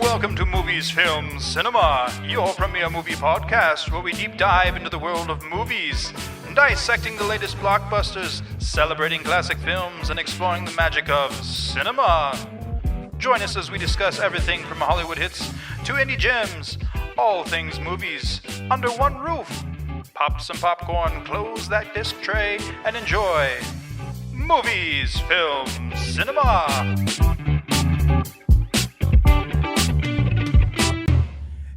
Welcome to Movies, Film, Cinema, your premier movie podcast where we deep dive into the world of movies, dissecting the latest blockbusters, celebrating classic films, and exploring the magic of cinema. Join us as we discuss everything from Hollywood hits to indie gems, all things movies, under one roof. Pop some popcorn, close that disc tray, and enjoy Movies, Film, Cinema.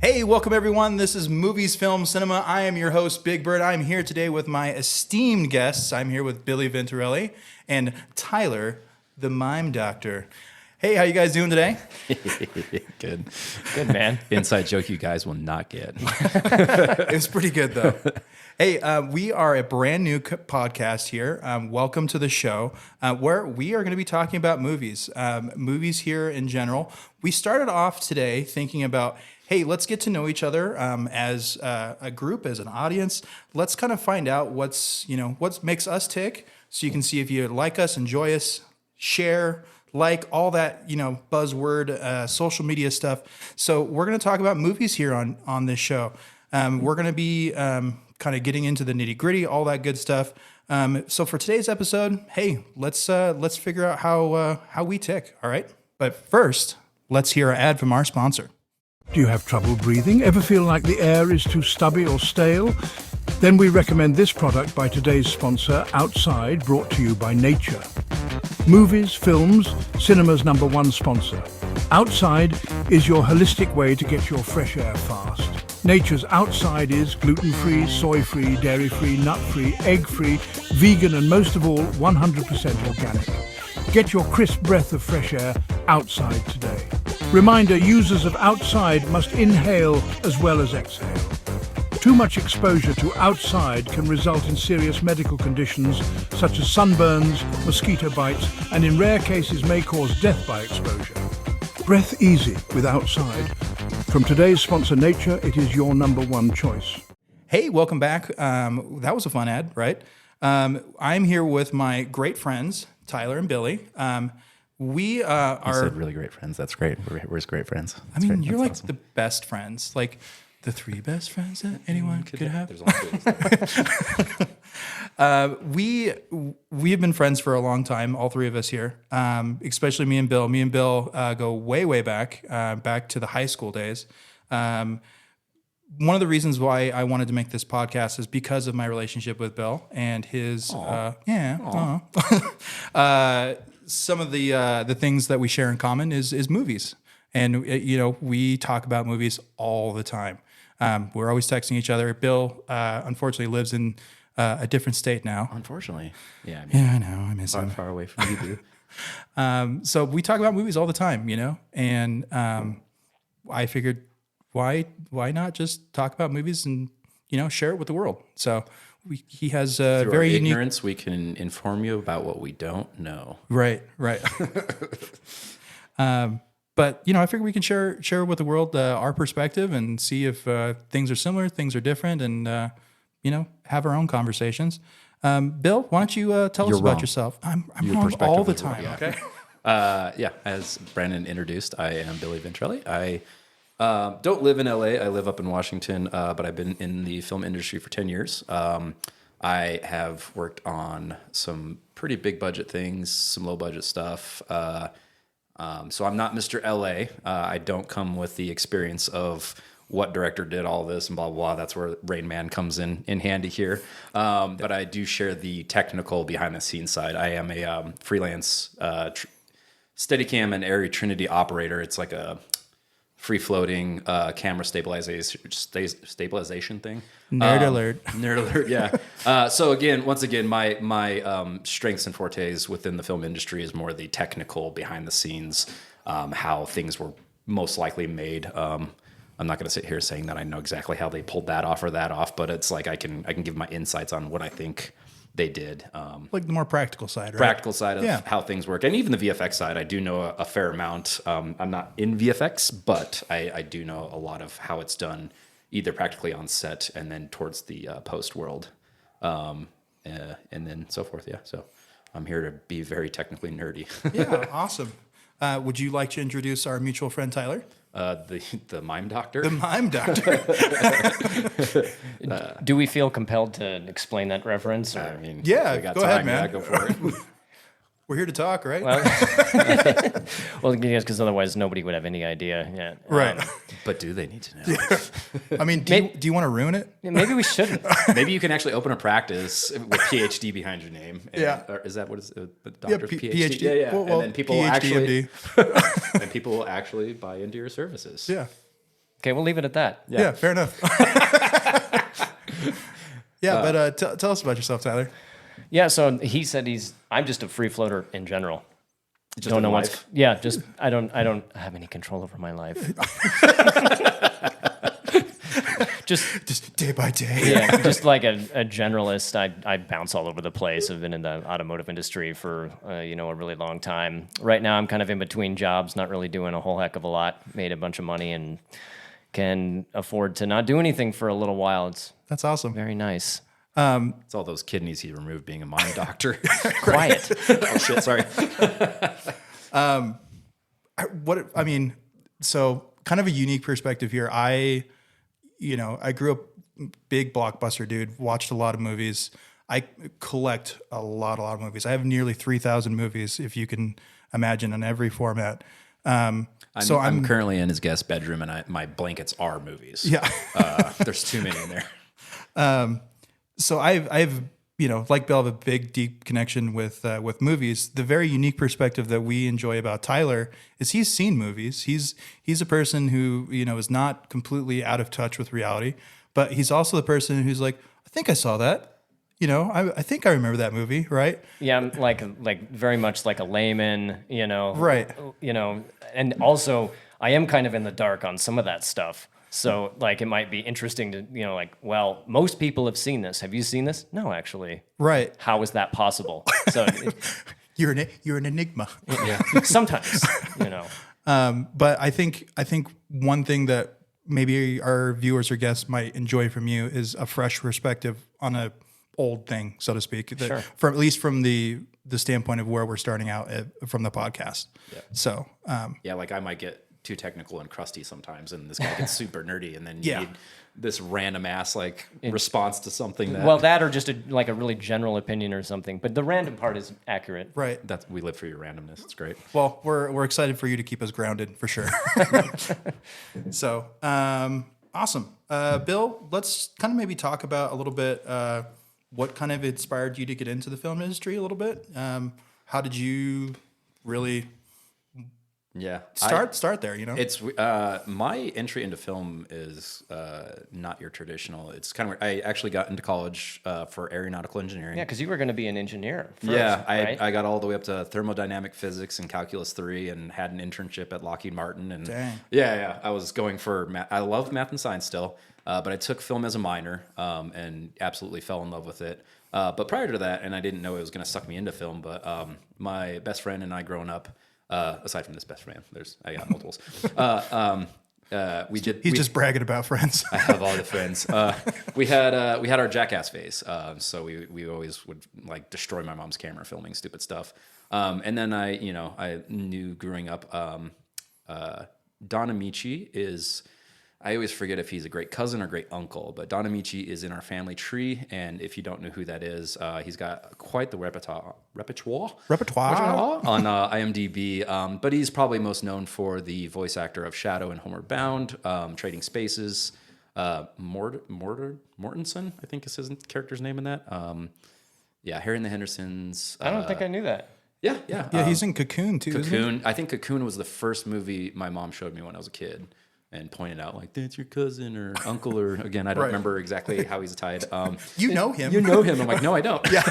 Hey, welcome everyone. This is Movies, Film, Cinema. I am your host, Big Bird. I'm here today with my esteemed guests. I'm here with Billy Venturelli and Tyler, the Mime Doctor. Hey, how you guys doing today? Good, man. Inside joke you guys will not get. It was pretty good, though. Hey, we are a brand new podcast here. Welcome to the show, where we are going to be talking about movies, movies here in general. We started off today thinking about, hey, let's get to know each other as a group, as an audience. Let's kind of find out what makes us tick, so you can see if you like us, enjoy us, share, like all that, buzzword, social media stuff. So we're going to talk about movies here on this show. We're going to be kind of getting into the nitty gritty, all that good stuff. So for today's episode, hey, let's figure out how we tick. All right. But first, let's hear an ad from our sponsor. Do you have trouble breathing? Ever feel like the air is too stubby or stale? Then we recommend this product by today's sponsor, Outside, brought to you by Nature. Movies, films, cinema's #1 sponsor. Outside is your holistic way to get your fresh air fast. Nature's Outside is gluten-free, soy-free, dairy-free, nut-free, egg-free, vegan, and most of all, 100% organic. Get your crisp breath of fresh air outside today. Reminder, users of Outside must inhale as well as exhale. Too much exposure to outside can result in serious medical conditions such as sunburns, mosquito bites, and in rare cases may cause death by exposure. Breath easy with Outside. From today's sponsor, Nature, it is your #1 choice. Hey, welcome back. That was a fun ad, right? I'm here with my great friends, Tyler and Billy. We are... You said really great friends. That's great. We're great friends. That's you're like awesome. The best friends. Like the 3 best friends that anyone could have. There's only 2. We have been friends for a long time, all 3 of us here, especially me and Bill. Me and Bill go way back to the high school days. One of the reasons why I wanted to make this podcast is because of my relationship with Bill and his, some of the things that we share in common is movies. And, we talk about movies all the time. We're always texting each other. Bill, unfortunately, lives in a different state now. Unfortunately. Yeah. I know. I miss him. Far away from you, dude. So we talk about movies all the time, and I figured, why not just talk about movies and, share it with the world? So he has a Through very our unique... ignorance, we can inform you about what we don't know. Right. But, I figure we can share with the world our perspective and see if things are similar, things are different, and, have our own conversations. Bill, why don't you tell us about yourself? I'm wrong all the time, okay? As Brandon introduced, I am Billy Venturelli. I don't live in LA. I live up in Washington, but I've been in the film industry for 10 years. I have worked on some pretty big budget things, some low budget stuff. So I'm not Mr. LA. I don't come with the experience of what director did all this and blah, blah, blah. That's where Rain Man comes in handy here. But I do share the technical behind the scenes side. I am a freelance Steadicam and Airy Trinity operator. It's like a free-floating camera stabilization thing. Nerd alert. Nerd alert, yeah. So once again, my strengths and fortes within the film industry is more the technical behind the scenes, how things were most likely made. I'm not going to sit here saying that I know exactly how they pulled that off or that off, but it's like I can give my insights on what I think they did. Like the more practical side, right? Practical side of how things work. And even the VFX side, I do know a fair amount. I'm not in VFX, but I do know a lot of how it's done, either practically on set and then towards the post world, and then so forth. Yeah. So I'm here to be very technically nerdy. Yeah, awesome. Would you like to introduce our mutual friend Tyler? The mime doctor. The mime doctor. Do we feel compelled to explain that reference? Or? I mean, Yeah, if we got go ahead, time, man. Yeah, go for it. We're here to talk, right? Well, because otherwise nobody would have any idea yet. Right. But do they need to know? I mean, do you want to ruin it? Maybe we shouldn't. Maybe you can actually open a practice with PhD behind your name. And, Yeah. Or is that what is doctor's PhD? PhD. Yeah, yeah. Well, and then people PhD, actually, and people will actually buy into your services. Yeah. Okay, we'll leave it at that. Yeah, fair enough. Yeah, but tell us about yourself, Tyler. Yeah, so he said I'm just a free floater in general. Just Don't in know life. I don't have any control over my life. Just day by day. Yeah, just like a generalist, I bounce all over the place. I've been in the automotive industry for a really long time. Right now, I'm kind of in between jobs, not really doing a whole heck of a lot. Made a bunch of money and can afford to not do anything for a little while. It's That's awesome. very nice. It's all those kidneys he removed being a mime doctor. Quiet. Oh shit! Sorry. So kind of a unique perspective here. I grew up big blockbuster dude, watched a lot of movies. I collect a lot of movies. I have nearly 3,000 movies, if you can imagine, in every format. I'm currently in his guest bedroom, and my blankets are movies. Yeah. There's too many in there. So I've like Bill, have a big, deep connection with movies. The very unique perspective that we enjoy about Tyler is he's seen movies. He's a person who is not completely out of touch with reality, but he's also the person who's like, I think I saw that. I think I remember that movie, right? Yeah, I'm like very much like a layman, Right. And also I am kind of in the dark on some of that stuff. So it might be interesting to, well, most people have seen this. Have you seen this? No, actually. Right. How is that possible? So You're an enigma. yeah, sometimes, But I think one thing that maybe our viewers or guests might enjoy from you is a fresh perspective on a old thing, so to speak. Sure. From at least from the standpoint of where we're starting out from the podcast. Yeah. So Yeah, like I might get too technical and crusty sometimes, and this guy gets super nerdy, and then you Yeah. need this random ass response to something that. well, that or just a really general opinion or something. But the random part is accurate. right. we live for your randomness. It's great. Well, we're excited for you to keep us grounded for sure. So awesome, Bill. Let's kind of maybe talk about a little bit what kind of inspired you to get into the film industry a little bit. How did you really Yeah. start there? It's my entry into film is not your traditional. It's kind of weird. I actually got into college for aeronautical engineering. Yeah, because you were going to be an engineer first, Yeah, right? I got all the way up to thermodynamic physics and calculus 3 and had an internship at Lockheed Martin. And Dang. Yeah, I was going for math. I love math and science still, but I took film as a minor and absolutely fell in love with it. But prior to that, and I didn't know it was going to suck me into film, but my best friend and I growing up, aside from this best friend, I got multiples. He's just bragging about friends. I have all the friends. We had our jackass phase, so we always would destroy my mom's camera filming stupid stuff. And then I knew growing up, Don Amici is. I always forget if he's a great cousin or great uncle, but Don Amici is in our family tree, and if you don't know who that is, he's got quite the repertoire on IMDb, but he's probably most known for the voice actor of Shadow and Homeward Bound, Trading Spaces, Mortensen, I think is his character's name in that. Harry and the Hendersons. I don't think I knew that. Yeah. Yeah, he's in Cocoon too. Isn't he? Cocoon. I think Cocoon was the first movie my mom showed me when I was a kid. And pointed out that's your cousin or uncle or again I don't remember exactly how he's tied. You know him. You know him. I'm like, no, I don't. Yeah.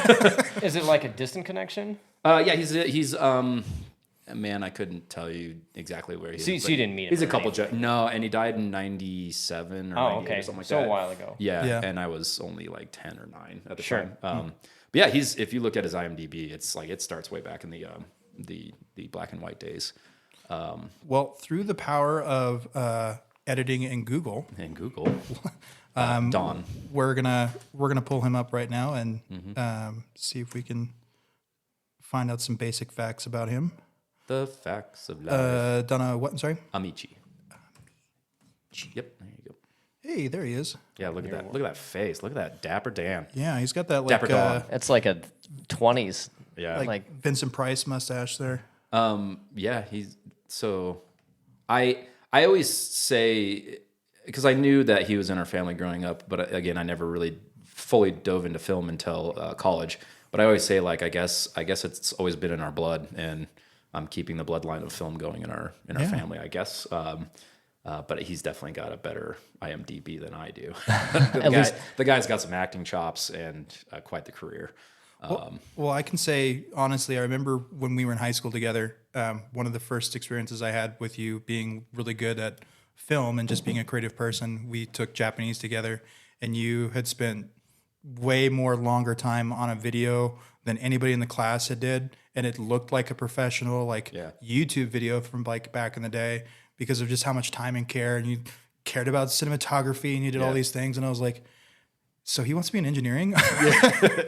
Is it like a distant connection? Yeah. He's man, I couldn't tell you exactly where he is. So you didn't meet him. He's a or couple. anything? No, and he died in '97 or '98 or something like that. So a while ago. Yeah, and I was only 10 or 9 at the Sure. time. But yeah, if you look at his IMDb, it's it starts way back in the black and white days. Well, through the power of editing in Google, Don. we're gonna pull him up right now and see if we can find out some basic facts about him. The facts of life. Donna, what? I'm sorry. Amici. Yep, there you go. Hey, there he is. Yeah, look at that. Look at that face. Look at that dapper Dan. Yeah, he's got that Dapper Don. It's like a 20s. Yeah. like Vincent Price mustache there. Yeah, he's so. I always say, because I knew that he was in our family growing up, but again, I never really fully dove into film until college. But I always say, like, I guess it's always been in our blood, and I'm keeping the bloodline of film going in our family, I guess. But he's definitely got a better IMDb than I do. The guy's got some acting chops and quite the career. Well, I can say honestly, I remember when we were in high school together, one of the first experiences I had with you being really good at film and just being a creative person, we took Japanese together, and you had spent way more longer time on a video than anybody in the class had did, and it looked like a professional YouTube video from like back in the day because of just how much time and care, and you cared about cinematography and you did all these things, and I was like, so he wants to be in engineering?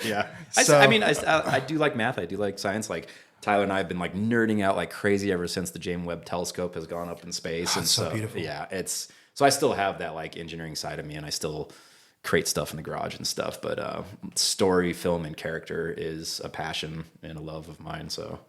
Yeah. So, I do like math. I do like science. Like Tyler and I have been like nerding out like crazy ever since the James Webb Telescope has gone up in space. And so beautiful. Yeah, so I still have that like engineering side of me, and I still create stuff in the garage and stuff. But story, film, and character is a passion and a love of mine. So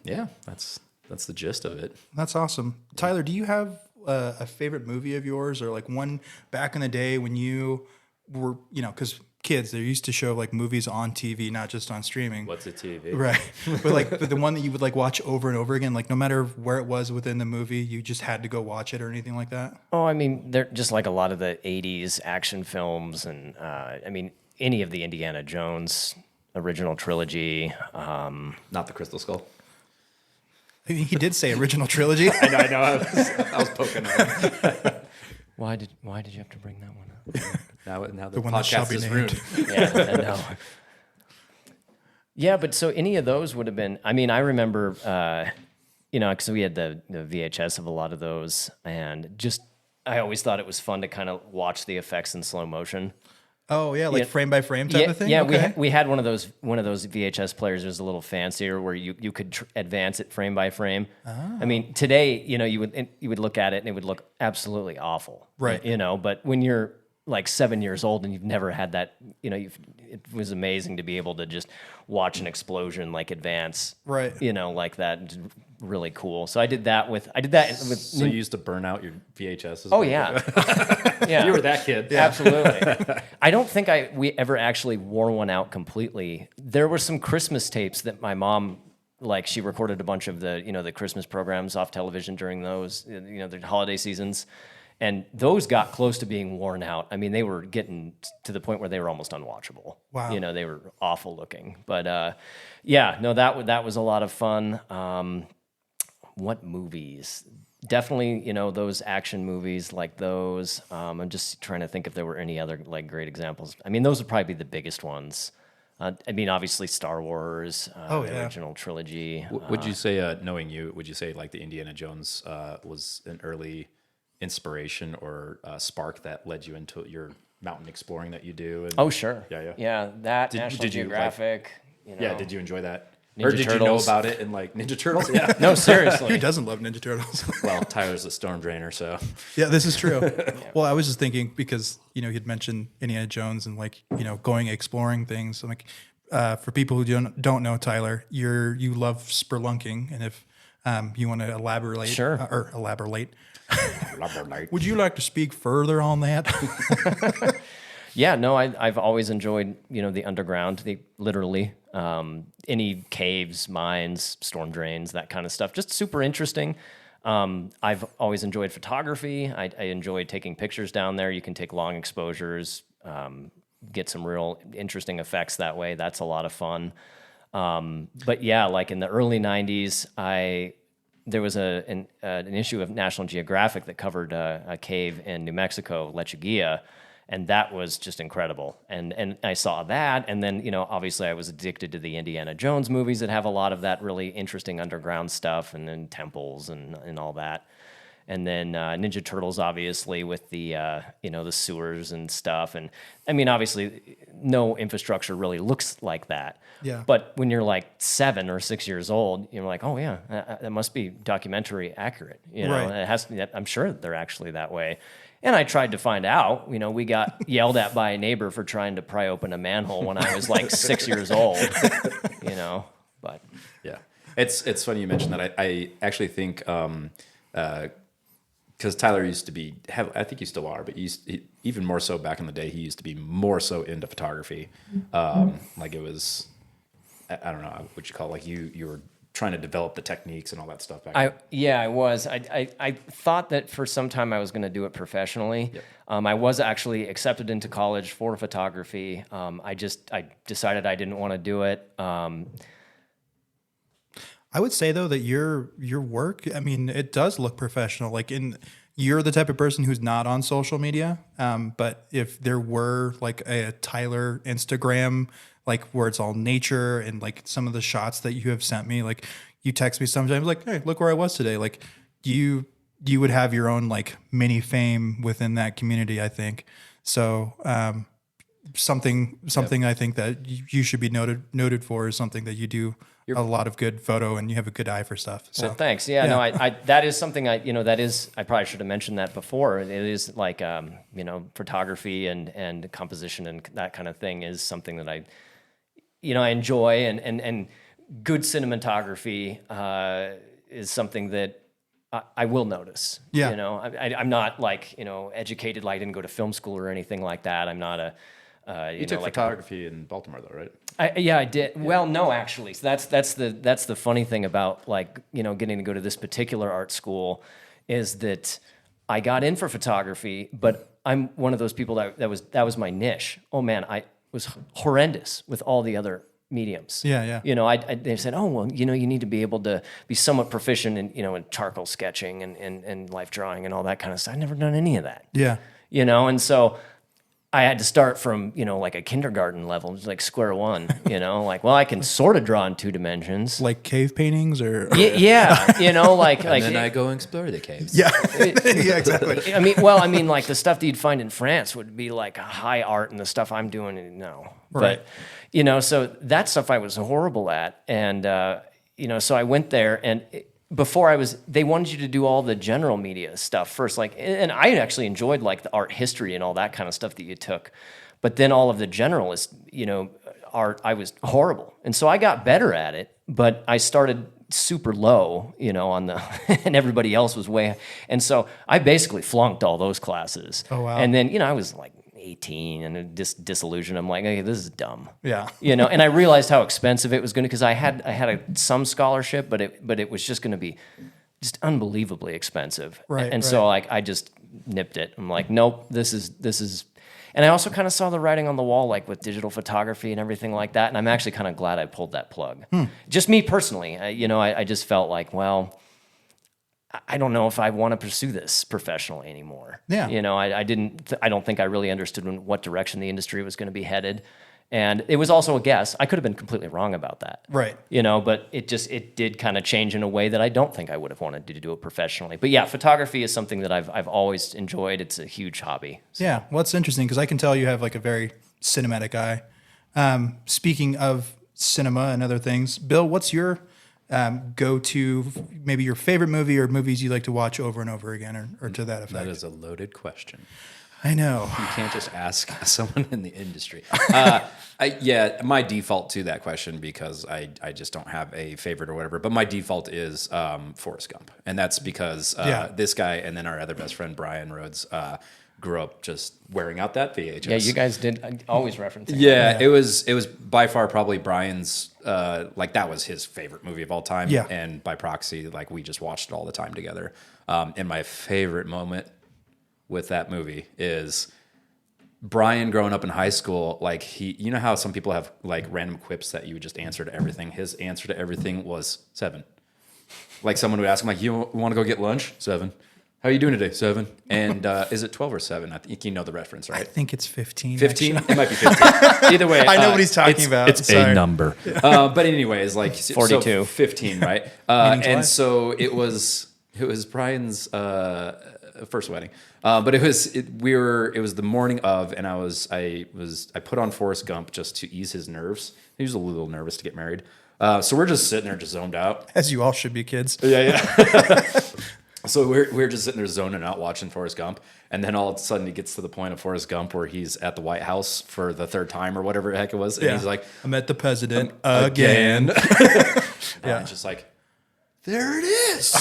yeah, that's the gist of it. That's awesome. Tyler, do you have a favorite movie of yours, or like one back in the day when you were, because kids, they're used to show like movies on TV, not just on streaming. What's a TV? Right. But like the one that you would like watch over and over again, like no matter where it was within the movie, you just had to go watch it or anything like that? Oh, I mean, they're just like a lot of the 80s action films, and I mean, any of the Indiana Jones original trilogy. Not the Crystal Skull. I mean, he did say original trilogy. I know. I was poking at him. Why did you have to bring that one up? The Now the one that shall podcast be is named. ruined. Yeah, I know. Yeah, but so any of those would have been. I mean, I remember, because we had the VHS of a lot of those, and just I always thought it was fun to kind of watch the effects in slow motion. Oh yeah, like frame by frame type of thing. Yeah, Okay. we had one of those VHS players. It was a little fancier where you could advance it frame by frame. I mean, today you would look at it and it would look absolutely awful, Right. But when you're like 7 years old and you've never had that, it was amazing to be able to just watch an explosion like advance, Right. Like that. It's really cool. So I did that with. So you used to burn out your VHSs? Oh yeah, yeah. You were that kid. Absolutely. I don't think we ever actually wore one out completely. There were some Christmas tapes that my mom, like, she recorded a bunch of the Christmas programs off television during those, the holiday seasons. And those got close to being worn out. I mean, they were getting to the point where they were almost unwatchable. Wow. They were awful looking. But that was a lot of fun. What movies? Definitely, those action movies like those. I'm just trying to think if there were any other like great examples. I mean, those would probably be the biggest ones. I mean, obviously Star Wars, the original trilogy. Would you say, knowing you, would you say like the Indiana Jones was an early inspiration or spark that led you into your mountain exploring that you do? And, Oh, sure. Yeah. That Did National you, like- Geographic. Yeah, did you enjoy that? Ninja or did Turtles. you know about it in like Ninja Turtles? Yeah. No, seriously. Who doesn't love Ninja Turtles? Well, Tyler's a storm drainer, so Yeah, this is true. Well, I was just thinking because you'd mentioned Indiana Jones and like going exploring things. I'm like, for people who don't know Tyler, you love spelunking, and if you want to elaborate, Sure. Elaborate. Would you like to speak further on that? Yeah, no, I've always enjoyed, the underground, literally, any caves, mines, storm drains, that kind of stuff. Just super interesting. I've always enjoyed photography. I enjoyed taking pictures down there. You can take long exposures, get some real interesting effects that way. That's a lot of fun. But yeah, like in the early 90s, there was an issue of National Geographic that covered a cave in New Mexico, Lechuguilla, and that was just incredible. And I saw that, and then obviously I was addicted to the Indiana Jones movies that have a lot of that really interesting underground stuff, and then temples and all that. And then Ninja Turtles, obviously, with the the sewers and stuff. And I mean, obviously, no infrastructure really looks like that. Yeah. But when you're like 7 or 6 years old, you're like, oh yeah, that must be documentary accurate. Right. It has. I'm sure they're actually that way. And I tried to find out. We got yelled at by a neighbor for trying to pry open a manhole when I was like 6 years old. But Yeah, it's funny you mentioned that. I actually think because Tyler used to be, I think you still are, but even more so back in the day, he used to be more so into photography. Like it was, I don't know what you call it, like you were trying to develop the techniques and all that stuff back then. I was. I thought that for some time I was going to do it professionally. Yep. I was actually accepted into college for photography. I decided I didn't want to do it. I would say though that your work, I mean, it does look professional. Like you're the type of person who's not on social media. But if there were like a Tyler Instagram, like where it's all nature and like some of the shots that you have sent me, like you text me sometimes like, hey, look where I was today. Like you would have your own like mini fame within that community, I think. So, something I think that you should be noted for is something that you do a lot of good photo and you have a good eye for stuff. So well, thanks. Yeah, no, I that is something I probably should have mentioned that before. It is like, photography and composition and that kind of thing is something that I enjoy and good cinematography is something that I will notice. Yeah. I'm not like, educated, like I didn't go to film school or anything like that. I'm not a, you took photography in Baltimore though, right? I did. Well, no, actually. So that's the funny thing about like, getting to go to this particular art school is that I got in for photography, but I'm one of those people that was my niche. Oh man, I was horrendous with all the other mediums. Yeah. They said, oh, well, you need to be able to be somewhat proficient in, in charcoal sketching and life drawing and all that kind of stuff. I've never done any of that. Yeah. And so I had to start from, like a kindergarten level, just like square one, like, well, I can sort of draw in 2 dimensions. Like cave paintings or yeah, like And then I go explore the caves. yeah. Yeah, exactly. I mean, like the stuff that you'd find in France would be like high art, and the stuff I'm doing, no. Right. But, so that stuff I was horrible at. And, so I went there and they wanted you to do all the general media stuff first. Like, and I actually enjoyed like the art history and all that kind of stuff that you took. But then all of the generalist, art, I was horrible. And so I got better at it, but I started super low, on the, and everybody else was way. And so I basically flunked all those classes. Oh, wow. And then, I was like 18 and disillusioned. I'm like, okay, this is dumb. Yeah. And I realized how expensive it was going to, because I had some scholarship, but it was just going to be just unbelievably expensive. Right. And so like I just nipped it. I'm like, nope, this is. And I also kind of saw the writing on the wall, like with digital photography and everything like that. And I'm actually kind of glad I pulled that plug. Just me personally, I just felt like, well, I don't know if I want to pursue this professionally anymore. Yeah. I don't think I really understood what direction the industry was going to be headed. And it was also a guess. I could have been completely wrong about that. Right. But it did kind of change in a way that I don't think I would have wanted to do it professionally. But yeah, photography is something that I've always enjoyed. It's a huge hobby. So. Yeah. Well, it's interesting because I can tell you have like a very cinematic eye. Speaking of cinema and other things, Bill, what's your go to, maybe your favorite movie or movies you like to watch over and over again or to that effect? That is a loaded question. I know. You can't just ask someone in the industry. My default to that question, because I just don't have a favorite or whatever, but my default is Forrest Gump. And that's because this guy and then our other best friend, Brian Rhodes, grew up just wearing out that VHS. Yeah, you guys did always referencing. Yeah, it was by far probably Brian's, that was his favorite movie of all time. Yeah. And by proxy, like we just watched it all the time together. And my favorite moment with that movie is Brian growing up in high school. Like how some people have like random quips that you would just answer to everything. His answer to everything was 7. Like someone would ask him like, you want to go get lunch? 7. How are you doing today? 7. And is it 12 or 7? I think you know the reference, right? I think it's 15. 15? It might be 15. Either way. I know what he's talking about. It's Sorry. a number. But anyways, like 42. So 15, right? And so it was It was Brian's first wedding, but it was the morning of, and I put on Forrest Gump just to ease his nerves. He was a little nervous to get married, so we're just sitting there, just zoned out. As you all should be, kids. Yeah. So we're just sitting there zoning out watching Forrest Gump, and then all of a sudden it gets to the point of Forrest Gump where he's at the White House for the third time or whatever the heck it was, and he's like, "I met the president again." Yeah, just like, there it is.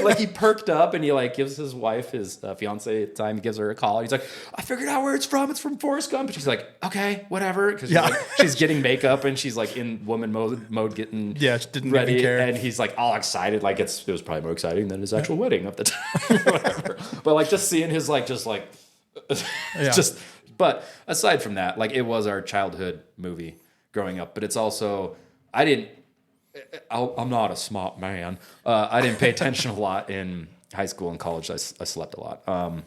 Like he perked up and he like gives his wife, his fiance at the time, he gives her a call. He's like, I figured out where it's from. It's from Forrest Gump. And she's like, okay, whatever. Because she's getting makeup and she's like in woman mode getting she didn't ready. even care. And he's like all excited. Like it was probably more exciting than his actual wedding at the time. Whatever. But like just seeing his like, but aside from that, like it was our childhood movie growing up. But it's also, I'm not a smart man. I didn't pay attention a lot in high school and college. I slept a lot.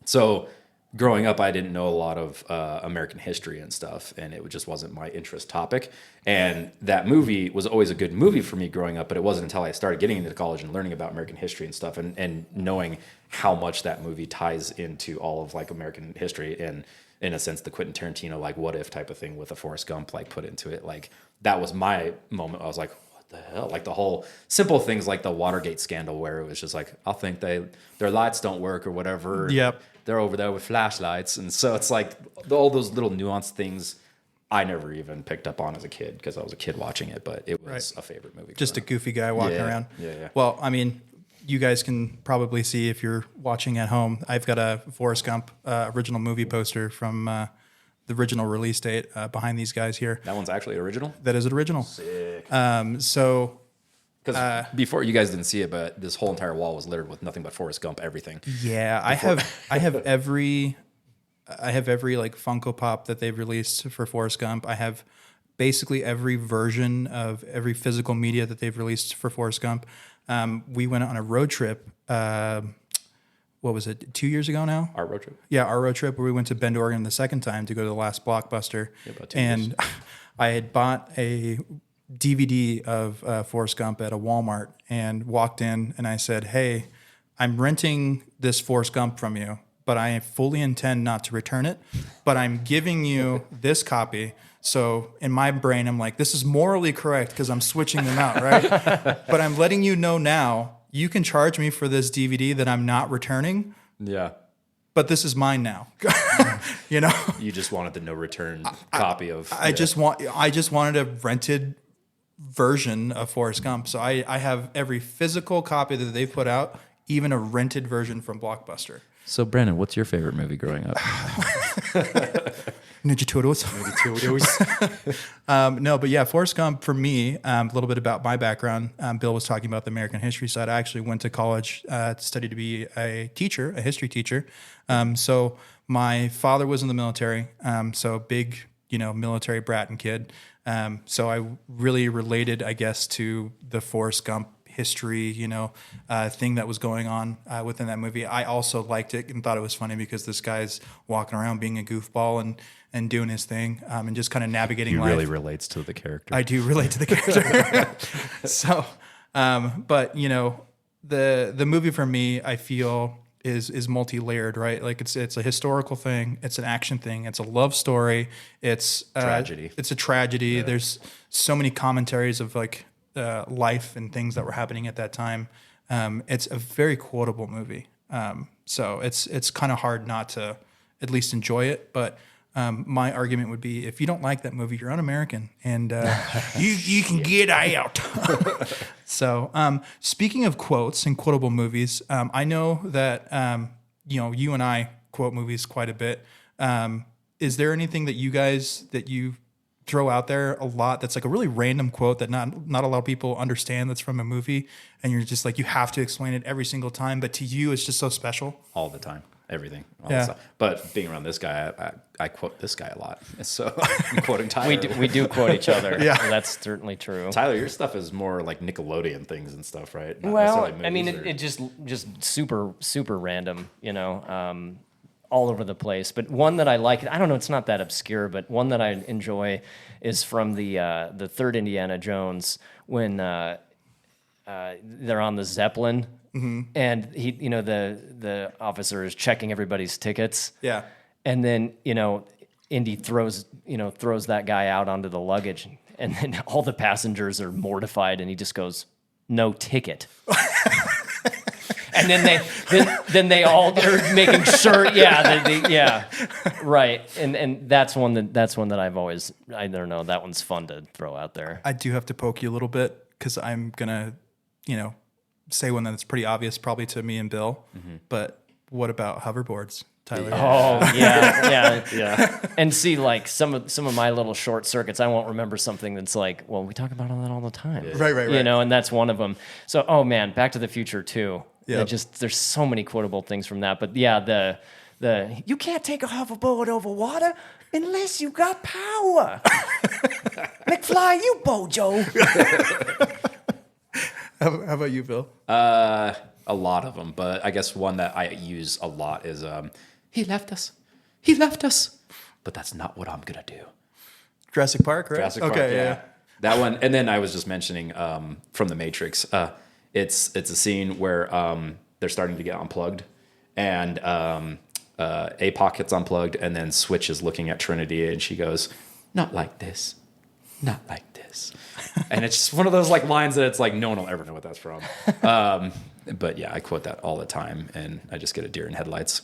So growing up, I didn't know a lot of American history and stuff, and it just wasn't my interest topic. And that movie was always a good movie for me growing up, but it wasn't until I started getting into college and learning about American history and stuff and knowing how much that movie ties into all of like American history and in a sense the Quentin Tarantino like what if type of thing with a Forrest Gump like put into it. Like that was my moment. I was like, what the hell? Like the whole simple things like the Watergate scandal where it was just like, I think their lights don't work or whatever. Yep. They're over there with flashlights. And so it's like all those little nuanced things I never even picked up on as a kid because I was a kid watching it, but it was a favorite movie. Just a goofy guy walking around. Yeah. Well, I mean, you guys can probably see if you're watching at home. I've got a Forrest Gump original movie poster from the original release date behind these guys here. That one's actually original? That is original. Sick. So... Because before you guys didn't see it, but this whole entire wall was littered with nothing but Forrest Gump, everything. Yeah, I have every like Funko Pop that they've released for Forrest Gump. I have basically every version of every physical media that they've released for Forrest Gump. We went on a road trip. What was it? 2 years ago now? Our road trip. Yeah, our road trip where we went to Bend, Oregon the second time to go to the last Blockbuster. Yeah, about 2 years. And I had bought a DVD of Forrest Gump at a Walmart and walked in and I said, hey, I'm renting this Forrest Gump from you, but I fully intend not to return it, but I'm giving you this copy. So in my brain, I'm like, this is morally correct because I'm switching them out, right? But I'm letting you know now, you can charge me for this DVD that I'm not returning. Yeah. But this is mine now. You know? You just wanted the no return copy of... I just wanted a rented version of Forrest Gump. So I have every physical copy that they've put out, even a rented version from Blockbuster. So Brandon, what's your favorite movie growing up? Ninja Turtles. No, but yeah, Forrest Gump for me, a little bit about my background. Bill was talking about the American history side. I actually went to college to study to be a teacher, a history teacher. So my father was in the military, so big, military brat and kid. So I really related, I guess, to the Forrest Gump history, thing that was going on within that movie. I also liked it and thought it was funny because this guy's walking around being a goofball and doing his thing and just kind of navigating life. He really relates to the character. I do relate to the character. So, but the movie for me, I feel is multi-layered, right? Like it's a historical thing, it's an action thing, it's a love story, it's tragedy. It's a tragedy. Yeah. There's so many commentaries of like life and things that were happening at that time. It's a very quotable movie. So it's kind of hard not to at least enjoy it. But my argument would be, if you don't like that movie, you're un-American, and you can get out. So speaking of quotes and quotable movies, I know that you and I quote movies quite a bit. Is there anything that you throw out there a lot that's like a really random quote that not a lot of people understand that's from a movie, and you're just like, you have to explain it every single time, but to you it's just so special? All the time. Everything. Yeah. But being around this guy, I quote this guy a lot. So I'm quoting Tyler. We do quote each other. Yeah. That's certainly true. Tyler, your stuff is more like Nickelodeon things and stuff, right? Not Well, necessarily I mean, movies it just super random, all over the place. But one that I like, I don't know, it's not that obscure, but one that I enjoy is from the third Indiana Jones when they're on the Zeppelin, and the officer is checking everybody's tickets. Yeah. And then, Indy throws that guy out onto the luggage, and then all the passengers are mortified, and he just goes, "No ticket." And then they all are making sure, right. And that's one that I've always, I don't know, that one's fun to throw out there. I do have to poke you a little bit because I'm gonna, say one that's pretty obvious probably to me and Bill. But what about hoverboards, Tyler? Oh yeah. And see, like some of my little short circuits, I won't remember something that's like, well, we talk about that all the time, Right. And that's one of them. So, oh man, Back to the Future too. Yeah. There's so many quotable things from that. But yeah, the you can't take a hoverboard over water unless you got power. McFly, you bojo. How about you, Bill? A lot of them, but I guess one that I use a lot is he left us, but that's not what I'm gonna do. Jurassic Park, right? Jurassic Park, yeah. That one, and then I was just mentioning from The Matrix. It's a scene where they're starting to get unplugged, and APOC gets unplugged, and then Switch is looking at Trinity, and she goes, "Not like this, not like this," and it's just one of those like lines that it's like no one will ever know what that's from. But yeah, I quote that all the time, and I just get a deer in headlights.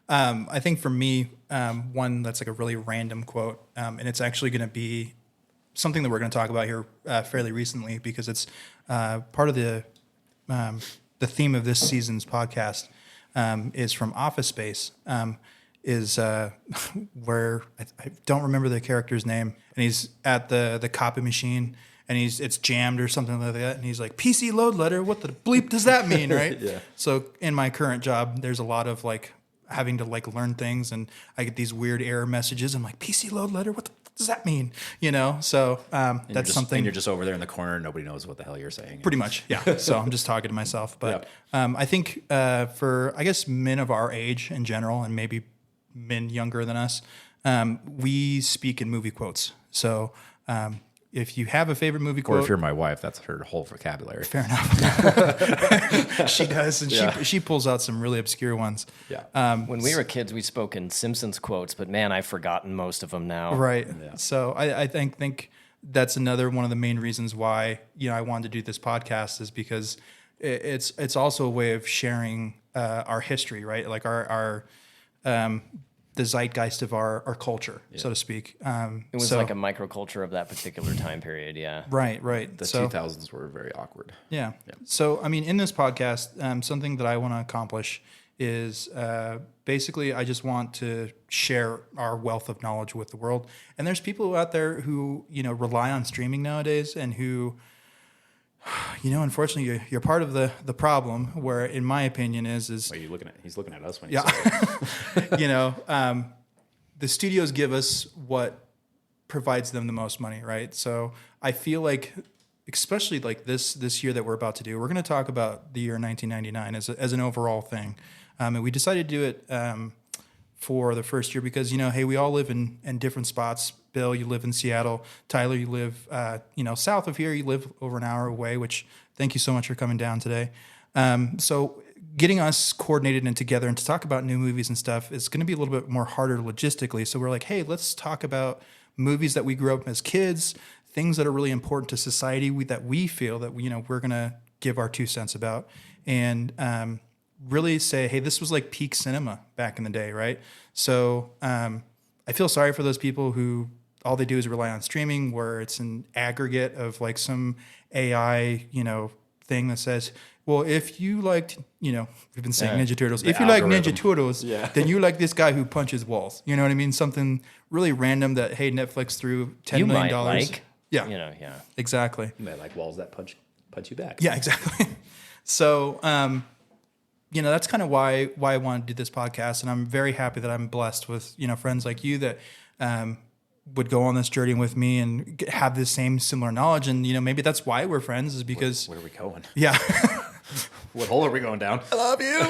I think for me, one that's like a really random quote, and it's actually going to be something that we're going to talk about here fairly recently because it's part of the theme of this season's podcast is from Office Space, is where I don't remember the character's name, and he's at the copy machine, and it's jammed or something like that, and he's like, "PC load letter, what the bleep does that mean?" Right? Yeah. So in my current job, there's a lot of like having to like learn things, and I get these weird error messages. I'm like, "PC load letter, what the fuck does that mean?" So that's something. And you're just over there in the corner, and nobody knows what the hell you're saying. Pretty much, yeah. So I'm just talking to myself. But I think for, I guess, men of our age in general, and maybe men younger than us, we speak in movie quotes. So if you have a favorite movie quote. Or if you're my wife, that's her whole vocabulary. Fair enough. She does, and she pulls out some really obscure ones. Yeah. When we were kids, we spoke in Simpsons quotes, but man, I've forgotten most of them now. Right. Yeah. So I think that's another one of the main reasons why I wanted to do this podcast is because it's also a way of sharing our history, right? Like our the zeitgeist of our culture, so to speak. It was like a microculture of that particular time period, yeah. Right. The 2000s were very awkward. Yeah. So, I mean, in this podcast, something that I want to accomplish is basically I just want to share our wealth of knowledge with the world. And there's people out there who, rely on streaming nowadays and who, unfortunately, you're part of the problem where, in my opinion, is. What are you looking at? He's looking at us when Yeah. The studios give us what provides them the most money, right? So I feel like, especially like this year that we're about to do, we're going to talk about the year 1999 as an overall thing. And we decided to do it for the first year because, hey, we all live in different spots. Bill, you live in Seattle. Tyler, you live, south of here. You live over an hour away, which thank you so much for coming down today. So getting us coordinated and together and to talk about new movies and stuff is going to be a little bit more harder logistically. So we're like, hey, let's talk about movies that we grew up as kids, things that are really important to society that we feel that we're going to give our 2 cents about, and really say, hey, this was like peak cinema back in the day, right? So I feel sorry for those people who all they do is rely on streaming, where it's an aggregate of like some AI, thing that says, well, if you liked, we've been saying Ninja Turtles. If you like Ninja Turtles, then you like this guy who punches walls. You know what I mean? Something really random that, hey, Netflix threw $10 million. You might like. Yeah. Yeah. Exactly. You might like walls that punch you back. Yeah, exactly. So, that's kind of why I wanted to do this podcast. And I'm very happy that I'm blessed with, friends like you that would go on this journey with me and have the same similar knowledge. And, maybe that's why we're friends, is because... Where are we going? Yeah. What hole are we going down? I love you.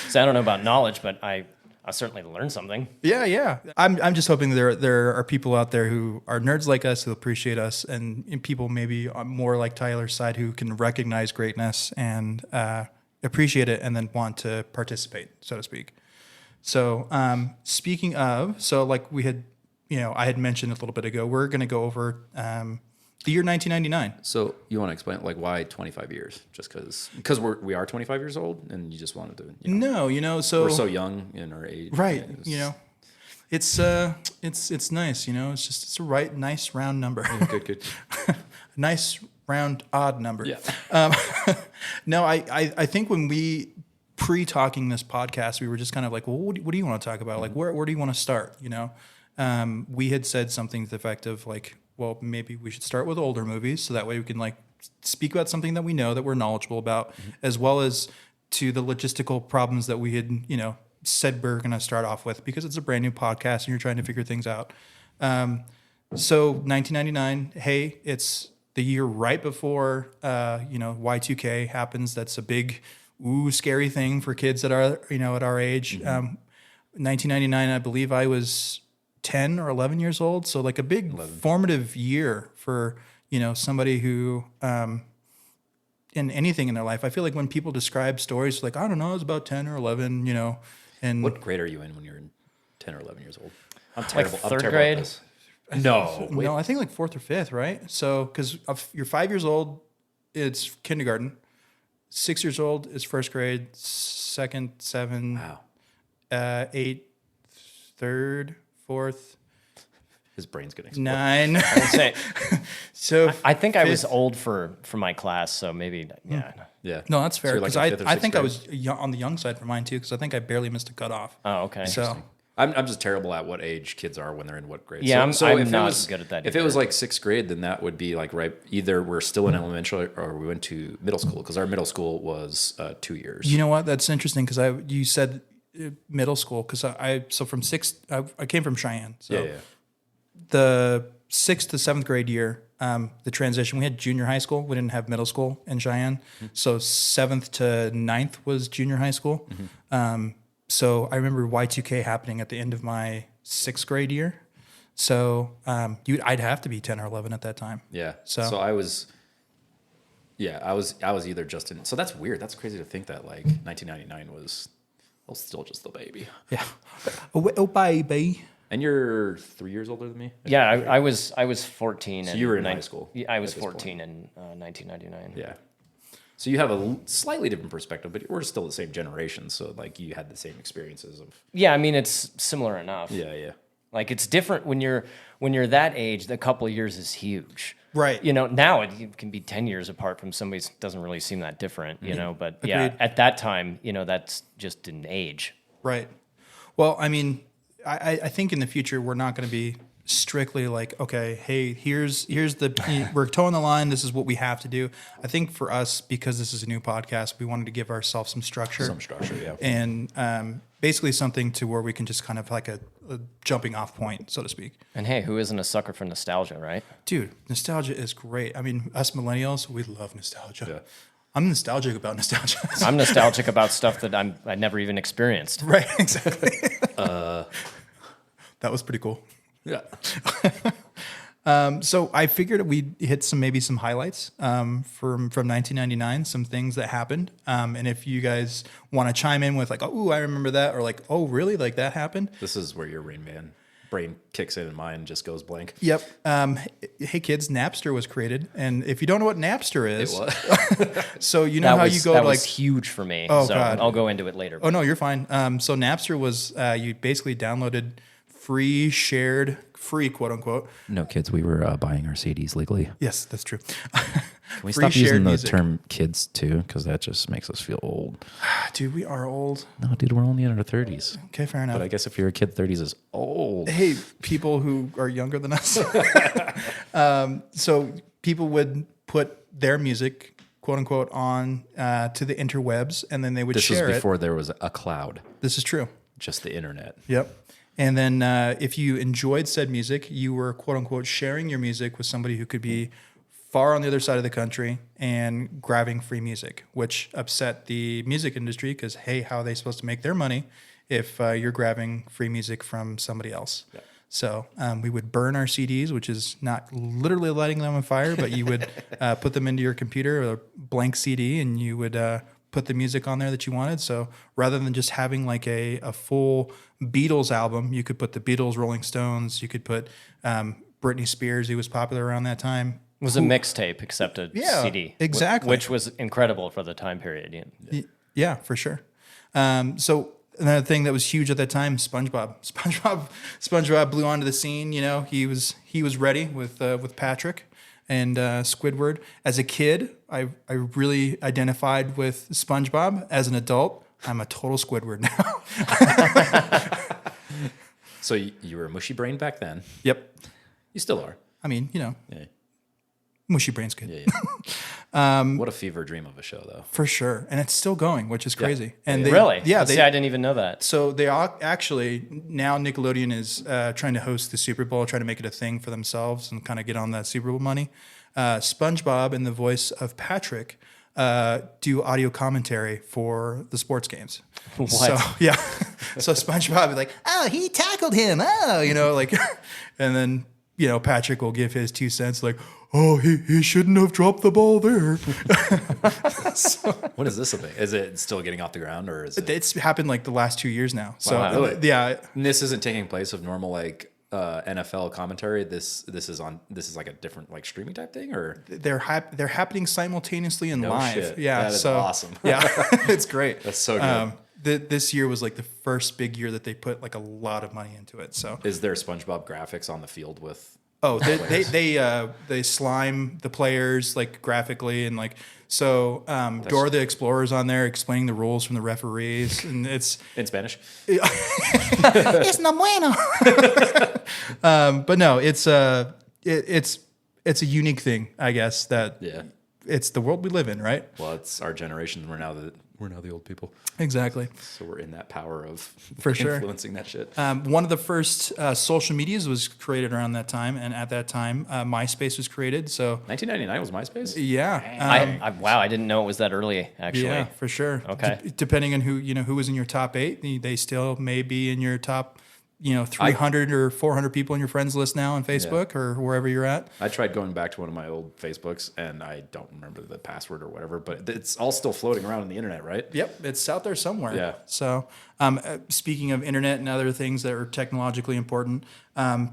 So I don't know about knowledge, but I I certainly learned something. Yeah. I'm just hoping there are people out there who are nerds like us who appreciate us, and people maybe more like Tyler's side who can recognize greatness and appreciate it, and then want to participate, so to speak. So speaking of, like we had, I had mentioned a little bit ago, we're going to go over the year 1999. So you want to explain like why 25 years? Just because we are 25 years old, and you just wanted to. So we're so young in our age, right? It's nice. It's a nice round number. Good. Nice round odd number. Yeah. No, I think when we pre-talking this podcast, we were just kind of like, well, what do you want to talk about? Like, where do you want to start? We had said something to the effect of like, well, maybe we should start with older movies, so that way we can like speak about something that we know, that we're knowledgeable about, as well as to the logistical problems that we had, said we're going to start off with, because it's a brand new podcast and you're trying to figure things out. So 1999, hey, it's the year right before, Y2K happens. That's a big, scary thing for kids that are, at our age. 1999, I believe I was 10 or 11 years old. So like a big formative year for, somebody who, in anything in their life. I feel like when people describe stories, like, I don't know, I was about 10 or 11, and What grade are you in when you're 10 or 11 years old? I'm Like terrible. I'm third terrible grade? at this. No, wait. no, I think like fourth or fifth, right? So, because you're 5 years old, it's kindergarten. 6 years old is first grade. Second, 7, Wow. 8, third, fourth, His brain's gonna explode. 9. I'd say, So I think I was fifth- old for my class, so maybe, yeah. Yeah. No, that's fair, So you're like because in fifth or I sixth think I grade? was on the young side for mine too, because I think I barely missed a cutoff. Oh, okay. So I'm just terrible at what age kids are when they're in what grade. Yeah, I'm if not it was, good at that If it was either. like sixth grade, then that would be like either we're still in elementary or we went to middle school, because our middle school was 2 years. you know what? That's interesting, because you said middle school, because so from sixth, I came from Cheyenne. So yeah. the 6th to 7th grade year, the transition, we had junior high school. We didn't have middle school in Cheyenne. So 7th to 9th was junior high school. So I remember Y2K happening at the end of my 6th grade year. So I'd have to be 10 or 11 at that time. Yeah. So- I was. Yeah, I was either just in. So that's weird. That's crazy to think that like 1999 was. I was still just a baby. Yeah. Oh baby. And you're 3 years older than me. Yeah, I was 14. So and you were in high school Yeah, I was at this 14 in 1999. Yeah. So you have a slightly different perspective, but we're still the same generation. So like you had the same experiences of. Yeah, I mean it's similar enough. Yeah. Like it's different when you're that age. The couple of years is huge. Right. Now it can be 10 years apart from somebody who doesn't really seem that different. But yeah, Agreed. at that time, that's just an age. Right. Well, I mean, I think in the future we're not going to be strictly like, okay, hey, here's we're towing the line. This is what we have to do. I think for us, because this is a new podcast, we wanted to give ourselves some structure. Yeah. And basically something to where we can just kind of like a jumping off point, so to speak. And hey, who isn't a sucker for nostalgia, right? Dude, nostalgia is great. I mean, us millennials, we love nostalgia. Yeah. I'm nostalgic about nostalgia. I'm nostalgic about stuff that I never even experienced. Right, exactly. That was pretty cool. Yeah. So I figured we'd hit some highlights from 1999, some things that happened. And if you guys want to chime in with like, oh, I remember that, or like, oh, really, like that happened. This is where your Rain Man brain kicks in and mine just goes blank. Yep. Hey kids, Napster was created, and if you don't know what Napster is, It was. so you know how you go that like. was huge for me. Oh, so God. I'll go into it later. Oh no, you're fine. So Napster was you basically downloaded free quote unquote. No, kids, we were buying our CDs legally. Yes, that's true. Can we Free stop using shared the music. term kids too? Because that just makes us feel old. Dude, we are old. No, dude, we're only in our 30s. Okay, fair enough. But I guess if you're a kid, 30s is old. Hey, people who are younger than us. So people would put their music, quote unquote, on to the interwebs, and then they would This was share it. before there was a cloud, This is true. just the internet. Yep. And then if you enjoyed said music, you were, quote unquote, sharing your music with somebody who could be far on the other side of the country and grabbing free music, which upset the music industry because, hey, how are they supposed to make their money if you're grabbing free music from somebody else. Yeah. So we would burn our CDs, which is not literally lighting them on fire, but you would put them into your computer, a blank CD, and you would put the music on there that you wanted. So rather than just having like a full Beatles album, you could put the Beatles, Rolling Stones, you could put Britney Spears, who was popular around that time. It was a mixtape, except a CD. Exactly. Which was incredible for the time period. Yeah, for sure. So another thing that was huge at that time, SpongeBob blew onto the scene. You know, he was ready with Patrick and Squidward. As a kid, I really identified with SpongeBob. As an adult, I'm a total Squidward now. So you were a mushy brain back then. Yep. You still are. I mean, you know, Yeah. mushy brain's good. Yeah. What a fever dream of a show, though. For sure. And it's still going, which is crazy. And they, Really? Yeah. See, I didn't even know that. So they all, actually, now Nickelodeon is trying to host the Super Bowl, trying to make it a thing for themselves and kind of get on that Super Bowl money. SpongeBob, in the voice of Patrick, do audio commentary for the sports games. What? So, yeah. So SpongeBob is like, oh, he tackled him. Oh, you know, like, and then, you know, Patrick will give his 2 cents like, oh, he shouldn't have dropped the ball there. What is this about? Is it still getting off the ground, or is it? It's happened like the last 2 years now. So, Wow, really? yeah. And this isn't taking place of normal like NFL commentary. This is like a different like streaming type thing, or They're happening simultaneously and no live. shit. Yeah, That is so awesome. Yeah, it's great. That's so good. This year was like the first big year that they put like a lot of money into it. So Is there SpongeBob graphics on the field with? they slime the players like graphically, and like so Dora the Explorer's on there explaining the rules from the referees, and it's In Spanish? it's no bueno. But no, it's a unique thing, I guess, that Yeah. it's the world we live in, right? Well, it's our generation. We're now the old people, Exactly. so we're in that power of For sure. influencing that shit. One of the first social medias was created around that time, and at that time, MySpace was created. So 1999 was MySpace. yeah, Wow, I didn't know it was that early, actually. yeah, for sure. Okay. Depending on who was in your top 8, they still may be in your top 300 or 400 people in your friends list now on Facebook or wherever you're at. I tried going back to one of my old Facebooks, and I don't remember the password or whatever, but it's all still floating around on the internet, right? Yep, it's out there somewhere. Yeah. So, speaking of internet and other things that are technologically important,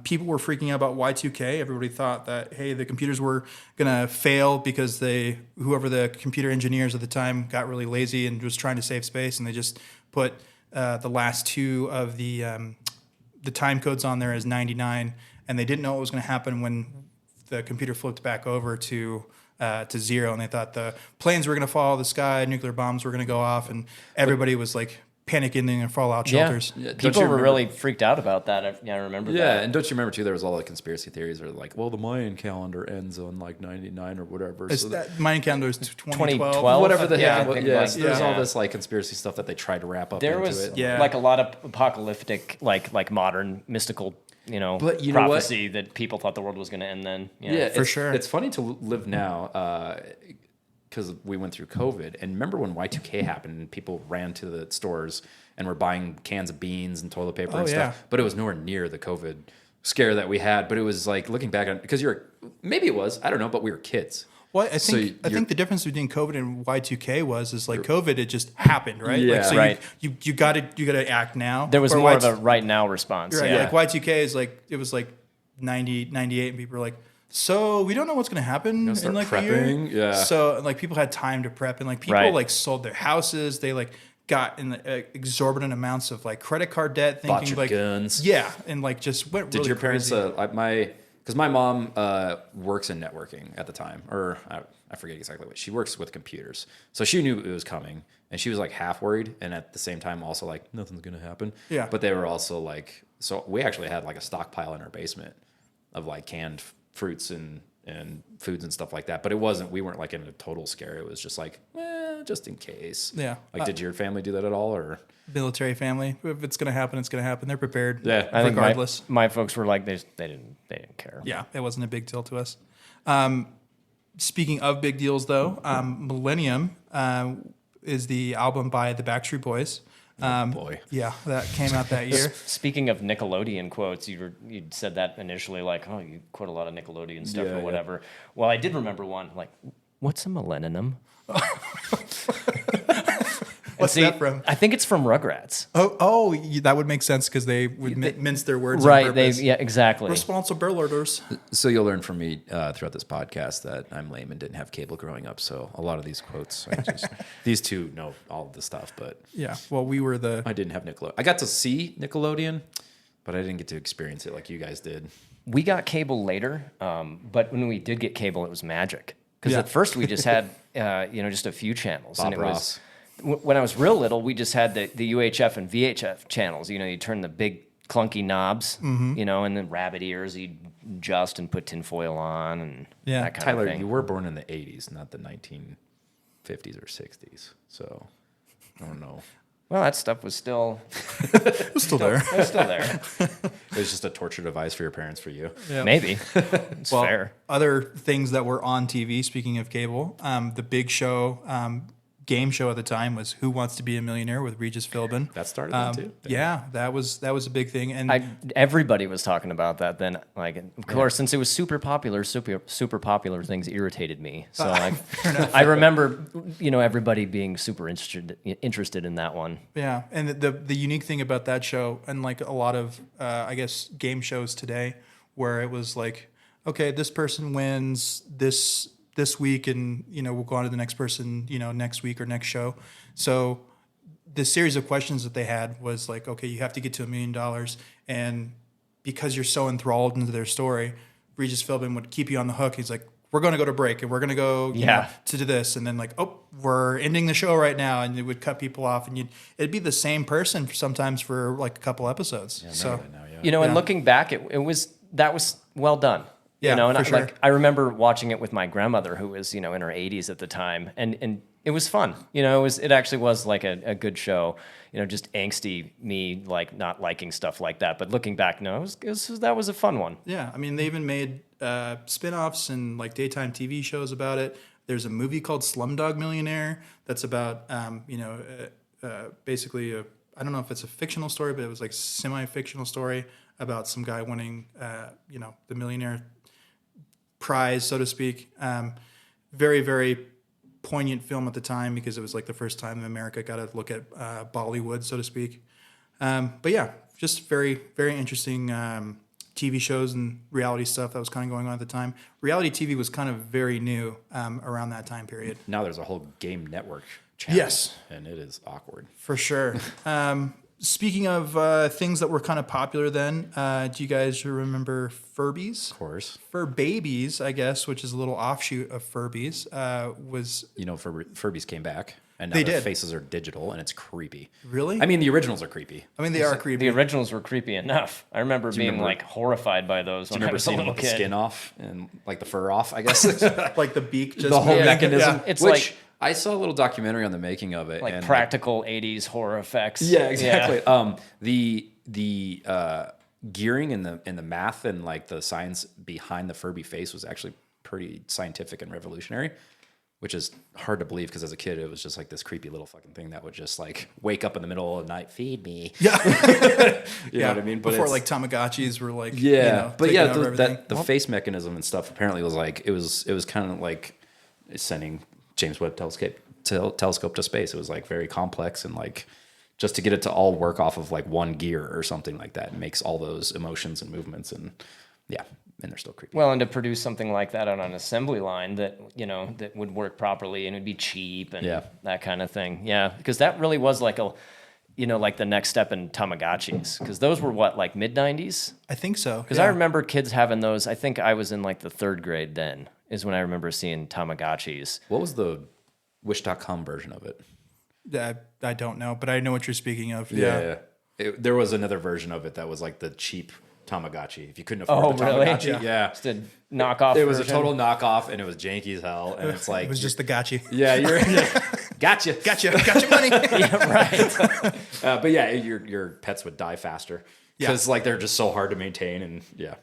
people were freaking out about Y2K. Everybody thought that, hey, the computers were gonna fail because whoever the computer engineers at the time got really lazy and was trying to save space, and they just put the last 2 of the time codes on there as 99, and they didn't know what was going to happen when the computer flipped back over to 0, and they thought the planes were going to fall out of the sky, nuclear bombs were going to go off, and everybody was like panicking in their fallout shelters. Yeah. Don't People you were remember- really freaked out about that. I remember Yeah, that. and don't you remember too? There was all the conspiracy theories, or like, well, the Mayan calendar ends on like 99 or whatever. It's so that Mayan calendar is 2012. 2012. whatever the Yeah, heck. I think Yeah, like- so there's all yeah. this like conspiracy stuff that they tried to wrap up There into was it. Yeah. like a lot of apocalyptic, like modern mystical, But you know what? prophecy that people thought the world was going to end then. Yeah, For it's, sure. It's funny to live now because we went through COVID, and remember when Y2K happened and people ran to the stores and were buying cans of beans and toilet paper and yeah. stuff, but it was nowhere near the COVID scare that we had. But it was like looking back on, because maybe it was, I don't know, but we were kids. Well, I So think you're- the difference between COVID and Y2K is like COVID, it just happened, right? Yeah. Like, so Right. you got to act now. There was Where more of a right now response. Right, Yeah. like Y2K is like, it was like 90, 98, and people were like, so we don't know what's going to happen in start like a year. prepping? Yeah. So like people had time to prep, and like people Right. like sold their houses. They like got in exorbitant amounts of like credit card debt, thinking Bought your like guns. Yeah, and like just went. Did really your parents, crazy. because my mom works in networking at the time, or I forget exactly what, she works with computers. So she knew it was coming, and she was like half worried, and at the same time also like, nothing's going to happen. Yeah. But they were also like, so we actually had like a stockpile in our basement of like canned fruits and foods and stuff like that. But we weren't like in a total scare. It was just like, just in case. Yeah. Like, did your family do that at all, or? Military family. If it's going to happen, it's going to happen. They're prepared. Yeah. I think regardless. my folks were like, they didn't care. Yeah, it wasn't a big deal to us. Speaking of big deals, though, Millennium is the album by the Backstreet Boys. Boy. Yeah, that came out that year. Speaking of Nickelodeon quotes, you said that initially, like, oh, you quote a lot of Nickelodeon stuff Yeah, or whatever. Well, I did remember one, like, what's a millennium? What's that from? I think it's from Rugrats. That would make sense because they would mince their words on Right, purpose. exactly. Responsibilities. So you'll learn from me throughout this podcast that I'm lame and didn't have cable growing up. So a lot of these quotes, these two know all of the stuff, but Yeah, well, we were the... I didn't have Nickelodeon. I got to see Nickelodeon, but I didn't get to experience it like you guys did. We got cable later, but when we did get cable, it was magic. Because Yeah. at first we just had, just a few channels. Bob and it Ross. when I was real little, we just had the UHF and VHF channels. You turn the big clunky knobs, and then rabbit ears you'd adjust and put tinfoil on and Yeah. that kind Tyler, of thing. you were born in the 80s, not the 1950s or 60s. So I don't know. Well, that stuff was still It was still there. it was still there. It was just a torture device for your parents, for you. Maybe. It's Well, fair. other things that were on TV, speaking of cable, the big show, game show at the time was Who Wants to Be a Millionaire with Regis Philbin. That started then too? Yeah, that was a big thing. And Everybody was talking about that then. Like, of course, since it was super popular things irritated me. So I remember, everybody being super interested in that one. yeah, and the unique thing about that show, unlike a lot of I guess game shows today, where it was like, okay, this person wins this week, and we'll go on to the next person, next week or next show. So the series of questions that they had was like, okay, you have to get to $1 million, and because you're so enthralled into their story, Regis Philbin would keep you on the hook. He's like, we're going to go to break, and we're going to go to do this, and then like, oh, we're ending the show right now, and it would cut people off, and it'd be the same person sometimes for like a couple episodes. And looking back, that was well done. Yeah, and for sure. I remember watching it with my grandmother, who was in her 80s at the time, and it was fun. It actually was like a good show. Just angsty me like not liking stuff like that. But looking back, no, that was a fun one. Yeah, I mean, they even made spin-offs and like daytime TV shows about it. There's a movie called Slumdog Millionaire that's about basically I don't know if it's a fictional story, but it was like semi-fictional story about some guy winning the millionaire prize, so to speak. Very, very poignant film at the time because it was like the first time America got to look at Bollywood, so to speak. But yeah, just very, very interesting TV shows and reality stuff that was kind of going on at the time. Reality TV was kind of very new around that time period. Now there's a whole game network channel. Yes. And it is awkward. For sure. Speaking of things that were kind of popular then, do you guys remember Furbies? Of course. Fur Babies, I guess, which is a little offshoot of Furbies, was... Furbies came back, and now They their did. faces are digital, and it's creepy. Really? I mean, the originals are creepy. I mean, they are creepy. The originals were creepy enough. I remember being like horrified by those. Do you when I remember was a seeing them little with the kid. skin off and like the fur off, I guess? Like the beak just... the whole Yeah. mechanism. Yeah. It's Which like- I saw a little documentary on the making of it. Like and practical 80s horror effects. Yeah, exactly. Yeah. The gearing and the math and like the science behind the Furby face was actually pretty scientific and revolutionary, which is hard to believe because as a kid it was just like this creepy little fucking thing that would just like wake up in the middle of the night, feed me. Yeah. You know what I mean? But Before it's- like Tamagotchis were like, but taking yeah, over everything. the face mechanism and stuff apparently was like it was kind of like sending James Webb telescope to space. It was like very complex and like just to get it to all work off of like one gear or something like that makes all those emotions and movements and they're still creepy. Well, and to produce something like that on an assembly line that that would work properly and it'd be cheap and that kind of thing. Yeah, because that really was like like the next step in Tamagotchis. Because those were what, like mid-90s? I think so. Because I remember kids having those. I think I was in like the 3rd grade then is when I remember seeing Tamagotchis. What was the Wish.com version of it? I don't know, but I know what you're speaking of. Yeah. There was another version of it that was like the cheap Tamagotchi. If you couldn't afford the really? Tamagotchi, Just a knockoff. It was a version. total knockoff, and it was janky as hell. And it's like It was just the gotcha. yeah, you're gotcha. Gotcha money. Yeah, right. But yeah, your pets would die faster because like they're just so hard to maintain, and yeah.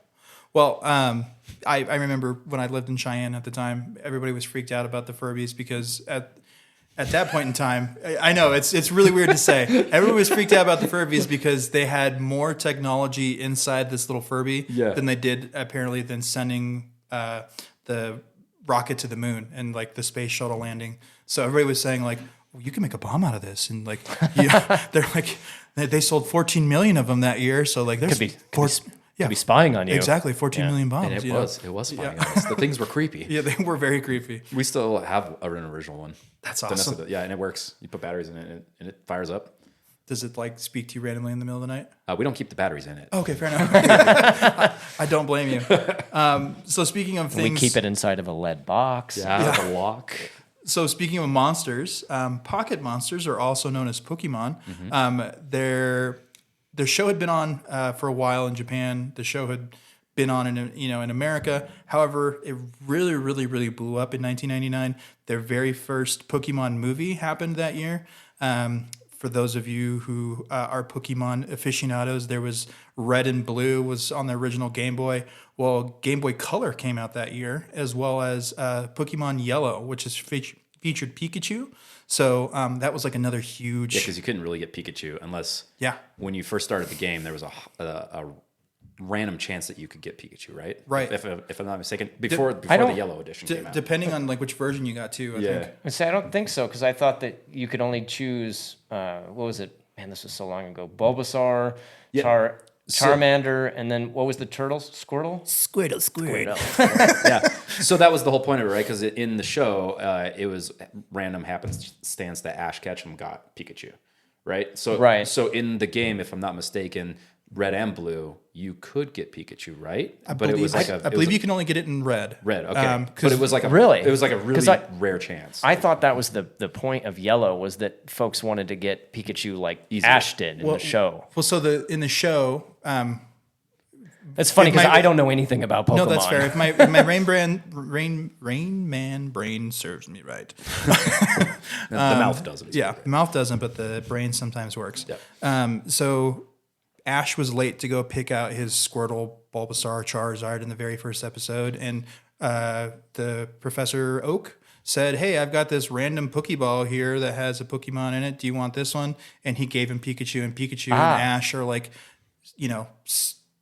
Well, I remember when I lived in Cheyenne at the time, everybody was freaked out about the Furbies because at at that point in time, I know it's really weird to say. Everyone was freaked out about the Furbies because they had more technology inside this little Furby than they did apparently than sending the rocket to the moon and like the space shuttle landing. So everybody was saying like, well, you can make a bomb out of this, and like they're like they sold 14 million of them that year. So like there's could be spying on you. Exactly, 14 million bombs. And it was spying on us. The things were creepy. Yeah, they were very creepy. We still have an original one. That's awesome. Yeah, and it works. You put batteries in it, and it fires up. Does it like speak to you randomly in the middle of the night? We don't keep the batteries in it. Okay, fair enough. I don't blame you. So speaking of things, we keep it inside of a lead box. Yeah, with a lock. So speaking of monsters, pocket monsters are also known as Pokemon. Their show had been on for a while in Japan. The show had been on in America. However, it really, really, really blew up in 1999. Their very first Pokemon movie happened that year. For those of you who are Pokemon aficionados, there was Red and Blue was on the original Game Boy. Well, Game Boy Color came out that year, as well as Pokemon Yellow, which is featured Pikachu. So that was like another huge... Yeah, because you couldn't really get Pikachu unless... Yeah. When you first started the game, there was a random chance that you could get Pikachu, right? Right. If I'm not mistaken, before the Yellow Edition came out. Depending on like which version you got too, I think. I say I don't think so, because I thought that you could only choose, what was it? Man, this was so long ago. Bulbasaur, Charmander, and then what was the turtles? Squirtle? Squirtle. Yeah. So that was the whole point of it, right? Because in the show, it was random happenstance that Ash Ketchum got Pikachu, right? So in the game, if I'm not mistaken, Red and Blue, you could get Pikachu, right? I believe you can only get it in red. Red, okay. But it was like a really rare chance. I thought that was the point of Yellow, was that folks wanted to get Pikachu like Ash did in the show. Well, so in the show, it's funny because I don't know anything about Pokemon. No, that's fair. If my Rain Man brain serves me right. The mouth doesn't. Yeah, the mouth doesn't, but the brain sometimes works. Yeah. So Ash was late to go pick out his Squirtle, Bulbasaur, Charizard in the very first episode, and the Professor Oak said, "Hey, I've got this random Pokeball here that has a Pokemon in it. Do you want this one?" And he gave him Pikachu, and Pikachu and Ash are like,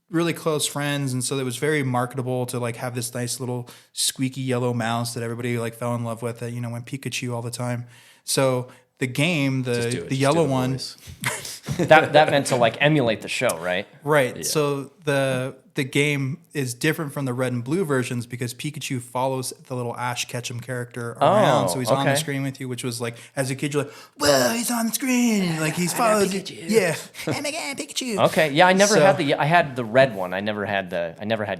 really close friends, and so it was very marketable to like have this nice little squeaky yellow mouse that everybody like fell in love with that went Pikachu all the time. So the game, the yellow one, that meant to like emulate the show, right? Right. Yeah. So the game is different from the red and blue versions because Pikachu follows the little Ash Ketchum character around. So he's on the screen with you, which was like, as a kid, you're like, whoa, he's on the screen. Like he's followed. Yeah. Oh my God, Pikachu. Okay. Yeah, I had the red one. I never had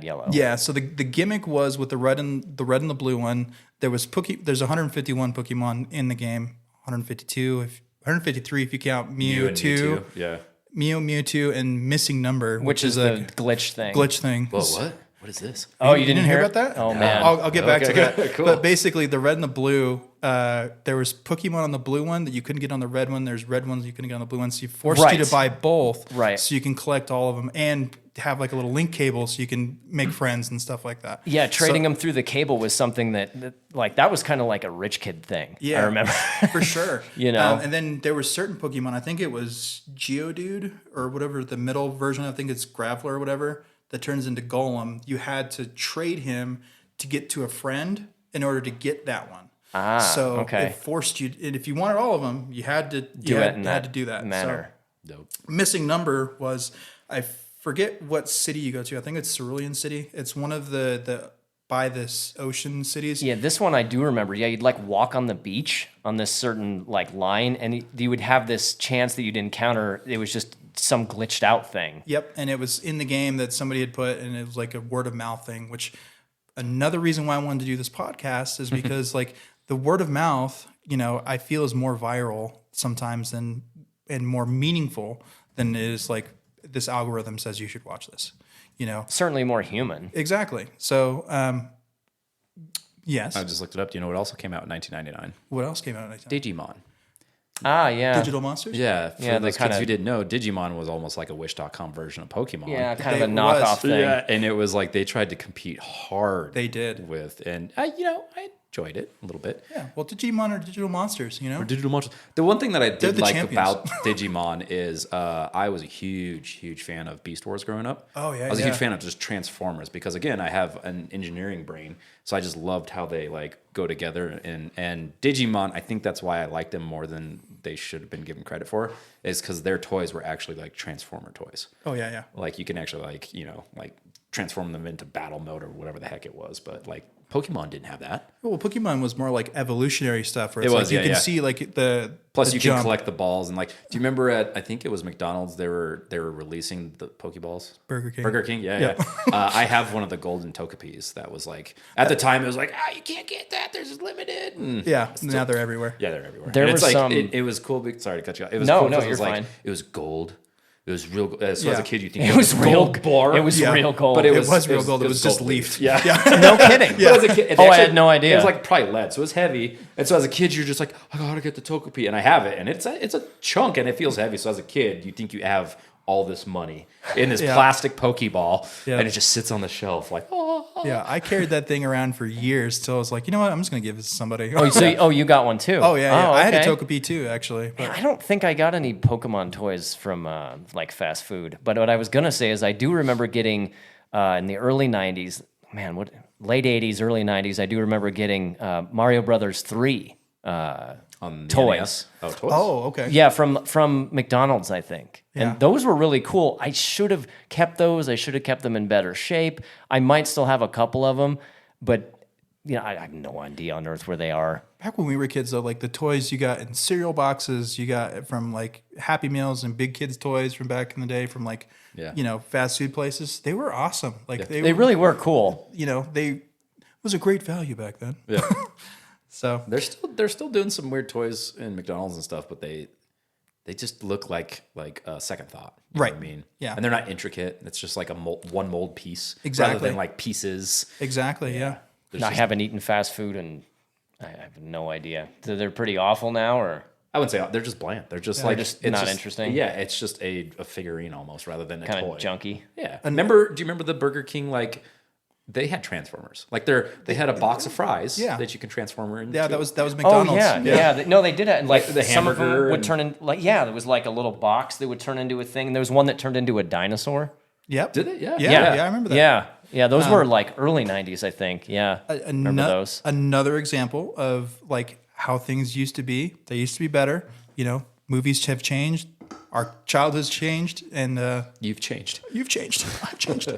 yellow. Yeah. So the gimmick was with the red and the blue one, there's 151 Pokemon in the game. 153 if you count Mewtwo. Yeah. Mewtwo, and missing number, which is a glitch thing. Whoa, what? What is this? Oh, you didn't hear about that? Oh, man. I'll get back to that. Cool. But basically, the red and the blue, there was Pokemon on the blue one that you couldn't get on the red one. There's red ones you couldn't get on the blue one. So you forced you to buy both, so you can collect all of them and have like a little link cable so you can make friends and stuff like that. Yeah, trading them through the cable was something that was kind of like a rich kid thing. Yeah, I remember for sure. And then there were certain Pokemon. I think it was Geodude or whatever the middle version. I think it's Graveler or whatever that turns into Golem. You had to trade him to get to a friend in order to get that one. It forced you. And if you wanted all of them, you had to do that manner. So, missing number was I forget what city you go to. I think it's Cerulean City. It's one of the by this ocean cities. Yeah, this one I do remember. Yeah, you'd like walk on the beach on this certain like line, and you would have this chance that you'd encounter. It was just some glitched out thing. Yep, and it was in the game that somebody had put, and it was like a word of mouth thing. Which another reason why I wanted to do this podcast is because like the word of mouth, I feel is more viral sometimes and more meaningful than it is like this algorithm says you should watch this. Certainly more human. Exactly. So, yes. I just looked it up. Do you know what also came out in 1999? What else came out in 1999? Digimon. Ah, yeah. Digital monsters? Yeah. For those kids who didn't know, Digimon was almost like a Wish.com version of Pokemon. Yeah, kind of a knockoff thing. Yeah, and it was like they tried to compete hard. They did. And enjoyed it a little bit. Yeah. Well, Digimon are digital monsters, you know? Digital monsters. The one thing that I did the like champions. about Digimon is I was a huge fan of Beast Wars growing up. Oh, yeah, I was a huge yeah. fan of just Transformers because, again, I have an engineering brain, so I just loved how they like go together. And Digimon, I think that's why I liked them more than they should have been given credit for, is because their toys were actually like Transformer toys. Oh, yeah, yeah. Like you can actually like transform them into battle mode or whatever the heck it was, but like Pokemon didn't have that. Well, Pokemon was more like evolutionary stuff where it's It was, like you yeah, can yeah. see like the Plus, the you jump. can collect the balls and like. Do you remember I think it was McDonald's? They were releasing the Pokeballs. Burger King. Burger King, yeah. I have one of the golden Tokopis. That was like at the time it was like you can't get that. There's limited. And Yeah, now they're everywhere. yeah, they're everywhere. There And was it's like some- it was cool. Sorry to cut you off. It was No, cool no, 'cause it you're was like, fine. It was gold. It was real. So as Yeah. a kid, you think It was real gold bar. It was Yeah. real gold. But It was real gold. It was just gold leafed. Yeah. no kidding. But as a kid, I had no idea. It was like probably lead, so it was heavy. And so as a kid, you're just like, I gotta get the Togepi, and I have it, and it's a chunk, and it feels heavy. So as a kid, you think you have all this money in this Yeah. plastic Pokeball, Yeah. and it just sits on the shelf like, Yeah, I carried that thing around for years till I was like, you know what? I'm just gonna give this to somebody. You got one too. Oh yeah. I had a okay. Togepi too, actually. But I don't think I got any Pokemon toys from like fast food. But what I was gonna say is I do remember getting in the early '90s, late '80s, early '90s. I do remember getting Mario Brothers 3 on the toys. NES. Oh, toys. oh, okay. Yeah, from McDonald's, I think. Yeah. And those were really cool. I should have kept those. I should have kept them in better shape. I might still have a couple of them, but I have no idea on earth where they are. Back when we were kids, though, like the toys you got in cereal boxes, you got from like Happy Meals and Big Kids toys from back in the day, from like fast food places. They were awesome. Like They really were cool. it was a great value back then. Yeah. So They're still doing some weird toys in McDonald's and stuff, but they just look like a second thought. You know Right. what I mean? Yeah. And they're not intricate. It's just like one mold piece. Exactly. Rather than like pieces. exactly, yeah. I haven't eaten fast food and I have no idea. They're pretty awful now, or I wouldn't say they're just bland. They're just just not interesting? Yeah, it's just a figurine almost rather than a kind toy. of junky. Yeah. Do you remember the Burger King like they had Transformers. Like they had a box of fries Yeah. that you can transform into. Yeah, that was Oh McDonald's. yeah. No, they did it. And, Like the some of them hamburger would and- turn in there was like a little box that would turn into a thing. And there was one that turned into a dinosaur. Yep. Did it? Yeah. Yeah, I remember that. Yeah. Those were like early '90s, I think. Yeah, remember those? Another example of like how things used to be. They used to be better. Movies have changed. Our childhood's changed, and You've changed. you've changed. I've changed.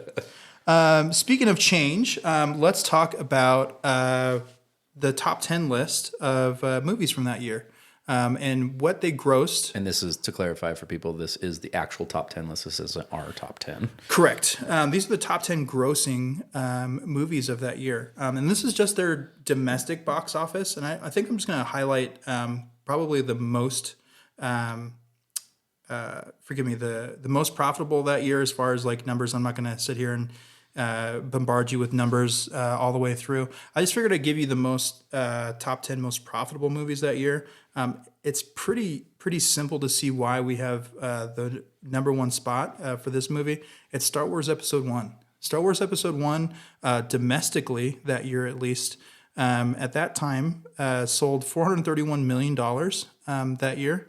Speaking of change, let's talk about the top 10 list of movies from that year and what they grossed. And this is to clarify for people, this is the actual top 10 list. This isn't our top 10. Correct. These are the top 10 grossing movies of that year. And this is just their domestic box office. And I think I'm just going to highlight probably the most, the most profitable that year as far as like numbers. I'm not going to sit here and bombard you with numbers all the way through. I just figured I'd give you the most top 10 most profitable movies that year. It's pretty simple to see why we have the number one spot for this movie. It's Star Wars Episode 1. Star Wars Episode 1, domestically that year at least, at that time, sold $431 million that year.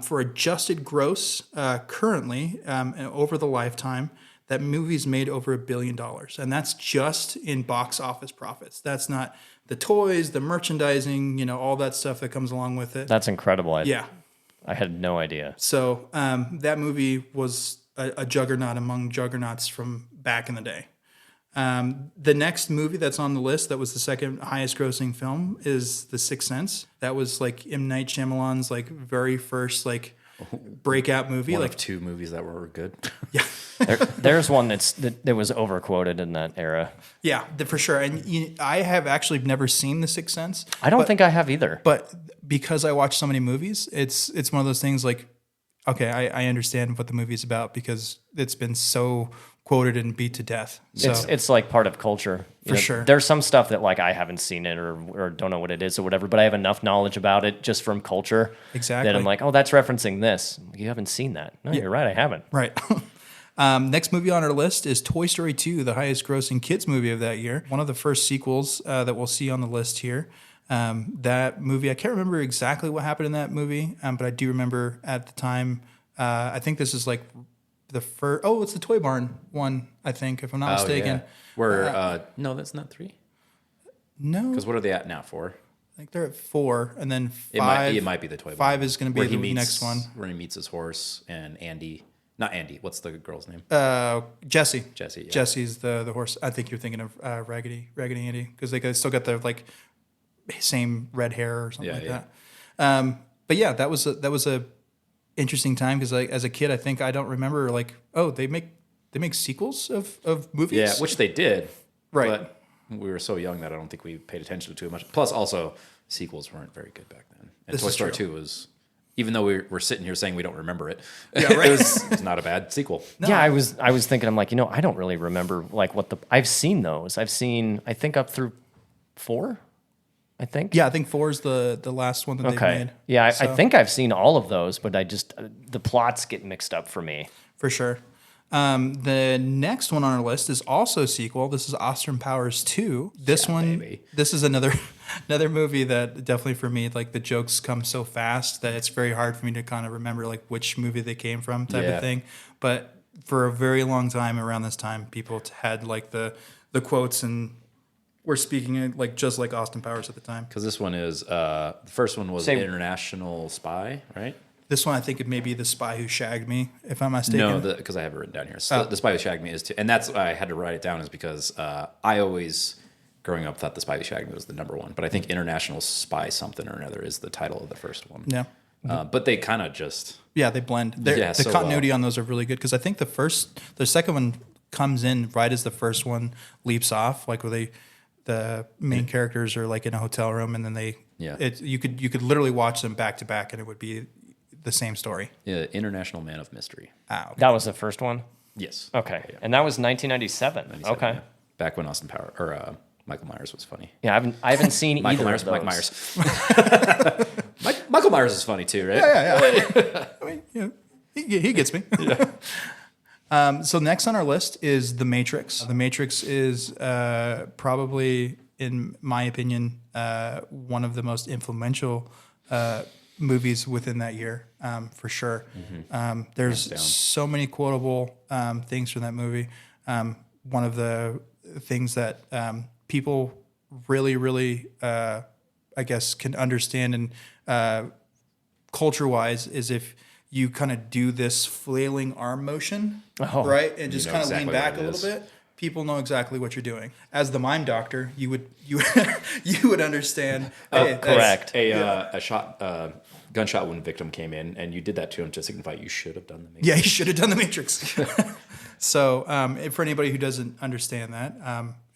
For adjusted gross currently over the lifetime, that movie's made over $1 billion. And that's just in box office profits. That's not the toys, the merchandising, all that stuff that comes along with it. That's incredible. Yeah. I had no idea. So that movie was a juggernaut among juggernauts from back in the day. The next movie that's on the list that was the second highest grossing film is The Sixth Sense. That was like M. Night Shyamalan's like very first like breakout movie. One like of two movies that were good. Yeah. There's one that was overquoted in that era. Yeah, for sure. And I have actually never seen The Sixth Sense. I don't think I have either. But because I watch so many movies, it's one of those things like, okay, I understand what the movie's about because it's been so quoted and beat to death. So It's like part of culture. For sure. There's some stuff that like I haven't seen it or don't know what it is or whatever, but I have enough knowledge about it just from culture Exactly. that I'm like, oh, that's referencing this. You haven't seen that. No, you're right, I haven't. right. Next movie on our list is Toy Story 2, the highest grossing kids movie of that year. One of the first sequels that we'll see on the list here. That movie, I can't remember exactly what happened in that movie, but I do remember at the time, I think this is like the first, it's the Toy Barn one, I think, if I'm not mistaken. Yeah. Where, no, that's not 3. No. Because what are they at now, 4? I think they're at 4, and then 5. It might be the Toy Barn. 5 is going to be the next one. Where he meets his horse and Andy. Not Andy. What's the girl's name? Jesse. Jesse. Yeah. Jesse's the horse. I think you're thinking of Raggedy Andy because they still got the like same red hair or something that. But yeah, that was a interesting time because like as a kid, I think I don't remember like they make sequels of movies. Yeah, which they did. Right. But we were so young that I don't think we paid attention to it much. Plus, also sequels weren't very good back then. And Toy Story 2 was. Even though we're sitting here saying we don't remember it, yeah, right. It's not a bad sequel. No. Yeah, I was thinking, I'm like, I don't really remember like I've seen those. I think up through 4, I think. Yeah, I think 4 is the last one that they made. Yeah, I think I've seen all of those, but I just, the plots get mixed up for me. For sure. The next one on our list is also a sequel. This is Austin Powers 2. This is another movie that definitely for me, like the jokes come so fast that it's very hard for me to kind of remember like which movie they came from type of thing. But for a very long time around this time, people had like the quotes and were speaking it like just like Austin Powers at the time. Because this one is, the first one was International Spy, right? This one, I think it may be The Spy Who Shagged Me, if I'm not mistaken. No, because I have it written down here. So The Spy Who Shagged Me is too. And that's why I had to write it down is because I always, growing up, thought The Spy Who Shagged Me was the number one. But I think International Spy something or another is the title of the first one. Yeah. But they kind of just... Yeah, they blend. The continuity on those are really good because I think the second one comes in right as the first one leaps off, like where the main characters are like in a hotel room and then you could literally watch them back to back and it would be the same story. Yeah, International Man of Mystery. Ah, okay. That was the first one? Yes. Okay. Yeah. And that was 1997. Okay. Yeah. Back when Austin Powers or Michael Myers was funny. Yeah, I haven't seen either of those. Mike Myers. Michael Myers is funny too, right? Yeah. I mean, he gets me. Yeah. So next on our list is The Matrix. The Matrix is probably, in my opinion, one of the most influential movies within that year, for sure. Mm-hmm. There's so many quotable things from that movie. One of the things that people really, really, I guess, can understand and culture-wise is if you kind of do this flailing arm motion, right, and just kind of lean back a little bit. People know exactly what you're doing. As the mime doctor, you would understand. Correct. A gunshot wound victim came in, and you did that to him to signify you should have done the Matrix. Yeah, you should have done the Matrix. So, for anybody who doesn't understand that,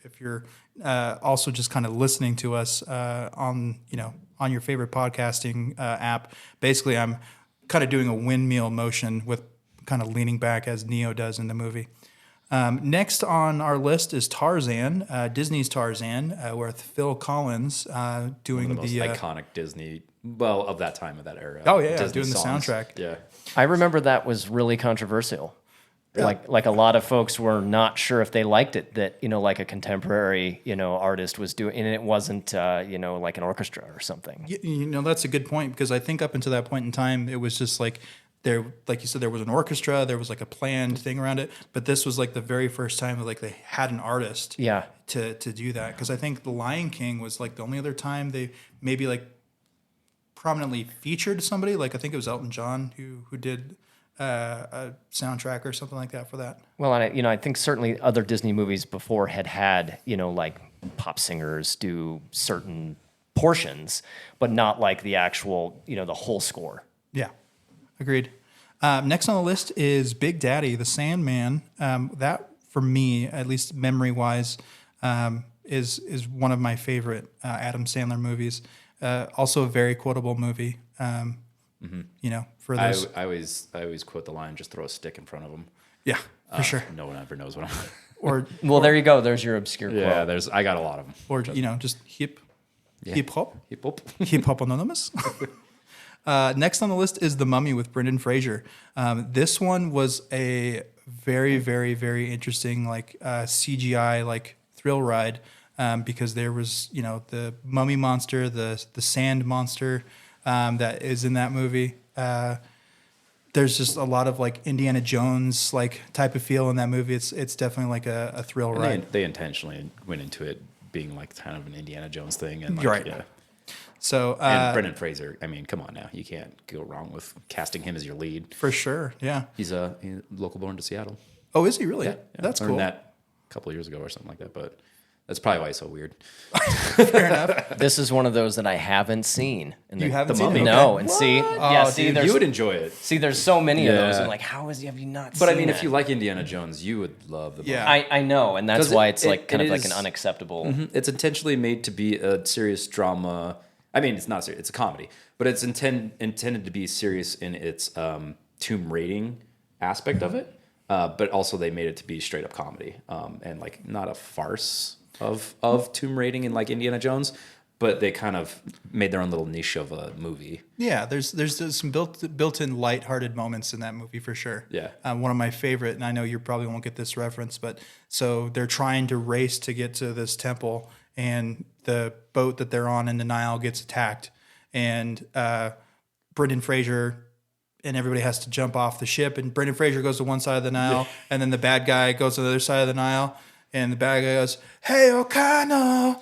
if you're also just kind of listening to us on your favorite podcasting app, basically, I'm kind of doing a windmill motion with kind of leaning back as Neo does in the movie. Next on our list is Tarzan, Disney's Tarzan, with Phil Collins doing one of the most iconic Disney, of that time, of that era. Oh yeah, Disney doing songs. The soundtrack. Yeah, I remember that was really controversial. Yeah. Like a lot of folks were not sure if they liked it that like a contemporary artist was doing, and it wasn't like an orchestra or something. That's a good point because I think up until that point in time it was just like. There, like you said, there was an orchestra. There was like a planned thing around it, but this was like the very first time that like they had an artist, to do that. Because I think The Lion King was like the only other time they maybe like prominently featured somebody. Like I think it was Elton John who did a soundtrack or something like that for that. Well, and I think certainly other Disney movies before had like pop singers do certain portions, but not like the actual the whole score. Yeah. Agreed. Next on the list is Big Daddy, The Sandman. That, for me, at least memory-wise, is one of my favorite Adam Sandler movies. Also a very quotable movie. For those. I always quote the line, "Just throw a stick in front of them." Yeah, for sure. No one ever knows what I'm. Well, there you go. There's your obscure quote. Yeah, I got a lot of them. Or just hip hop, hip hop anonymous. Next on the list is The Mummy with Brendan Fraser. This one was a very, very, very interesting like CGI like thrill ride because there was the mummy monster, the sand monster that is in that movie. There's just a lot of like Indiana Jones like type of feel in that movie. It's definitely like a thrill ride. They intentionally went into it being like kind of an Indiana Jones thing, and like, Right. yeah. So And Brendan Fraser, I mean, come on now, you can't go wrong with casting him as your lead. for sure, yeah. He's local born to Seattle. Oh, is he really? Yeah, That's learned cool. that a couple of years ago or something like that, but that's probably why he's so weird. This is one of those that I haven't seen. And You the- haven't the seen it? Mummy? Okay. No, and see, Oh, see, dude, there's You would enjoy it. there's so many of those. Yeah. And like, have you not? But I seen mean, it? if you like Indiana Jones, you would love the movie. Yeah. I know, and that's 'Cause why it- it's like it- kind it of like an is- unacceptable. It's intentionally made to be a serious drama. I mean, it's not serious; it's a comedy, but it's intended to be serious in its tomb raiding aspect of it. But also, they made it to be straight up comedy and like not a farce of tomb raiding in like Indiana Jones. But they kind of made their own little niche of a movie. Yeah, there's some built-in lighthearted moments in that movie for sure. Yeah. One of my favorite, and I know you probably won't get this reference, but so they're trying to race to get to this temple, and the boat that they're on in the Nile gets attacked, and Brendan Fraser and everybody has to jump off the ship, and Brendan Fraser goes to one side of the Nile, and then the bad guy goes to the other side of the Nile, and the bad guy goes, "Hey, O'Connell,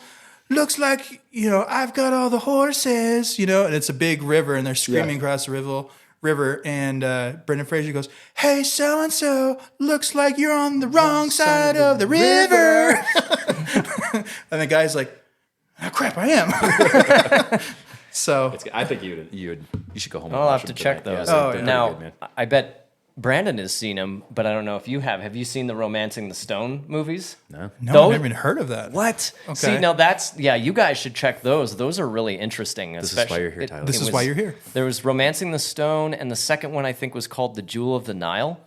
looks like, I've got all the horses, and it's a big river, and they're screaming across the river, and Brendan Fraser goes, "Hey, so-and-so, looks like you're on the wrong side of the river." And the guy's like, "Oh, crap, I am." So I think you should go home. And I'll watch have to them check tonight. those. Yeah, they're pretty Now, good, man. I bet Brandon has seen them, but I don't know if you have. Have you seen the Romancing the Stone movies? No. no, Those- I've never even heard of that. What? Okay. See, now you guys should check those. Those are really interesting. This is why you're here, Tyler. This is why you're here. There was Romancing the Stone, and the second one I think was called The Jewel of the Nile.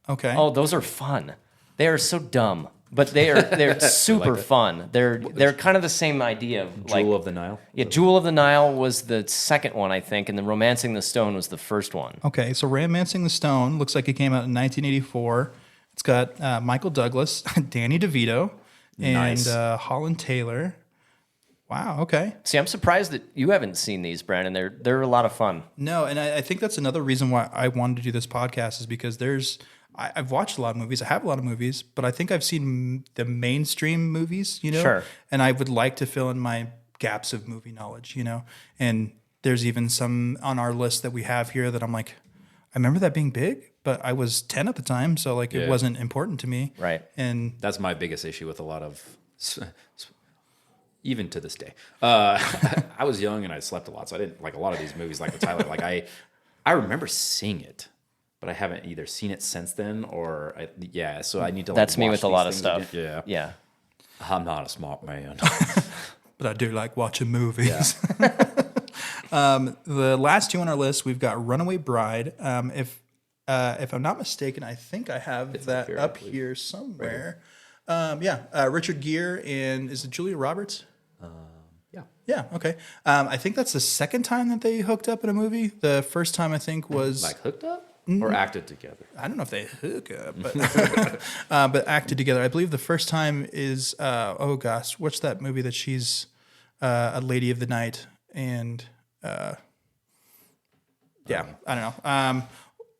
Okay. Oh, those are fun. They are so dumb, but they're super fun. They're kind of the same idea of like Jewel of the Nile. yeah. Jewel of the Nile was the second one I think, and then Romancing the Stone was the first one. Okay, so Romancing the Stone looks like it came out in 1984. It's got Michael Douglas, Danny DeVito, and Nice. Holland Taylor. Wow, okay. See, I'm surprised that you haven't seen these, Brandon. They're a lot of fun. No, and I think that's another reason why I wanted to do this podcast is because I've watched a lot of movies. I have a lot of movies, but I think I've seen the mainstream movies, Sure. And I would like to fill in my gaps of movie knowledge, And there's even some on our list that we have here that I'm like, I remember that being big, but I was 10 at the time, so like it Yeah. wasn't important to me. Right. And That's my biggest issue with a lot of, even to this day. I was young and I slept a lot, so I didn't like a lot of these movies. Like the Tyler, like I remember seeing it, but I haven't either seen it since then or So I need to. Like, That's me watch with a these lot of things stuff. again. Yeah. I'm not a smart man. but I do like watching movies. The last two on our list, we've got Runaway Bride. If I'm not mistaken, I think I have that here, I up believe. here somewhere. Richard Gere and is it Julia Roberts? Yeah. Yeah, okay. I think that's the second time that they hooked up in a movie. The first time I think was Like hooked up Mm-hmm. or acted together. I don't know if they hook up, but acted together. I believe the first time is oh gosh, what's that movie that she's a lady of the night and I don't know.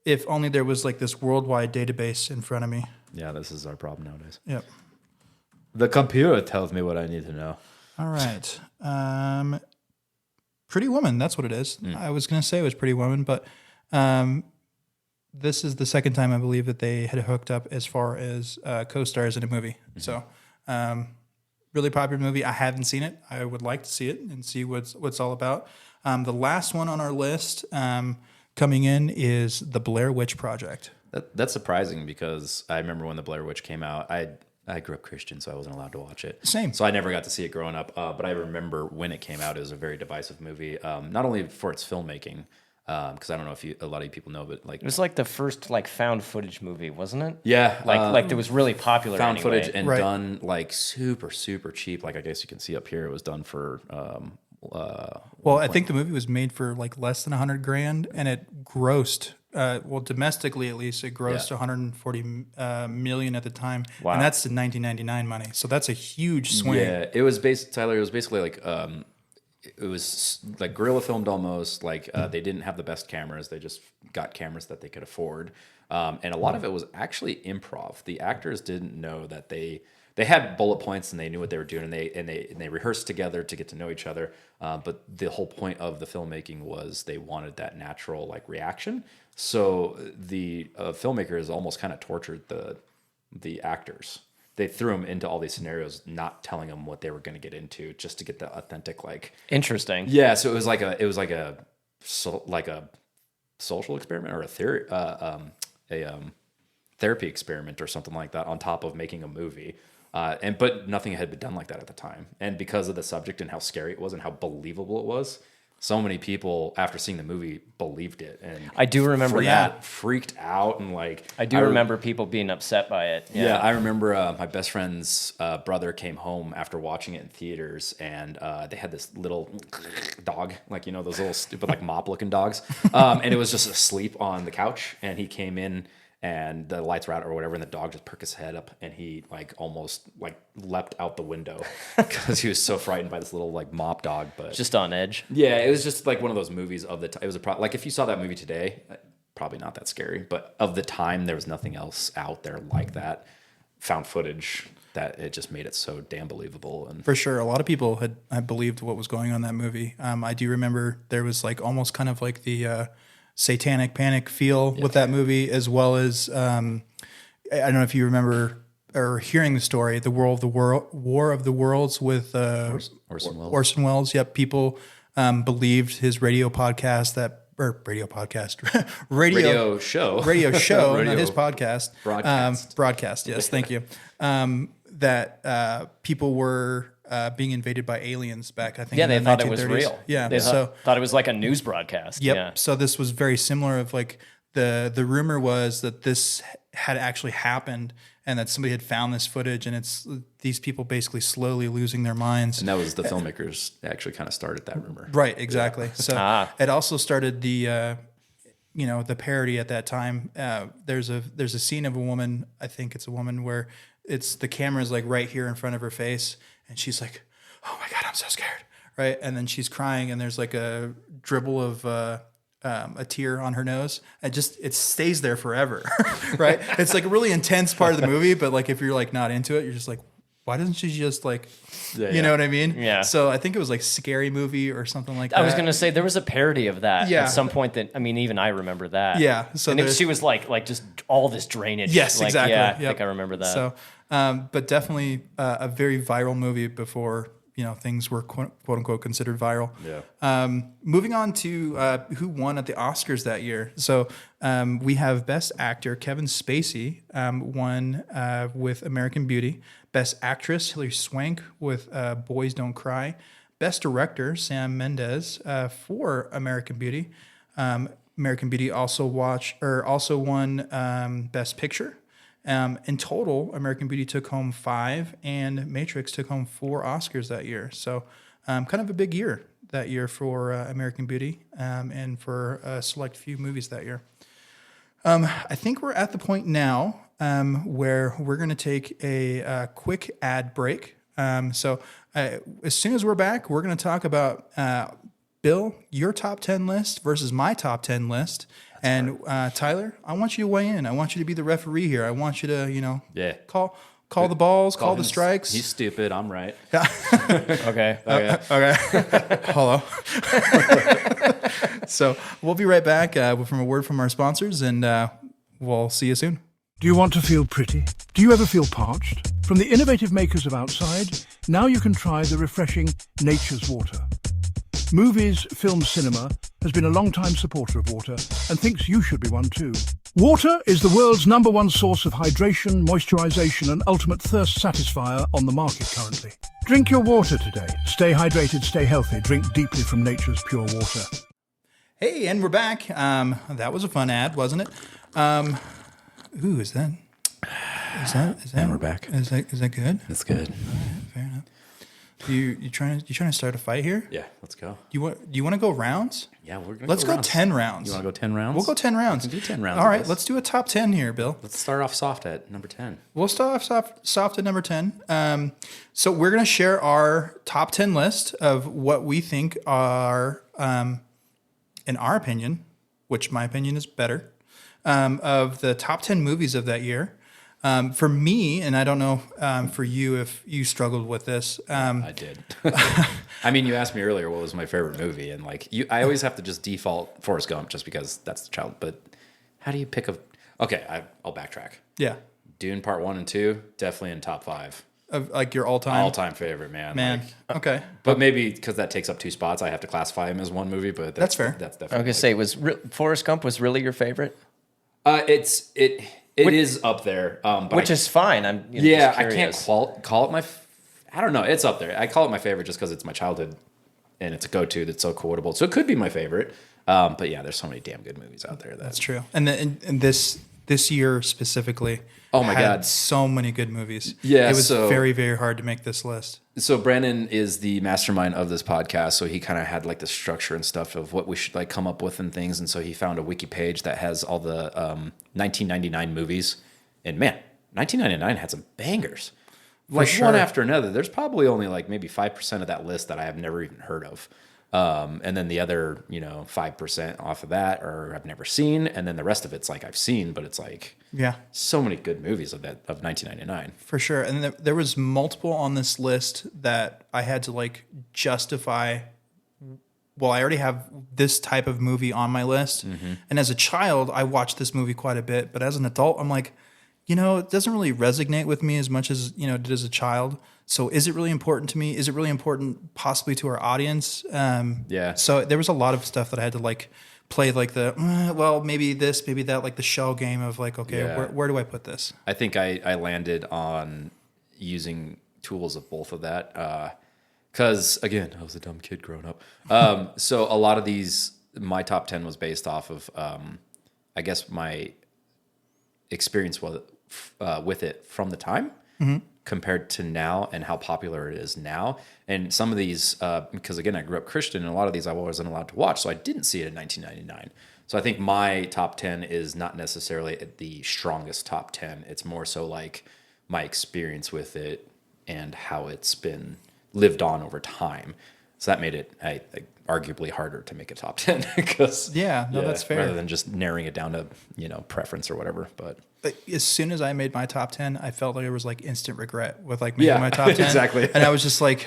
If only there was like this worldwide database in front of me. Yeah, this is our problem nowadays. Yep. The computer tells me what I need to know. All right. Pretty Woman, that's what it is. I was going to say it was Pretty Woman, but this is the second time I believe that they had hooked up as far as co-stars in a movie. So really popular movie. I haven't seen it. I would like to see it and see what's all about. The last one on our list coming in is The Blair Witch Project. That's surprising because I remember when the Blair Witch came out. I grew up Christian, so I wasn't allowed to watch it. Same. So I never got to see it growing up. But I remember when it came out, it was a very divisive movie. Not only for its filmmaking, because I don't know if a lot of you people know, but like It was like the first like found footage movie, wasn't it? yeah, Like it was really popular. found anyway. footage and Right. done like super cheap. Like I guess you can see up here, it was done for. Well, I think the movie was made for like less than $100,000, and it grossed domestically at least, it grossed 140 million at the time. Wow. And that's in 1999 money. So that's a huge swing. Yeah, it was Tyler. It was basically like it was like guerrilla filmed almost. Like they didn't have the best cameras. They just got cameras that they could afford, and a lot of it was actually improv. The actors didn't know that they had bullet points and they knew what they were doing, and they rehearsed together to get to know each other. But the whole point of the filmmaking was they wanted that natural like reaction. So the filmmakers almost kind of tortured the actors. They threw them into all these scenarios, not telling them what they were going to get into, just to get the authentic like. Interesting. Yeah, so it was like a social experiment or a theory, therapy experiment or something like that on top of making a movie. But nothing had been done like that at the time. And because of the subject and how scary it was and how believable it was, so many people after seeing the movie believed it. And I do remember that. Freaked out and like. I remember people being upset by it. Yeah, I remember my best friend's brother came home after watching it in theaters, and they had this little dog, like, you know, those little stupid like mop looking dogs. And it was just asleep on the couch, and he came in and the lights were out or whatever, and the dog just perked his head up, and he like almost like leapt out the window because he was so frightened by this little like mop dog. But Just on edge. yeah, it was just like one of those movies of the time. It was like if you saw that movie today, probably not that scary, but of the time, there was nothing else out there like that. Found footage that it just made it so damn believable. And For sure. A lot of people had believed what was going on in that movie. I do remember there was like almost kind of like the satanic panic feel with that movie, as well as I don't know if you remember or hearing the story, the War of the Worlds with Orson Welles. Orson Welles. Yep, people believed his radio show, not his podcast. Broadcast. Yes, thank you. That people were being invaded by aliens back, I think. Yeah, in they the thought it was 1930s. real. Yeah, They thought it was like a news broadcast. Yep. Yeah. So this was very similar of like the rumor was that this had actually happened and that somebody had found this footage, and it's these people basically slowly losing their minds. And that was the filmmakers actually kind of started that rumor. Right, exactly. So it also started the the parody at that time. There's a scene of a woman, I think it's a woman, where it's the camera's like right here in front of her face, and she's like, "Oh my God, I'm so scared." Right, and then she's crying, and there's like a dribble of a tear on her nose. It stays there forever. Right, it's like a really intense part of the movie, but like if you're like not into it, you're just like, why doesn't she just like, you know what I mean? Yeah. So I think it was like Scary Movie or something like that. I was going to say there was a parody of that Yeah. at some point that, I mean, even I remember that. Yeah. So and she was like just all this drainage. Yes, like, exactly. Yeah, I Yep. think I remember that. So, but definitely a very viral movie before, things were quote unquote considered viral. Yeah. Moving on to who won at the Oscars that year. So we have Best Actor Kevin Spacey won with American Beauty. Best Actress Hilary Swank with Boys Don't Cry. Best Director Sam Mendes for American Beauty. American Beauty also won Best Picture. In total, American Beauty took home 5, and Matrix took home 4 Oscars that year. So, kind of a big year that year for American Beauty, and for a select few movies that year. I think we're at the point now where we're going to take a quick ad break. So, as soon as we're back, we're going to talk about Bill, your top 10 list versus my top 10 list. And Tyler, I want you to weigh in. I want you to be the referee here. I want you to, call the balls, call the strikes. He's stupid. I'm right. Okay. Hello. So we'll be right back from a word from our sponsors, and we'll see you soon. Do you want to feel pretty? Do you ever feel parched? From the innovative makers of Outside, now you can try the refreshing Nature's Water. Movies.Film.Cinema has been a long-time supporter of water and thinks you should be one too. Water is the world's #1 source of hydration, moisturization and ultimate thirst satisfier on the market currently. Drink your water today. Stay hydrated, stay healthy. Drink deeply from nature's pure water. Hey, and we're back. That was a fun ad, wasn't it? Who is that? Is that? And we're back. Is that good? That's good. Fair enough. You trying to start a fight here? Yeah, let's go. Do you want to go rounds? Yeah, we're gonna Let's go 10 rounds. You want to go 10 rounds? We'll go 10 rounds. We can do 10 rounds. All of right, this. let's do a top 10 here, Bill. Let's start off soft at number 10. We'll start off soft at number 10. So we're going to share our top 10 list of what we think are, in our opinion, which my opinion is better, of the top 10 movies of that year. For me, and I don't know for you if you struggled with this. I did. I mean, you asked me earlier what was my favorite movie, and like I always have to just default Forrest Gump just because that's the child. But how do you pick a? Okay, I'll backtrack. Yeah. Dune Part 1 and 2 definitely in top 5. Of like your all-time favorite, man. Man. Like, Okay. but maybe because that takes up 2 spots, I have to classify him as one movie. But That's fair. That's I definitely. was gonna say, Forrest Gump was really your favorite, It is up there, but which is fine. I'm yeah, just I can't curious. call it my. I don't know. It's up there. I call it my favorite just because it's my childhood, and it's a go-to that's so quotable. So it could be my favorite. But yeah, there's so many damn good movies out there. That's true. And this year specifically, Oh my had God. so many good movies. Yeah, it was so- very, very hard to make this list. So Brandon is the mastermind of this podcast. So he kind of had like the structure and stuff of what we should like come up with and things. And so he found a wiki page that has all the 1999 movies. And man, 1999 had some bangers. Like sure. one after another. There's probably only like maybe 5% of that list that I have never even heard of. And then the other, 5% off of that or I've never seen. And then the rest of it's like I've seen, but it's like Yeah, so many good movies of 1999. for sure. And there was multiple on this list that I had to like justify. Well, I already have this type of movie on my list. Mm-hmm. And as a child, I watched this movie quite a bit. But as an adult, I'm like, it doesn't really resonate with me as much as, it did as a child. So is it really important to me? Is it really important possibly to our audience? Yeah. So there was a lot of stuff that I had to like play like well, maybe this, maybe that, like the shell game of like, okay, Yeah. where do I put this? I think I landed on using tools of both of that. Because, again, I was a dumb kid growing up. So a lot of these, my top 10 was based off of, I guess, my experience with it from the time compared to now and how popular it is now. And some of these, because, again, I grew up Christian, and a lot of these I wasn't allowed to watch, so I didn't see it in 1999. So I think my top 10 is not necessarily the strongest top 10. It's more so like my experience with it and how it's been lived on over time. So that made it arguably harder to make a top 10 because that's fair. rather than just narrowing it down to preference or whatever. But As soon as I made my top 10, I felt like there was like instant regret with like making my top 10. Exactly. And I was just like,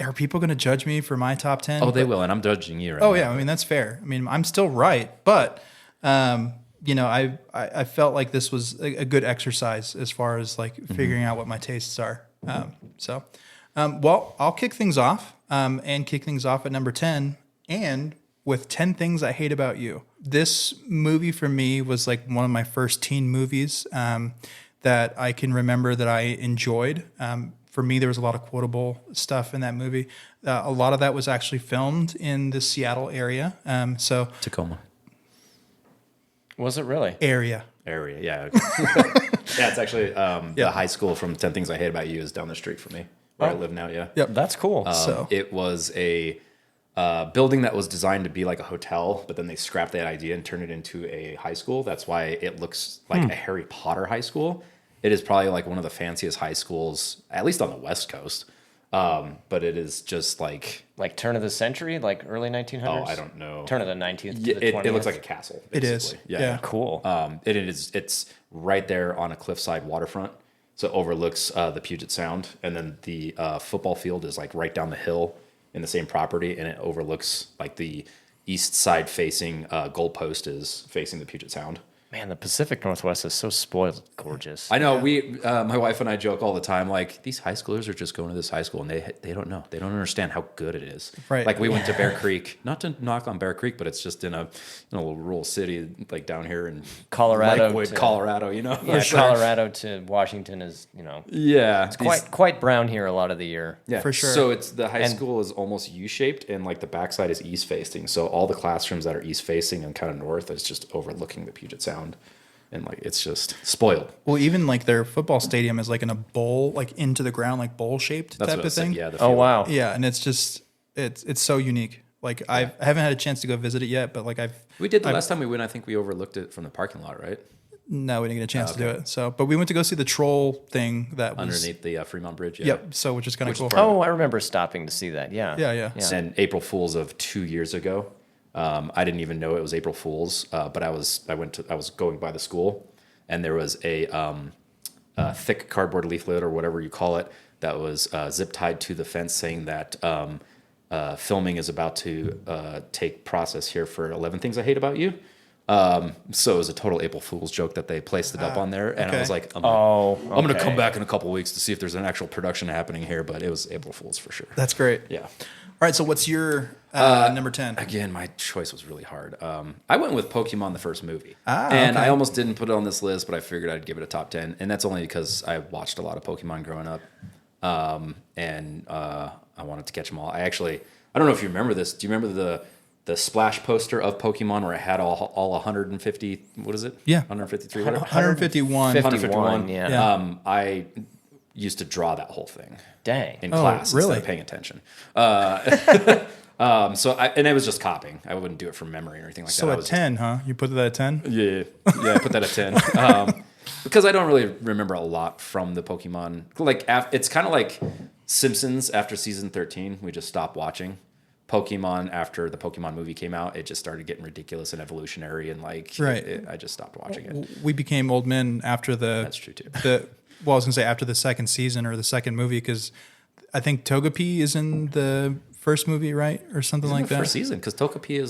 are people going to judge me for my top 10? they will, and I'm judging you right Oh now. yeah, I mean that's fair. I mean I'm still right, but I felt like this was a good exercise as far as like figuring out what my tastes are. Well, I'll kick things off and kick things off at number 10 and with 10 Things I Hate About You. This movie for me was like one of my first teen movies that I can remember that I enjoyed. For me, there was a lot of quotable stuff in that movie. A lot of that was actually filmed in the Seattle area. Tacoma Was it really? Area. yeah. Yeah, it's actually the high school from 10 Things I Hate About You is down the street from me where I live now. Yeah. Yep. That's cool. It was a building that was designed to be like a hotel, but then they scrapped that idea and turned it into a high school. That's why it looks like a Harry Potter high school. It is probably like one of the fanciest high schools, at least on the West Coast. But it is just like turn of the century, like early 1900s? Oh, I don't know. Turn of the 19th Yeah, to the 20th? it looks like a castle. It is. Basically. Yeah. Cool. It's right there on a cliffside waterfront. So it overlooks the Puget Sound. And then the football field is like right down the hill in the same property. And it overlooks like the east side facing goalpost is facing the Puget Sound. Man, the Pacific Northwest is so spoiled gorgeous. I know my wife and I joke all the time, like these high schoolers are just going to this high school and they don't know. They don't understand how good it is. Right. Like we went to Bear Creek, not to knock on Bear Creek, but it's just in a little rural city like down here in Colorado Lakewood, to- Colorado, Yeah, Colorado to Washington is, Yeah. it's quite brown here a lot of the year. Yeah, For sure. So it's the high school is almost U-shaped, and like the backside is east facing. So all the classrooms that are east facing and kind of north is just overlooking the Puget Sound. and like it's just spoiled. Well, even like their football stadium is like in a bowl, like into the ground, like bowl shaped That's type what of thing. Yeah. Oh wow. Yeah, and it's just it's so unique. Like I haven't had a chance to go visit it yet, but like We did the last time we went. I think we overlooked it from the parking lot, right? no, we didn't get a chance to do it. So, but we went to go see the troll thing that was Underneath the Fremont Bridge. Yeah. Yep. So, which is kind of cool. Oh, I remember stopping to see that. Yeah. Yeah. And April Fools of 2 years ago. I didn't even know it was April Fools, but I was going by the school, and there was a thick cardboard leaflet or whatever you call it that was zip tied to the fence saying that filming is about to take process here for 11 Things I Hate About You. So it was a total April Fool's joke that they placed it up on there, and I was like, I'm going to come back in a couple weeks to see if there's an actual production happening here, but it was April Fool's for sure. That's great. Yeah. All right. So, what's your number 10? Again, my choice was really hard. I went with Pokemon, the first movie. And I almost didn't put it on this list, but I figured I'd give it a top 10. And that's only because I watched a lot of Pokemon growing up. And I wanted to catch them all. I don't know if you remember this. Do you remember the splash poster of Pokemon where it had all 150, what is it? Yeah. 153, whatever. 151. 51, yeah. I used to draw that whole thing. Dang. In class really? instead of paying attention. And I was just copying. I wouldn't do it from memory or anything like that. So, at 10, huh? You put that at 10? Yeah, I put that at 10. Because I don't really remember a lot from the Pokemon. Like it's kind of like Simpsons after season 13. We just stopped watching. Pokemon after the Pokemon movie came out, it just started getting ridiculous and evolutionary, and like I just stopped watching it. We became old men after the. That's true too. I was gonna say after the second season or the second movie, because I think Togepi is in the first movie, right, or something like that. First season, because Togepi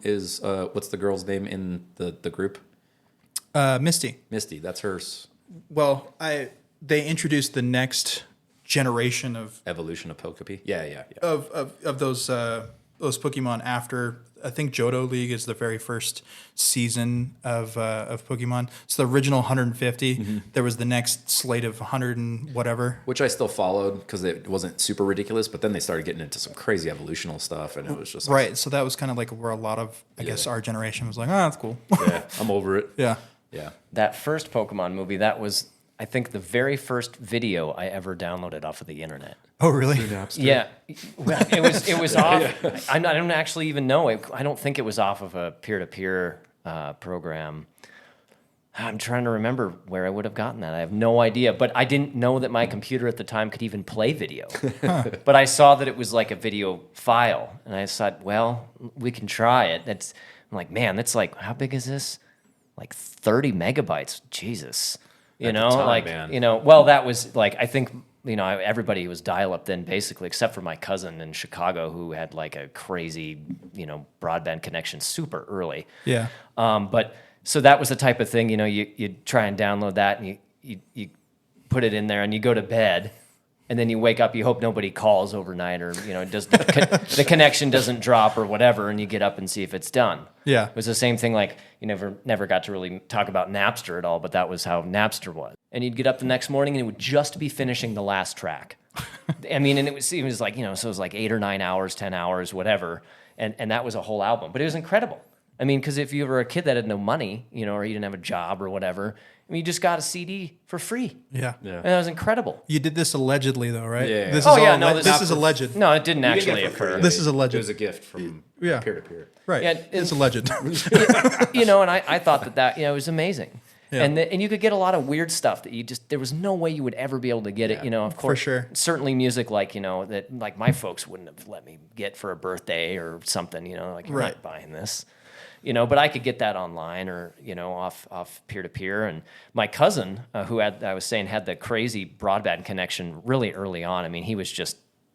is what's the girl's name in the group? Misty. Misty. That's her Well, they introduced the next generation of evolution of Togepi. Yeah. of those Pokemon after. I think Johto League is the very first season of Pokemon. So the original 150. Mm-hmm. There was the next slate of 100 and whatever. Which I still followed because it wasn't super ridiculous, but then they started getting into some crazy evolutional stuff, and it was just Right. So that was kind of like where a lot of, I guess, our generation was like, oh, that's cool. Yeah, I'm over it. Yeah. That first Pokemon movie, that was, I think, the very first video I ever downloaded off of the internet. Oh, really? Yeah, well, it was off. I don't actually even know. I don't think it was off of a peer-to-peer program. I'm trying to remember where I would have gotten that. I have no idea. But I didn't know that my computer at the time could even play video. But I saw that it was like a video file, and I thought, well, we can try it. I'm like, man, that's like, how big is this? Like 30 megabytes. Jesus. At the time, man. Well, that was like, I think, everybody was dial-up then basically, except for my cousin in Chicago who had like a crazy, broadband connection super early. Yeah. But so that was the type of thing, you try and download that and you put it in there and you go to bed and then you wake up, you hope nobody calls overnight or, does the connection doesn't drop or whatever, and you get up and see if it's done. Yeah. It was the same thing, like, you never got to really talk about Napster at all, but that was how Napster was. And you'd get up the next morning and it would just be finishing the last track. I mean, and it was like, so it was like 8 or 9 hours, 10 hours, whatever. And that was a whole album. But it was incredible. I mean, because if you were a kid that had no money, or you didn't have a job or whatever, you just got a CD for free. Yeah. And that was incredible. You did this allegedly, though, right? Yeah. This Oh, is yeah, all no, this is alleged. No, it didn't You didn't actually get it for occur. free. This is alleged. It was a gift from Yeah. peer to peer. Right. Yeah, It's alleged. And I thought that it was amazing. Yeah. And you could get a lot of weird stuff that there was no way you would ever be able to get it, of course. For sure. Certainly music that like my folks wouldn't have let me get for a birthday or something, like you're Right. not buying this. But I could get that online or, off peer-to-peer. And my cousin, who I was saying had the crazy broadband connection really early on. I mean, he was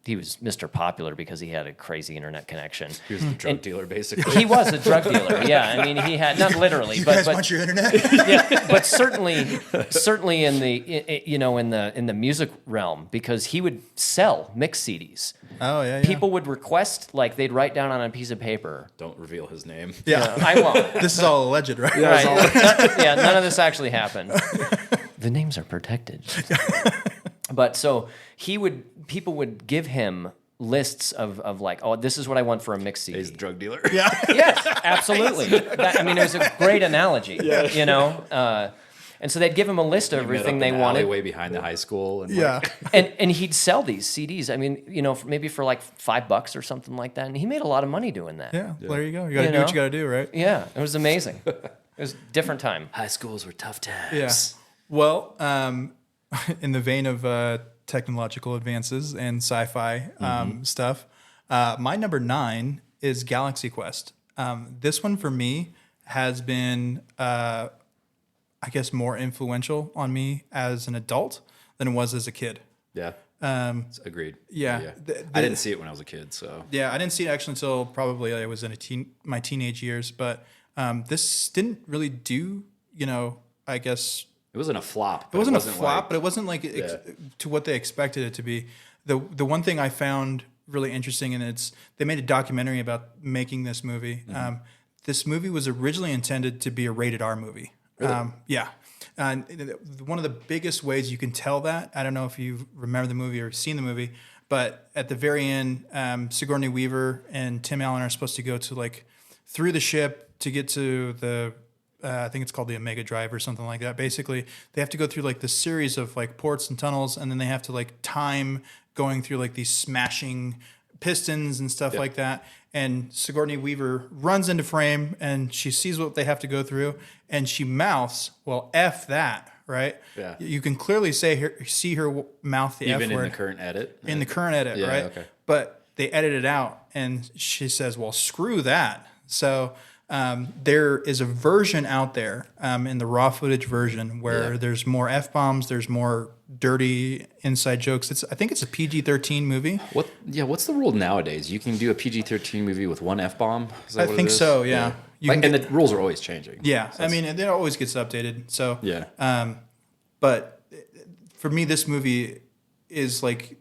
Mr. Popular because he had a crazy internet connection. He was a drug dealer, basically. He was a drug dealer, yeah. I mean, he had, not literally, You but guys want your internet? yeah, but certainly in the music realm, because he would sell mix CDs. Oh, yeah. People would request, like, they'd write down on a piece of paper. Don't reveal his name. Yeah. I won't. This is all alleged, right? Right. None of this actually happened. The names are protected. But so people would give him lists of like, oh, this is what I want for a mix CD. He's the drug dealer. Yes, absolutely. I mean, it was a great analogy. You know, and so they'd give him a list of everything they wanted. Alleyway behind the high school. And and he'd sell these CDs. I mean, you know, maybe for like $5 or something like that. And he made a lot of money doing that. Yeah, well, there you go. You got to do what you got to do, right? Yeah, it was amazing. It was a different time. high schools were tough times. Yeah. Well, in the vein of technological advances and sci-fi stuff, my number 9 is Galaxy Quest. This one for me has been, I guess, more influential on me as an adult than it was as a kid. Yeah. Agreed. Yeah. I didn't see it when I was a kid, so. Yeah, I didn't see it actually until probably I was in my teenage years. But this didn't really do, you know, I guess. It wasn't a flop. It wasn't a flop, but it wasn't like to what they expected it to be. The one thing I found really interesting, and they made a documentary about making this movie. This movie was originally intended to be a rated R movie. Really? Yeah. And one of the biggest ways you can tell that, I don't know if you remember the movie or seen the movie, but at the very end, Sigourney Weaver and Tim Allen are supposed to go to like through the ship to get to the, I think it's called the Omega Drive or something like that. Basically, they have to go through like this series of like ports and tunnels, and then they have to like time going through like these smashing pistons and stuff like that. And Sigourney Weaver runs into frame and she sees what they have to go through and she mouths, well, F that, right? Yeah. You can clearly see her mouth the F word. Even in the current edit? In the current edit, right? Okay. But they edit it out and she says, well, screw that. So there is a version out there in the raw footage version where there's more F-bombs, there's more dirty inside jokes. I think it's a PG-13 movie. What's the rule nowadays? You can do a PG-13 movie with one F-bomb? I think so, yeah. And the rules are always changing. Yeah, so I mean, it always gets updated. So yeah. But for me, this movie is like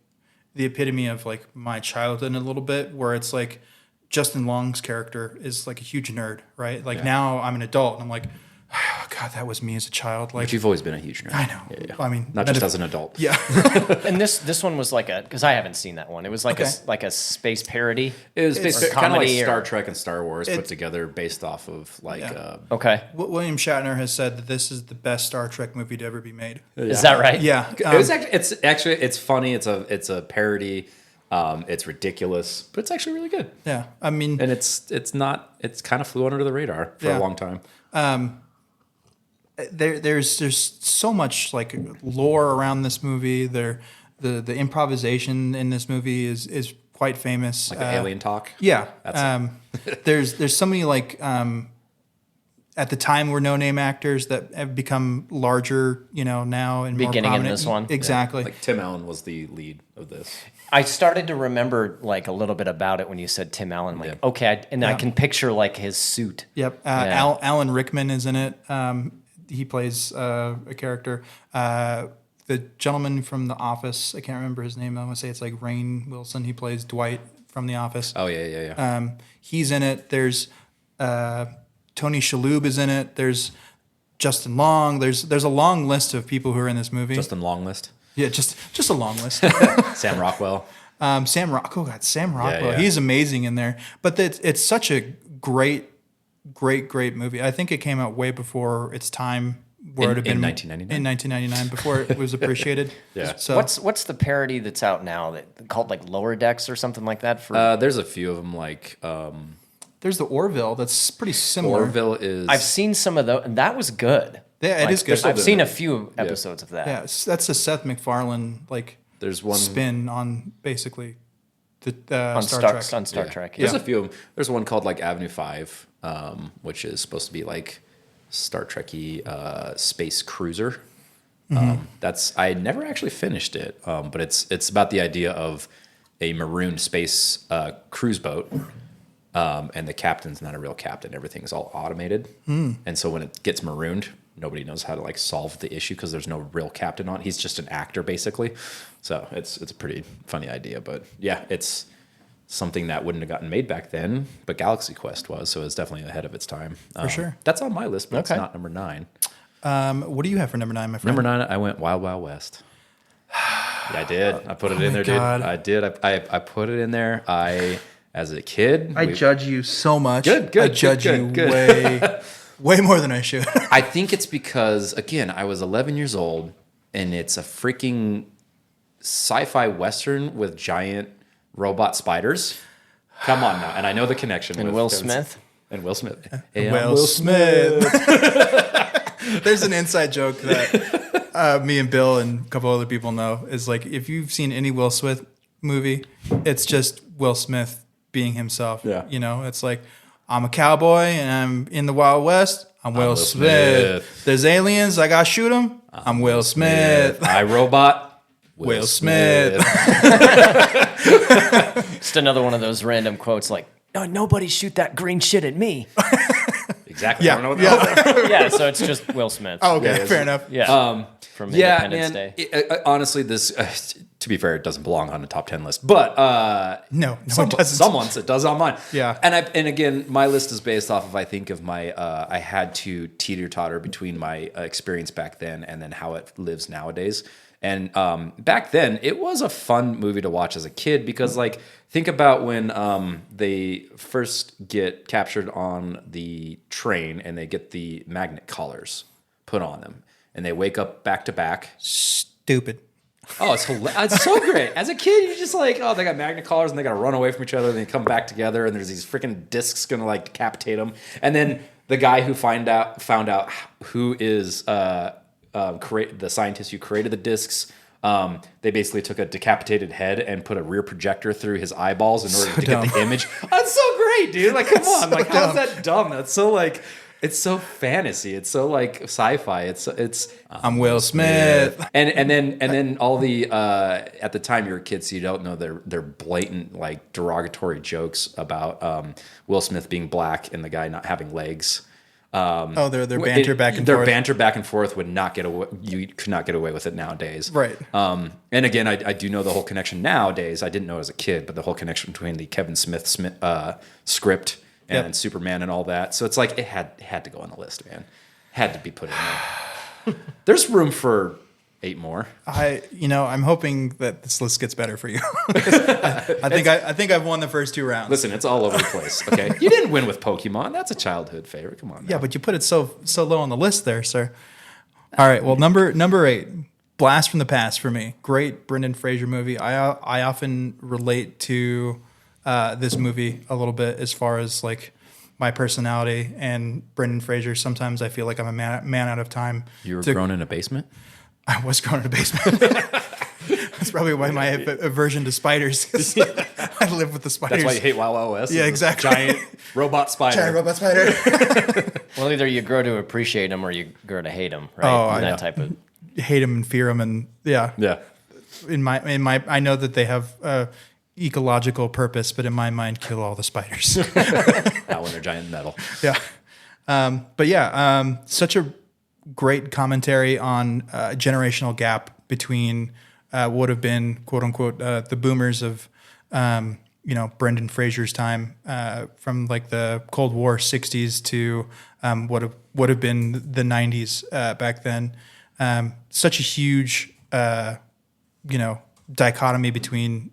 the epitome of like my childhood in a little bit, where it's like Justin Long's character is like a huge nerd, right? Like now I'm an adult and I'm like, oh, God, that was me as a child. Like, but you've always been a huge nerd. I know. Yeah. I mean, not just as an adult. Yeah. And this one was like because I haven't seen that one. It was like a space parody. It was basically kind of like comedy Star Trek and Star Wars put together, based off of like. Okay. William Shatner has said that this is the best Star Trek movie to ever be made. Is that right? Yeah. It's funny. It's a parody. It's ridiculous, but it's actually really good. Yeah, I mean, and it's kind of flew under the radar for a long time. There's so much like lore around this movie. The improvisation in this movie is quite famous. Like the alien talk. Yeah. There's so many like at the time were no-name actors that have become larger, you know, now and more beginning prominent. in this one. Exactly. Yeah. Like Tim Allen was the lead of this. I started to remember like a little bit about it when you said Tim Allen. I'm like, okay, I can picture like his suit. Yep. Alan Rickman is in it. He plays a character. The gentleman from The Office, I can't remember his name. I want to say it's like Rainn Wilson. He plays Dwight from The Office. Oh yeah. He's in it. There's Tony Shalhoub is in it. There's Justin Long. There's a long list of people who are in this movie. Justin Long list. Yeah, just a long list. Sam Rockwell. Sam Rockwell. Yeah. He's amazing in there. But it's such a great movie. I think it came out way before its time. Where it had been in 1999. In 1999, before it was appreciated. Yeah. So what's the parody that's out now that called like Lower Decks or something like that? There's a few of them like. There's the Orville. That's pretty similar. Orville is. I've seen some of those, and that was good. Yeah, it is good. I've seen a few episodes of that. Yeah, that's a Seth MacFarlane There's one spin on basically the on Star Trek. On Star Trek. There's a few of them. There's one called like Avenue 5, which is supposed to be like Star Trek-y space cruiser. I never actually finished it, but it's about the idea of a marooned space cruise boat. And the captain's not a real captain. Everything's all automated. And so when it gets marooned, nobody knows how to like solve the issue because there's no real captain on it. He's just an actor basically. So it's a pretty funny idea, but yeah, it's something that wouldn't have gotten made back then, but Galaxy Quest was, so it's definitely ahead of its time. For sure. That's on my list, but it's not number 9. What do you have for number 9, my friend? Number 9, I went Wild Wild West. I did. I put it in there, God. dude. I did. I put it in there. As a kid, I judge you so much. Good, I judge you good. way more than I should. I think it's because, again, I was 11 years old, and it's a freaking sci-fi western with giant robot spiders. Come on now. And I know the connection. And with Will Kevin Smith. And Will Smith. Hey, I'm Will Smith. There's an inside joke that me and Bill and a couple other people know is like, if you've seen any Will Smith movie, it's just Will Smith being himself. Yeah. You know, it's like, I'm a cowboy and I'm in the Wild West. I'm Will Smith. There's aliens. I got to shoot them. I'm Will Smith. I Robot. Will Smith. Just another one of those random quotes like, "No, nobody shoot that green shit at me." Exactly. Yeah. I don't know what that Yeah, so it's just Will Smith. Oh, okay. Fair enough. Yeah. From Yeah, Independence man. Day. Honestly, this, to be fair, it doesn't belong on the top 10 list. But No, it doesn't. someone's it does on mine. Yeah. And again, my list is based off of, I think, of my I had to teeter-totter between my experience back then and then how it lives nowadays. And back then, it was a fun movie to watch as a kid because, like, think about when they first get captured on the train and they get the magnet collars put on them. And they wake up back to back. Stupid. Oh, it's hilarious. It's so great. As a kid, you're just like, oh, they got magnet collars and they got to run away from each other and they come back together and there's these freaking discs going to like decapitate them. And then the guy who found out who is the scientist who created the discs, they basically took a decapitated head and put a rear projector through his eyeballs in order to get the image. That's so great, dude. Like, come on. Like, how's that dumb? That's so like... It's so fantasy. It's so like sci-fi. It's I'm Will Smith. and then all the at the time you're a kid, so you don't know they're blatant like derogatory jokes about Will Smith being black and the guy not having legs. Their banter back and their forth. banter back and forth would not get away. You could not get away with it nowadays, Right. And again, I do know the whole connection nowadays. I didn't know as a kid, but the whole connection between the Kevin Smith script and Superman and all that. So it's like it had to go on the list, man. Had to be put in there. There's room for 8 more. I'm hoping that this list gets better for you. I think I've won the first 2 rounds. Listen, it's all over the place. Okay, you didn't win with Pokemon. That's a childhood favorite. Come on. Now. Yeah, but you put it so low on the list there, sir. All right. Well, number 8, Blast from the Past for me. Great Brendan Fraser movie. I often relate to this movie a little bit as far as like my personality and Brendan Fraser. Sometimes I feel like I'm a man out of time. You were grown in a basement? I was grown in a basement. That's probably why my aversion to spiders. I live with the spiders. That's why you hate WoW OS? Yeah, exactly. Giant robot spider. Giant robot spider. Well, either you grow to appreciate them or you grow to hate them, right? Oh, I know. That type of... Hate them and fear them, and yeah. In my, I know that they have ecological purpose, but in my mind, kill all the spiders. Not when they're giant metal. Yeah. But yeah, such a great commentary on generational gap between would have been quote unquote the boomers of Brendan Fraser's time from like the Cold War '60s to what would have been the '90s back then. Such a huge dichotomy between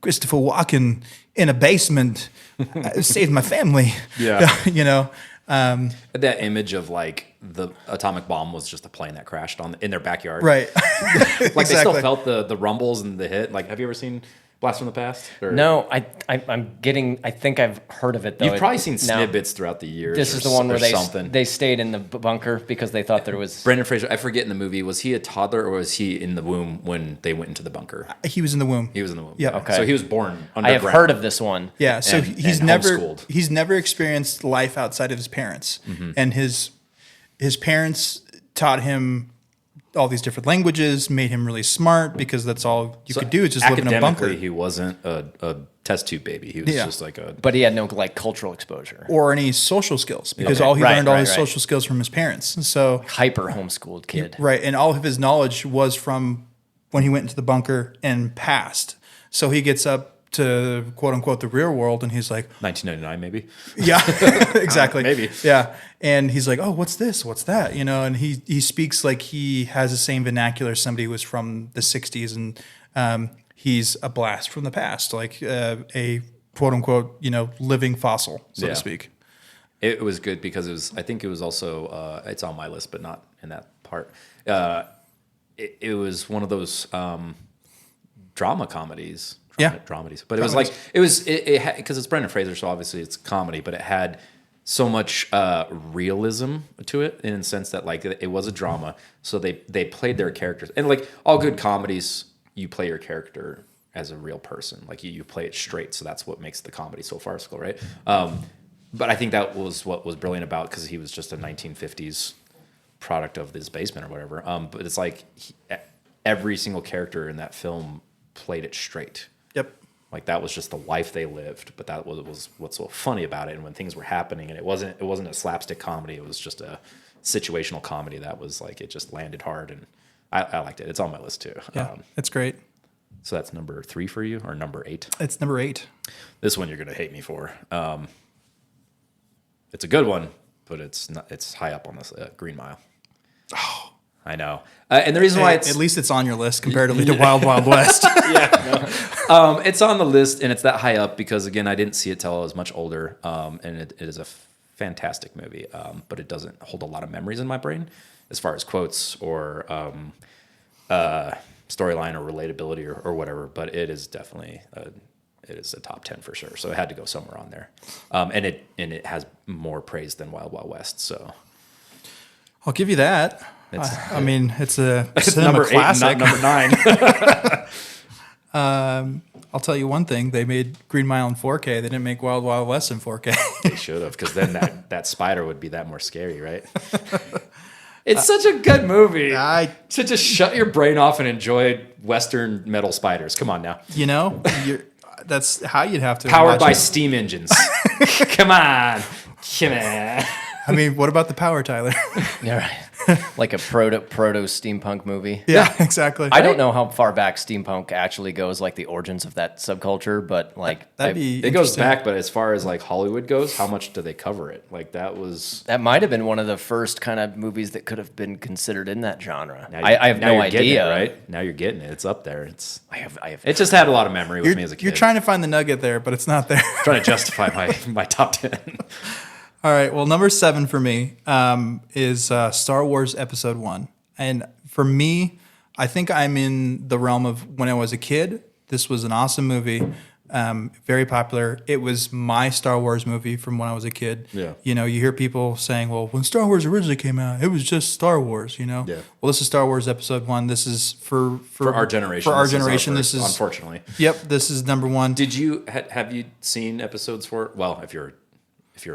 Christopher Walken in a basement saved my family. Yeah. That image of like the atomic bomb was just a plane that crashed in their backyard. Right. Like they still felt the rumbles and the hit. Like, have you ever seen Blast from the Past? Or? No, I think I've heard of it though. You've probably seen snippets throughout the years. This is the one where something. they stayed in the bunker because they thought there was... Brendan Fraser, I forget in the movie, was he a toddler or was he in the womb when they went into the bunker? He was in the womb. He was in the womb. Yeah. Okay. So he was born underground. I have heard of this one. Yeah. So And he's never experienced life outside of his parents, and his parents taught him all these different languages, made him really smart because that's all you could do is just live in a bunker. Academically, he wasn't a test tube baby. He was just like a... But he had no like cultural exposure. Or any social skills because Okay. he learned all his Right. social skills from his parents. So Hyper homeschooled kid. right, and all of his knowledge was from when he went into the bunker and passed. So he gets up to quote unquote the real world and he's like, 1999 maybe? yeah, exactly. Maybe. Yeah. And he's like, oh, what's this? What's that? And he speaks like he has the same vernacular as somebody who was from the 60s and he's a blast from the past, like a quote unquote, living fossil, so to speak. It was good because I think it was also, it's on my list, but not in that part. It was one of those drama comedies. Dramedies. But it was like, because it's Brendan Fraser, so obviously it's comedy, but it had so much realism to it in the sense that like it was a drama. So they played their characters. And like all good comedies, you play your character as a real person. Like you play it straight. So that's what makes the comedy so farcical, right? But I think that was what was brilliant about, because he was just a 1950s product of this basement or whatever. But it's like every single character in that film played it straight. Yep. Like that was just the life they lived. But that was what's so funny about it. And when things were happening, and it wasn't a slapstick comedy, it was just a situational comedy that was like, it just landed hard, and I liked it. It's on my list too. Yeah, it's great. So that's number 3 for you, or number 8? It's number 8. This one you're gonna hate me for. It's a good one, but it's high up on this Green Mile. Oh, I know. And the reason why at least it's on your list comparatively to Wild Wild West. It's on the list, and it's that high up because, again, I didn't see it till I was much older, and it is a fantastic movie, but it doesn't hold a lot of memories in my brain as far as quotes or storyline or relatability or whatever, but it is definitely it is a top 10 for sure. So it had to go somewhere on there, and it has more praise than Wild Wild West. So I'll give you that. I mean, it's a cinema number classic. 8, not number 9. I'll tell you one thing: they made Green Mile in 4K. They didn't make Wild Wild West in 4K. They should have, because then that spider would be that more scary, right? It's such a good movie. To just shut your brain off and enjoy Western metal spiders. Come on now. That's how you'd have to. Powered watch by it. steam engines. Come on. I mean, what about the power, Tyler? Yeah, right. Like a proto steampunk movie. Yeah, exactly. I don't know how far back steampunk actually goes, like the origins of that subculture, but like That'd be It goes interesting. back, but as far as like Hollywood goes, how much do they cover it? Like that might have been one of the first kind of movies that could have been considered in that genre. Now I have no you're getting idea. it, right? Now you're getting it. It's up there. I have. It just had a lot of memory with me as a kid. You're trying to find the nugget there, but it's not there. trying to justify my top 10. All right. Well, number 7 for me is Star Wars Episode 1. And for me, I think I'm in the realm of when I was a kid. This was an awesome movie, very popular. It was my Star Wars movie from when I was a kid. Yeah. You hear people saying, well, when Star Wars originally came out, it was just Star Wars, Yeah. Well, this is Star Wars Episode 1. This is for our generation. For our this is generation, first, this is... unfortunately. Yep, this is number 1. Did you have you seen episodes 4? Well, if you're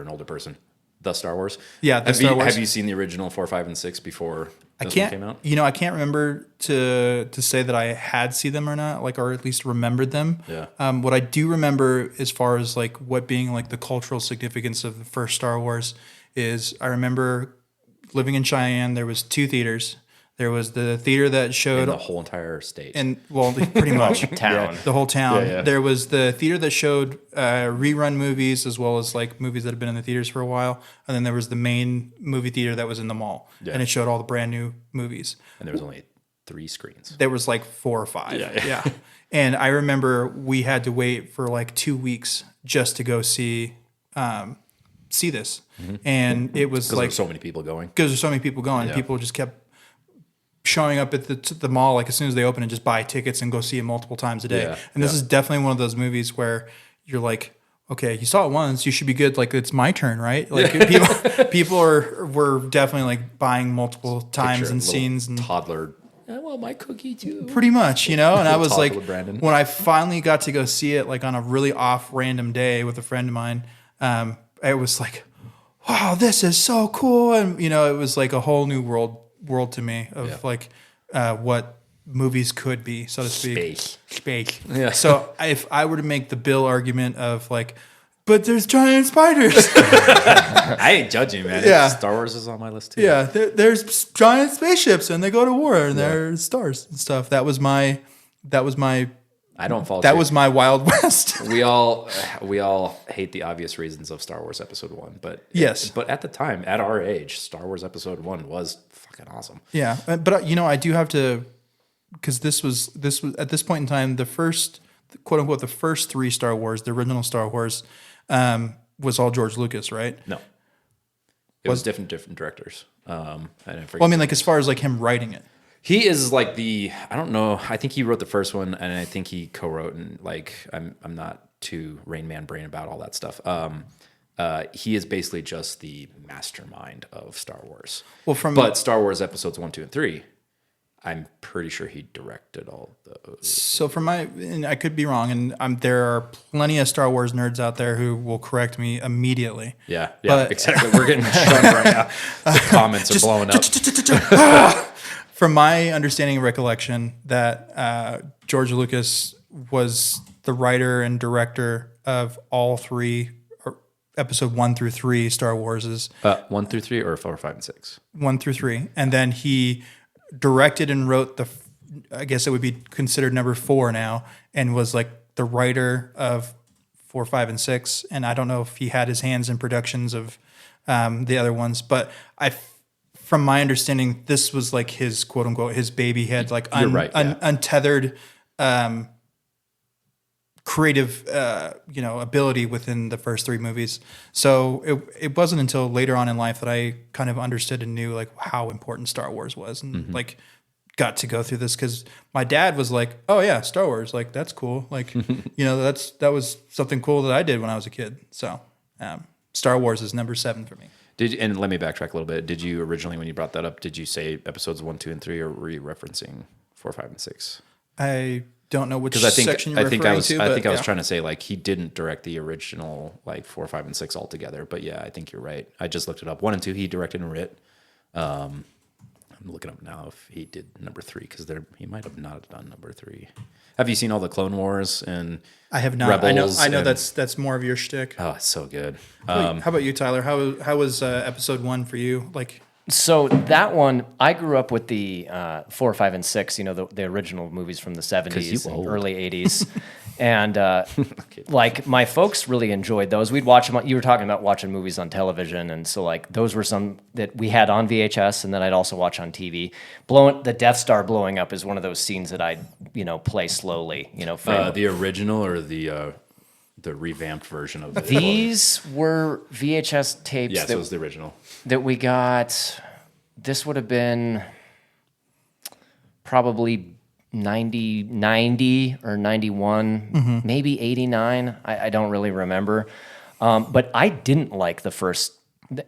an older person, the Star Wars. Yeah, Star Wars. Have you seen the original 4, 5, and 6 before this one came out? I can't remember to say that I had seen them or not, or at least remembered them. Yeah. What I do remember, as far as what being the cultural significance of the first Star Wars, is I remember living in Cheyenne. There was 2 theaters. There was the theater that showed In the whole entire state. Pretty much Town. the whole town. Yeah. There was the theater that showed rerun movies, as well as movies that had been in the theaters for a while, and then there was the main movie theater that was in the mall, and it showed all the brand new movies. And there was only 3 screens. There was 4 or 5. Yeah. And I remember we had to wait for 2 weeks just to go see this, and it was Because there were so many people going. because there's so many people going. Yeah. People just kept showing up at the mall as soon as they open and just buy tickets and go see it multiple times a day. Yeah, And this is definitely one of those movies where you're like, okay, you saw it once, you should be good. It's my turn, right? People were definitely buying multiple times Picture a and little scenes and toddler. I want my cookie too. pretty much, And I was Talk with Brandon. when I finally got to go see it, on a really off random day with a friend of mine, it was wow, this is so cool. And, it was a whole new world to me of what movies could be, so to speak. Space. Yeah. So if I were to make the Bill argument of but there's giant spiders. I ain't judging, man. Yeah. Star Wars is on my list too. Yeah, there's giant spaceships and they go to war and there's stars and stuff. That was my I don't fault that you. was my Wild West. We all hate the obvious reasons of Star Wars Episode 1, but Yes. But at the time, at our age, Star Wars Episode 1 was fucking awesome. Yeah, but I do have to because this was at this point in time the first, quote unquote, the first three Star Wars, the original Star Wars, was all George Lucas, right? No, it was different directors. I didn't forget. Well, I mean, like as far as like him writing it. He is like I don't know. I think he wrote the first one, and I think he co-wrote. And like, I'm not too Rain Man brain about all that stuff. He is basically just the mastermind of Star Wars. Well, but Star Wars episodes 1, 2, and 3, I'm pretty sure he directed all those. So and I could be wrong, and there are plenty of Star Wars nerds out there who will correct me immediately. Yeah, But- exactly. We're getting shunned right now. The comments are blowing up. From my understanding and recollection, that George Lucas was the writer and director of all three, or episode 1 through 3 Star Warses. 1 through 3 or 4, 5, and 6? 1 through 3. And then he directed and wrote I guess it would be considered number 4 now, and was like the writer of 4, 5, and 6. And I don't know if he had his hands in productions of the other ones, but from my understanding, this was like his quote unquote his baby. He had like untethered creative ability within the first 3 movies. So it wasn't until later on in life that I kind of understood and knew like how important Star Wars was, and like got to go through this because my dad was like, "Oh yeah, Star Wars, like that's cool, like that was something cool that I did when I was a kid." So Star Wars is number 7 for me. And let me backtrack a little bit. Did you originally, when you brought that up, did you say episodes 1, 2, and 3, or were you referencing 4, 5, and 6? I don't know which section you're referring to. I think I was trying to say like he didn't direct the original like 4, 5, and 6 altogether. But yeah, I think you're right. I just looked it up. 1 and 2 he directed and writ. I'm looking up now if he did number 3 because he might have not done number 3. Have you seen all the Clone Wars and I have not. Rebels I know that's more of your shtick. Oh, it's so good. How about you, Tyler? How was episode 1 for you? Like, So that one, I grew up with the 4, 5, and 6. The original movies from the 70s you and old. early 80s, and like my folks really enjoyed those. We'd watch them. You were talking about watching movies on television, and so like those were some that we had on VHS, and then I'd also watch on TV. The Death Star blowing up is one of those scenes that I'd play slowly. The original or the revamped version of it? These were VHS tapes. Yes, it was the original. That we got. This would have been probably 90 or 91, maybe 89. I don't really remember. But I didn't like the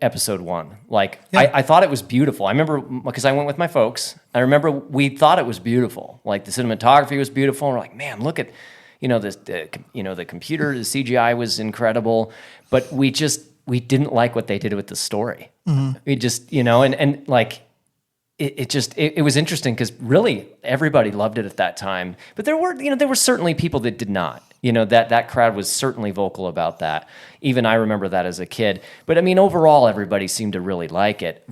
episode 1. Like, I thought it was beautiful. I remember, because I went with my folks, I remember we thought it was beautiful. Like, the cinematography was beautiful. And we're like, man, look at, the computer, the CGI was incredible. But we didn't like what they did with the story. We just, and like, it was interesting because really everybody loved it at that time. But there were certainly people that did not. That crowd was certainly vocal about that. Even I remember that as a kid. But I mean, overall, everybody seemed to really like it.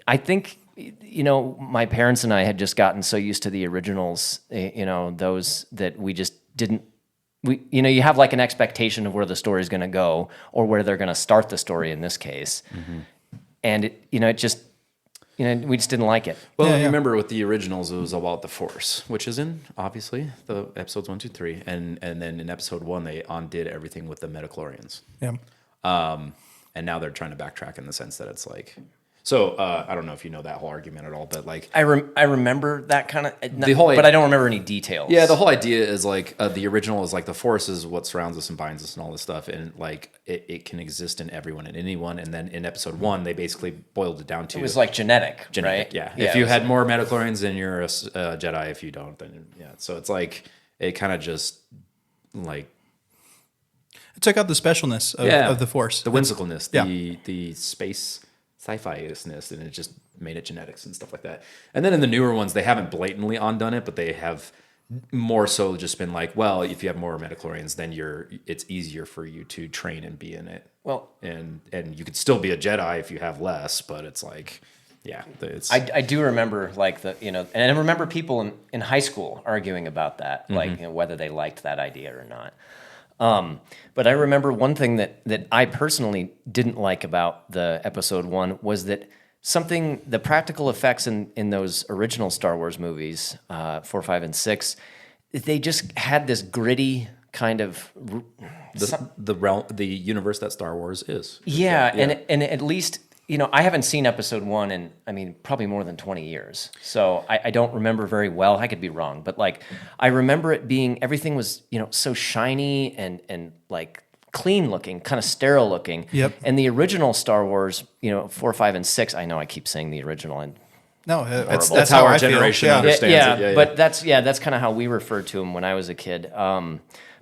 I think, my parents and I had just gotten so used to the originals, those that we just didn't. You have like an expectation of where the story is going to go or where they're going to start the story in this case. And we just didn't like it. Well, you remember with the originals, it was about the Force, which is in obviously the episodes 1, 2, 3, and then in episode 1 they undid everything with the midichlorians. Yeah. And now they're trying to backtrack in the sense that it's like. So I don't know if you know that whole argument at all, but like I remember that kind of whole but I don't remember any details. Yeah, the whole idea is like the original is like the Force is what surrounds us and binds us and all this stuff, and like it can exist in everyone and anyone. And then in episode 1, they basically boiled it down to it was like genetic, right? Yeah. If you had more midichlorians, then you're a Jedi. If you don't, then yeah. So it's like it kind of just like it took out the specialness of the Force, the whimsicalness, the space sci-fi-ness, and it just made it genetics and stuff like that. And then in the newer ones, they haven't blatantly undone it, but they have more so just been like, well, if you have more midichlorians, then it's easier for you to train and be in it. Well, and you could still be a Jedi if you have less, but it's like, yeah, it's. I do remember like and I remember people in high school arguing about that, like whether they liked that idea or not. But I remember one thing that I personally didn't like about the episode 1 was that the practical effects in those original Star Wars movies, 4, 5, and 6, they just had this gritty kind of the universe that Star Wars is. Yeah, and at least, I haven't seen episode 1 in, probably more than 20 years. So I don't remember very well. I could be wrong, but like I remember it being, everything was, so shiny and like clean looking, kind of sterile looking. Yep. And the original Star Wars, 4, 5, and 6, I know I keep saying the original, and No, Horrible. that's how our I feel. generation Yeah. understands it. Yeah, but that's kind of how we referred to them when I was a kid.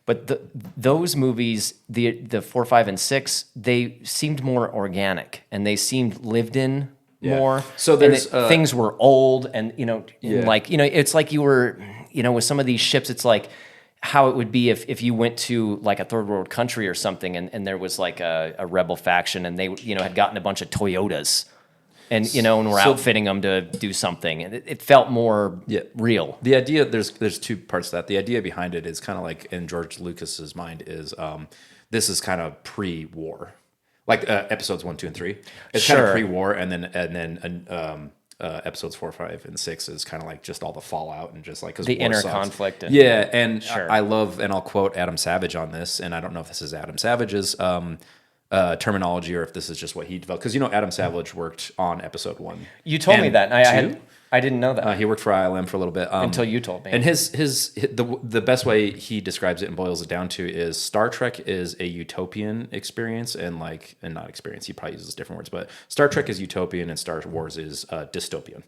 But those movies, the 4, 5, and 6, they seemed more organic and they seemed lived in more. So there's things were old, and it's like you were, with some of these ships, it's like how it would be if you went to like a third world country or something, and there was like a rebel faction, and they had gotten a bunch of Toyotas. And and we're outfitting them to do something, and it felt more real. The idea, there's two parts to that. The idea behind it is kind of like in George Lucas's mind is this is kind of pre-war, like episodes 1, 2, and 3. It's kind of pre-war, and then episodes 4, 5, and 6 is kind of like just all the fallout and just like because the inner conflict. I love, and I'll quote Adam Savage on this, and I don't know if this is Adam Savage's terminology or if this is just what he developed, because Adam Savage worked on episode 1. You told me that. I didn't know that. He worked for ILM for a little bit until you told me. And the best way he describes it and boils it down to is Star Trek is a utopian experience and not experience. He probably uses different words, but Star Trek is utopian and Star Wars is dystopian.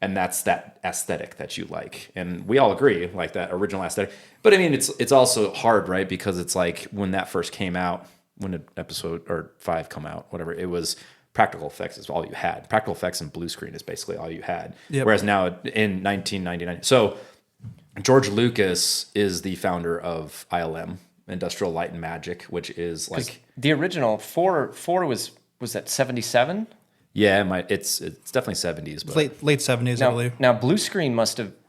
And that's that aesthetic that you like. And we all agree, like that original aesthetic. But it's also hard, right? Because it's like when that first came out, when did episode or 5 come out, whatever, it was practical effects is all you had. Practical effects and blue screen is basically all you had. Yep. Whereas now in 1999, so George Lucas is the founder of ILM, Industrial Light and Magic, which is like the original 4 was that 77? Yeah, it's definitely 70s, but late 70s, I believe. Now blue screen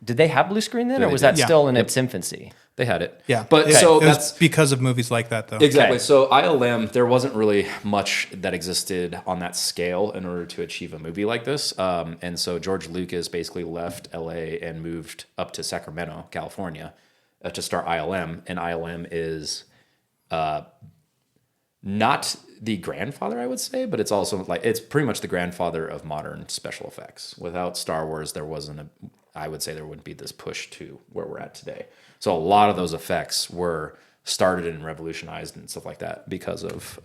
did they have blue screen then, or was that still in its infancy? They had it. Yeah. But it so was because of movies like that, though. Exactly. Okay. So ILM, there wasn't really much that existed on that scale in order to achieve a movie like this. And so George Lucas basically left LA and moved up to Sacramento, California, to start ILM. And ILM is not the grandfather, I would say, but it's also it's pretty much the grandfather of modern special effects. Without Star Wars, I would say there wouldn't be this push to where we're at today. So a lot of those effects were started and revolutionized and stuff like that because of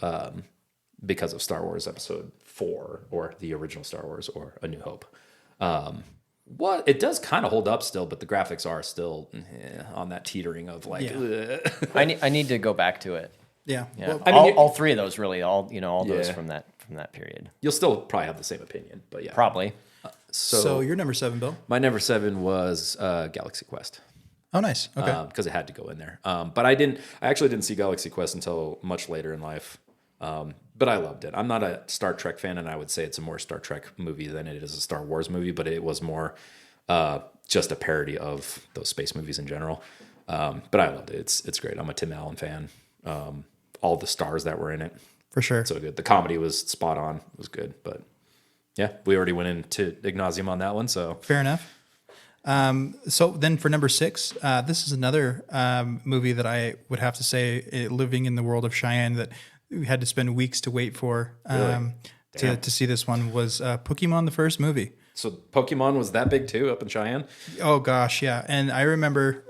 Star Wars Episode 4 or the original Star Wars or A New Hope. It does kind of hold up still, but the graphics are still on that teetering of I need to go back to it. Yeah. Yeah. Well, all 3 of those really, all those from that period. You'll still probably have the same opinion, but yeah, probably. So your number 7, Bill? My number 7 was Galaxy Quest. Oh, nice. Okay. Because it had to go in there. But I actually didn't see Galaxy Quest until much later in life. But I loved it. I'm not a Star Trek fan, and I would say it's a more Star Trek movie than it is a Star Wars movie, but it was more just a parody of those space movies in general. But I loved it. It's great. I'm a Tim Allen fan. All the stars that were in it. For sure. So good. The comedy was spot on. It was good. But yeah, we already went into ad nauseum on that one. So fair enough. So then for number 6, this is another movie that I would have to say, living in the world of Cheyenne, that we had to spend weeks to wait for to see this one, was Pokemon, the first movie. So Pokemon was that big too up in Cheyenne? Oh gosh, yeah. And I remember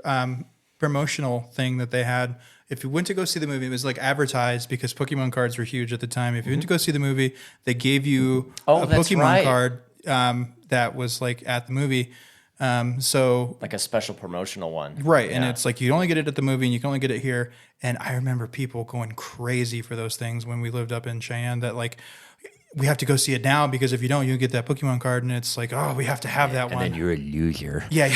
promotional thing that they had. If you went to go see the movie, it was like advertised because Pokemon cards were huge at the time. If you went to go see the movie, they gave you a Pokemon card that was like at the movie. So like a special promotional one. Right. Yeah. And it's like, you only get it at the movie and you can only get it here. And I remember people going crazy for those things when we lived up in Cheyenne, that like, we have to go see it now because if you don't, you get that Pokemon card. And it's like, oh, we have to have that one. And then you're a loser. Yeah.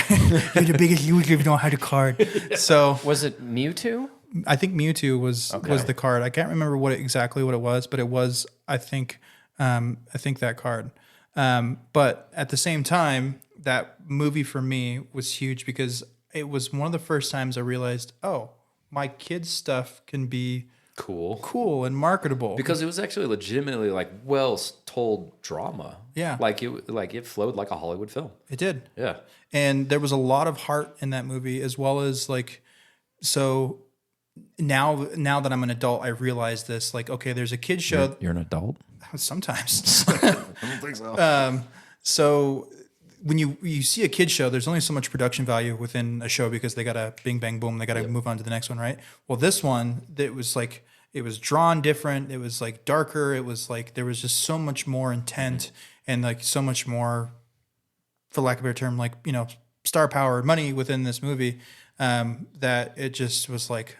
You're the biggest loser if you don't have the card. So was it Mewtwo? I think Mewtwo was the card. I can't remember exactly what it was, but it was, I think that card. But at the same time, that movie for me was huge because it was one of the first times I realized, oh, my kids' stuff can be cool and marketable. Because it was actually legitimately like well told drama. Yeah. Like it flowed like a Hollywood film. It did. Yeah. And there was a lot of heart in that movie, as well as like, so now that I'm an adult, I realize this, like, okay, there's a kid's show. You're an adult? Sometimes. I don't think so. So when you see a kid's show, there's only so much production value within a show because they got to bing, bang, boom. They got to move on to the next one, right? Well, this one, it was like, it was drawn different. It was like darker. It was like, there was just so much more intent and like so much more, for lack of a better term, like, you know, star power, money within this movie, that it just was like,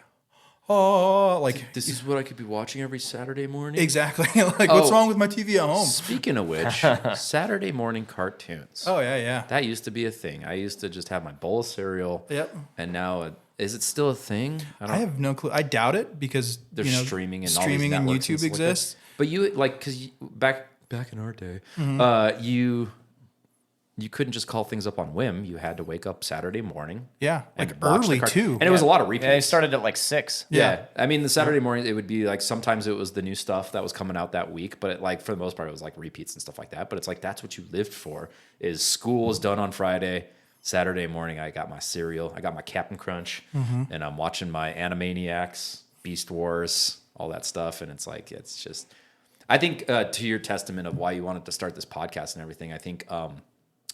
oh, like This is what I could be watching every Saturday morning? exactly. Like, what's wrong with my TV at home? Speaking of which, Saturday morning cartoons. Oh yeah. That used to be a thing. I used to just have my bowl of cereal. Yep. And now, is it still a thing? I have no clue. I doubt it because They're you know, streaming and streaming all and these networks YouTube stuff like that. exists. But you like because back in our day, you couldn't just call things up on whim. You had to wake up Saturday morning. Yeah, and like watch the early cartoon. too. And it was a lot of repeats. Yeah, they started at like 6. Yeah. I mean, the Saturday morning, it would be like sometimes it was the new stuff that was coming out that week, but like for the most part, it was like repeats and stuff like that. But it's like that's what you lived for. Is school was done on Friday. Saturday morning, I got my cereal, I got my Captain Crunch, and I'm watching my Animaniacs, Beast Wars, all that stuff. And it's like it's just, I think to your testament of why you wanted to start this podcast and everything, I think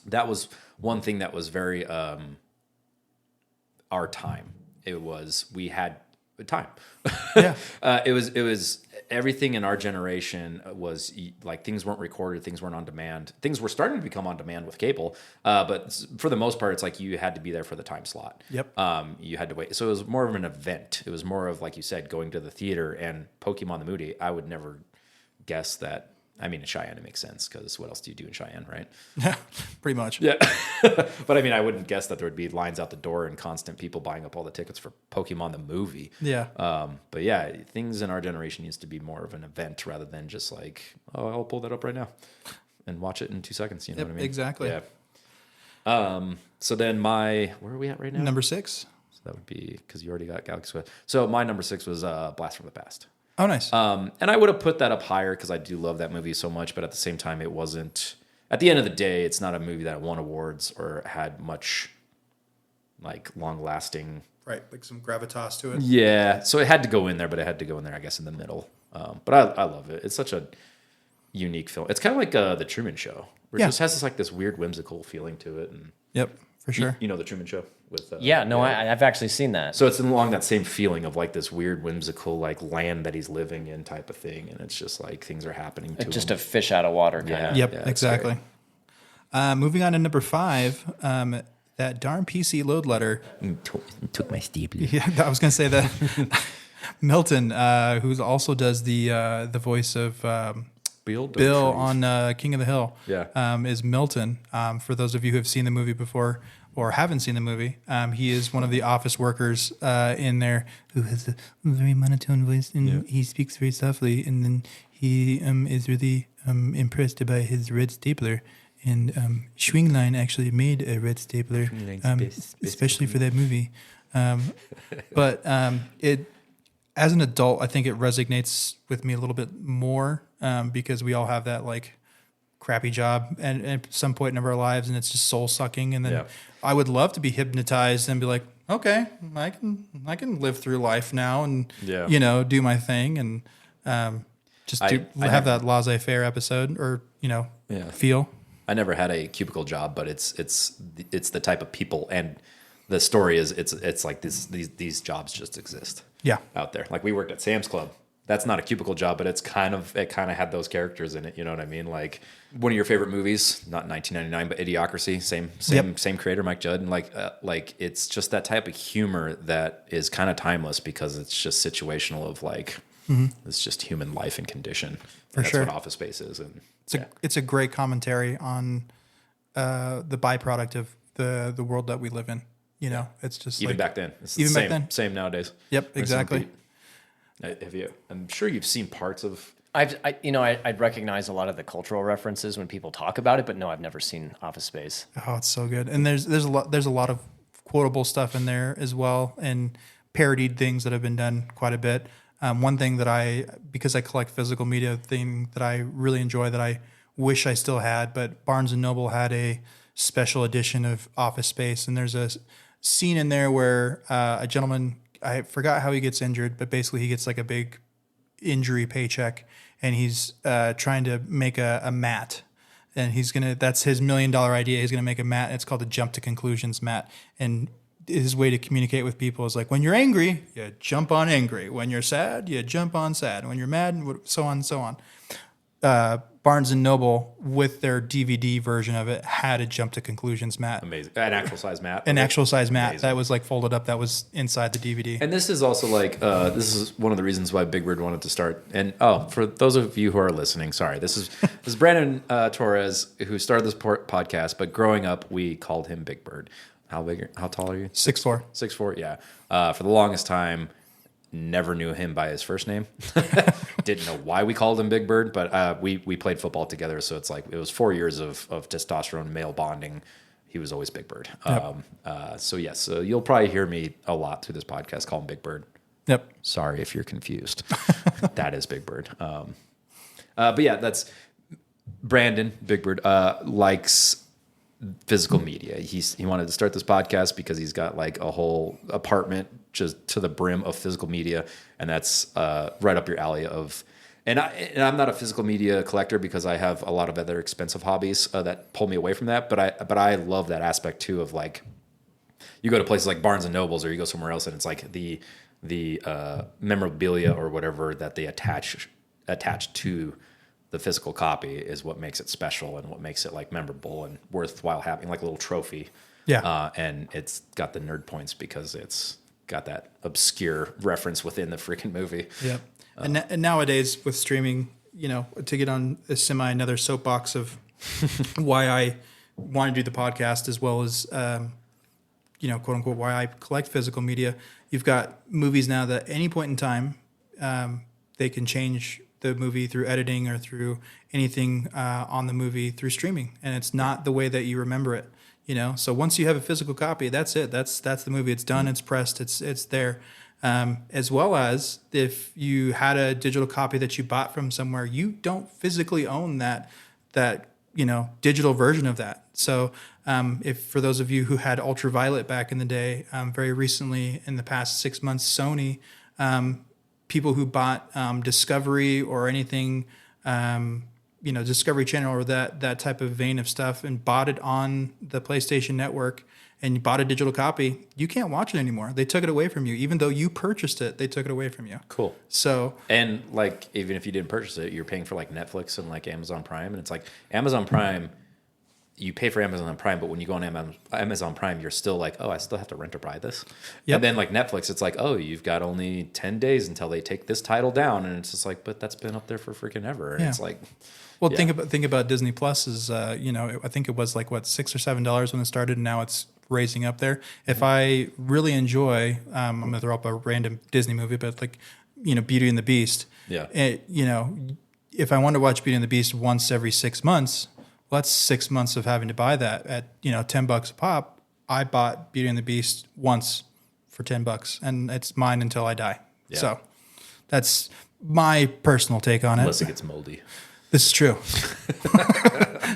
that was one thing that was very our time. It was we had time. Yeah. It was everything in our generation was like things weren't recorded, things weren't on demand. Things were starting to become on demand with cable, but for the most part, it's like you had to be there for the time slot. Yep. You had to wait. So it was more of an event. It was more of, like you said, going to the theater and Pokemon the movie. I would never guess that. I mean, in Cheyenne, it makes sense because what else do you do in Cheyenne, right? Yeah, pretty much. Yeah. But I mean, I wouldn't guess that there would be lines out the door and constant people buying up all the tickets for Pokemon the movie. Yeah. But yeah, things in our generation used to be more of an event rather than just like, oh, I'll pull that up right now and watch it in 2 seconds. You know what I mean? Exactly. Yeah. So then where are we at right now? Number 6. So that would be, because you already got Galaxy Quest. So my number 6 was Blast from the Past. Oh, nice. And I would have put that up higher because I do love that movie so much, but at the same time, it wasn't. At the end of the day, it's not a movie that won awards or had much, like, long-lasting. Right, like some gravitas to it. Yeah, so it had to go in there, but it had to go in there, I guess, in the middle. But I love it. It's such a unique film. It's kind of like The Truman Show, where it just has this weird whimsical feeling to it. And Yep, for sure. you know The Truman Show with I've actually seen that. So it's along that same feeling of like this weird whimsical like land that he's living in type of thing, and it's just like things are happening to Just him. a fish out of water kind of. Yep, Yeah, it's exactly. Moving on to number 5, that darn PC load letter. Took my stapler. Yeah, I was going to say that. Milton, who also does the voice of Bill on King of the Hill, is Milton. For those of you who have seen the movie before or haven't seen the movie, he is one of the office workers in there who has a very monotone voice, and he speaks very softly, and then he is really impressed by his red stapler. And Schwingline actually made a red stapler, especially for that movie. But it, as an adult, I think it resonates with me a little bit more because we all have that like crappy job at some point in our lives, and it's just soul sucking. And then I would love to be hypnotized and be like, okay, I can live through life now and do my thing and have that laissez-faire episode or feel. I never had a cubicle job, but it's the type of people, and the story is it's like these jobs just exist out there. Like we worked at Sam's Club. That's not a cubicle job, but it kind of had those characters in it. You know what I mean? Like one of your favorite movies, not 1999, but Idiocracy. Same creator, Mike Judd, and like it's just that type of humor that is kind of timeless because it's just situational of like it's just human life and condition. That's what Office Space is, and it's a great commentary on the byproduct of the world that we live in. It's just even back then. It's the same nowadays. Yep, exactly. I'm sure you've seen parts of. I'd recognize a lot of the cultural references when people talk about it, but no, I've never seen Office Space. Oh, it's so good, and there's a lot of quotable stuff in there as well, and parodied things that have been done quite a bit. One thing because I collect physical media, thing that I really enjoy that I wish I still had, but Barnes and Noble had a special edition of Office Space, and there's a scene in there where a gentleman, I forgot how he gets injured, but basically he gets like a big injury paycheck, and he's trying to make a mat. And that's his $1 million idea. He's going to make a mat. It's called the Jump to Conclusions mat. And his way to communicate with people is like, when you're angry, you jump on angry. When you're sad, you jump on sad. When you're mad, and so on and so on. Barnes and Noble, with their DVD version of it, had a Jump to Conclusions mat. Amazing. An actual size mat. An actual size mat. Amazing. That was like folded up. That was inside the DVD. And this is also like, this is one of the reasons why Big Bird wanted to start. And for those of you who are listening, sorry, this is Brandon Torres, who started this podcast, but growing up, we called him Big Bird. How tall are you? 6'4". 6'4", yeah. For the longest time, never knew him by his first name. Didn't know why we called him Big Bird, but we played football together, so it's like it was 4 years of testosterone male bonding. He was always Big Bird. Yep. So yes, so you'll probably hear me a lot through this podcast call him Big Bird. Yep. Sorry if you're confused. That is Big Bird. But yeah, that's Brandon, Big Bird, likes physical media. He wanted to start this podcast because he's got like a whole apartment just to the brim of physical media, and that's right up your alley and I'm not a physical media collector because I have a lot of other expensive hobbies that pull me away from that, but I love that aspect too of like, you go to places like Barnes and Nobles or you go somewhere else and it's like the memorabilia or whatever that they attach to the physical copy is what makes it special and what makes it like memorable and worthwhile having, like a little trophy. Yeah. And it's got the nerd points because it's got that obscure reference within the freaking movie. Yep. And nowadays with streaming, to get on another soapbox of why I want to do the podcast as well as, quote unquote, why I collect physical media. You've got movies now that at any point in time, they can change the movie through editing or through anything on the movie through streaming. And it's not the way that you remember it. So once you have a physical copy, that's it. That's the movie. It's done. It's pressed. It's there. As well as if you had a digital copy that you bought from somewhere, you don't physically own that digital version of that. So if for those of you who had Ultraviolet back in the day, very recently in the past 6 months, Sony, people who bought Discovery or anything. Discovery Channel or that type of vein of stuff and bought it on the PlayStation Network and you bought a digital copy, you can't watch it anymore. They took it away from you. Even though you purchased it, they took it away from you. Cool. So, and like, even if you didn't purchase it, you're paying for like Netflix and like Amazon Prime. And it's like Amazon Prime, you pay for Amazon Prime, but when you go on Amazon Prime, you're still like, oh, I still have to rent or buy this. Yep. And then like Netflix, it's like, oh, you've got only 10 days until they take this title down. And it's just like, but that's been up there for freaking ever. And it's like, well, yeah. Think about Disney Plus is, I think it was like what, $6 or $7 when it started, and now it's raising up there. If I really enjoy, I'm gonna throw up a random Disney movie, but like, Beauty and the Beast. Yeah. If I want to watch Beauty and the Beast once every 6 months, well, that's 6 months of having to buy that at $10 a pop. I bought Beauty and the Beast once for $10, and it's mine until I die. Yeah. So that's my personal take on it. Unless it gets moldy. This is true.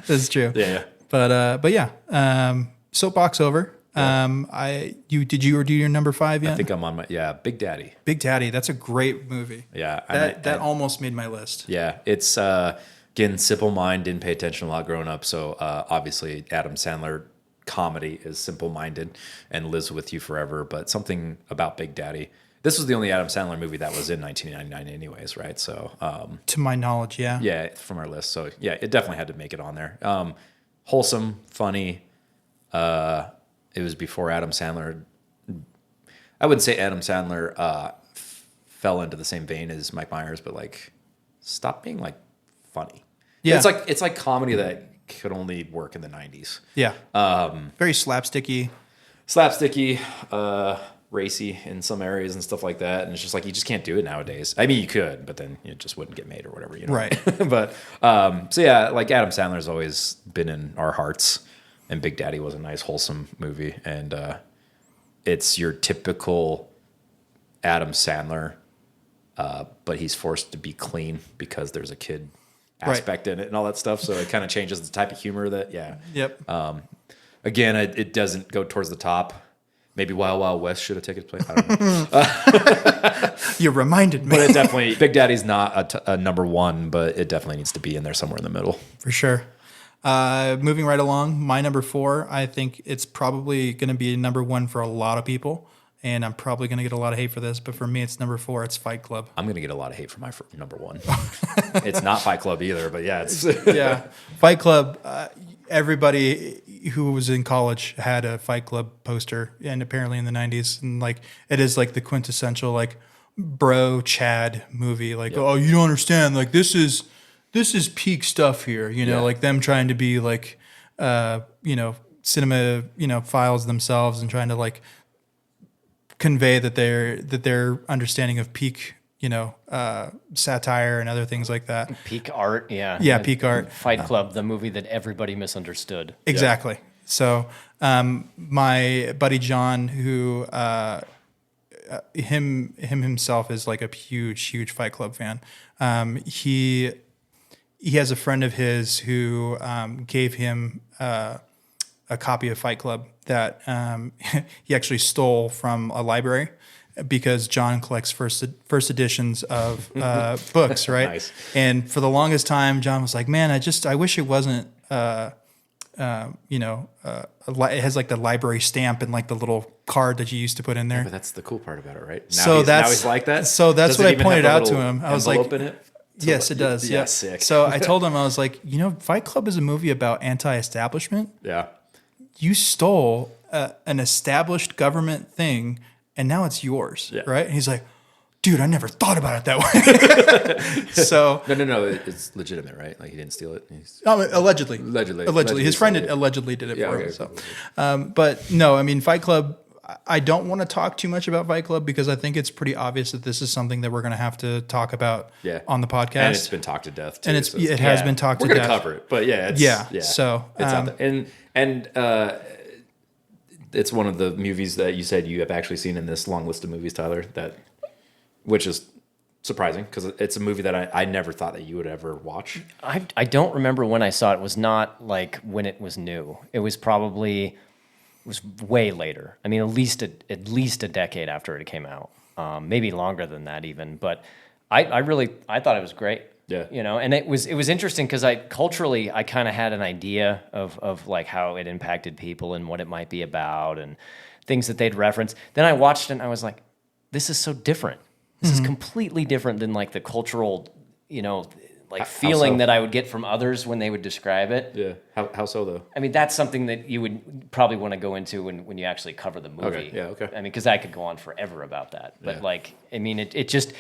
This is true. Yeah. But yeah. Soapbox over. Yeah. Did you do your number 5 yet? I think I'm on Big Daddy. Big Daddy. That's a great movie. Yeah. That almost made my list. Yeah. It's again, simple mind, didn't pay attention a lot growing up. So obviously Adam Sandler comedy is simple minded and lives with you forever. But something about Big Daddy. This was the only Adam Sandler movie that was in 1999 anyways, right? So to my knowledge, yeah. Yeah, from our list. So yeah, it definitely had to make it on there. Wholesome, funny. It was before Adam Sandler. I wouldn't say Adam Sandler fell into the same vein as Mike Myers, but like stop being like funny. Yeah. It's like comedy that could only work in the 90s. Yeah. Very slapsticky. Racy in some areas and stuff like that, and it's just like you just can't do it nowadays. I mean, you could, but then it just wouldn't get made or whatever, Right. But so yeah, like Adam Sandler's always been in our hearts, and Big Daddy was a nice, wholesome movie, and it's your typical Adam Sandler but he's forced to be clean because there's a kid aspect in it and all that stuff. So it kind of changes the type of humor that, Yep. Again, it doesn't go towards the top. Maybe Wild Wild West should have taken its place. I don't know. You reminded me. But it definitely, Big Daddy's not a number one, but it definitely needs to be in there somewhere in the middle. For sure. Moving right along, my number 4, I think it's probably going to be number 1 for a lot of people. And I'm probably going to get a lot of hate for this, but for me, it's number 4. It's Fight Club. I'm going to get a lot of hate for my number 1. It's not Fight Club either, but yeah. It's Yeah. Fight Club, everybody who was in college had a Fight Club poster, and apparently in the 90s. And like, it is like the quintessential, like, bro Chad movie. Like, oh, you don't understand. Like, this is peak stuff here, you know, like them trying to be like, cinema, files themselves and trying to like convey that their understanding of peak, satire and other things like that. Peak art, yeah. Yeah, peak art. Fight Club, the movie that everybody misunderstood. Exactly. Yeah. So my buddy John, who himself is like a huge Fight Club fan. He has a friend of his who gave him a copy of Fight Club that he actually stole from a library because John collects first editions of books, right? Nice. And for the longest time, John was like, "Man, I wish it wasn't." It has like the library stamp and like the little card that you used to put in there. But that's the cool part about it, right? Now he's like that. So that's Does what it I even pointed have out a to little him. I was like, envelope in it? yes, it does. Yeah, Yeah. sick. So I told him, I was like, Fight Club is a movie about anti-establishment. Yeah. You stole an established government thing, and now it's yours, right? And he's like, dude, I never thought about it that way. So No. It's legitimate, right? Like he didn't steal it. allegedly. Allegedly. His friend allegedly did it for him. Okay, So, cool. but no, I mean, Fight Club. I don't want to talk too much about Fight Club because I think it's pretty obvious that this is something that we're going to have to talk about on the podcast. And it's been talked to death too. And it has been talked to death. death. We're going to cover it, but So it's out there. And it's one of the movies that you said you have actually seen in this long list of movies, Tyler, which is surprising because it's a movie that I never thought that you would ever watch. I don't remember when I saw it. It was not like when it was new. It was probably way later. I mean, at least a decade after it came out, maybe longer than that even. But I thought it was great. Yeah. And it was interesting because culturally I kind of had an idea of like how it impacted people and what it might be about and things that they'd reference. Then I watched it and I was like, this is so different. This is completely different than like the cultural, feeling that I would get from others when they would describe it. Yeah. How so though? I mean, that's something that you would probably want to go into when you actually cover the movie. Okay. Yeah. Okay. I mean, because I could go on forever about that. But it just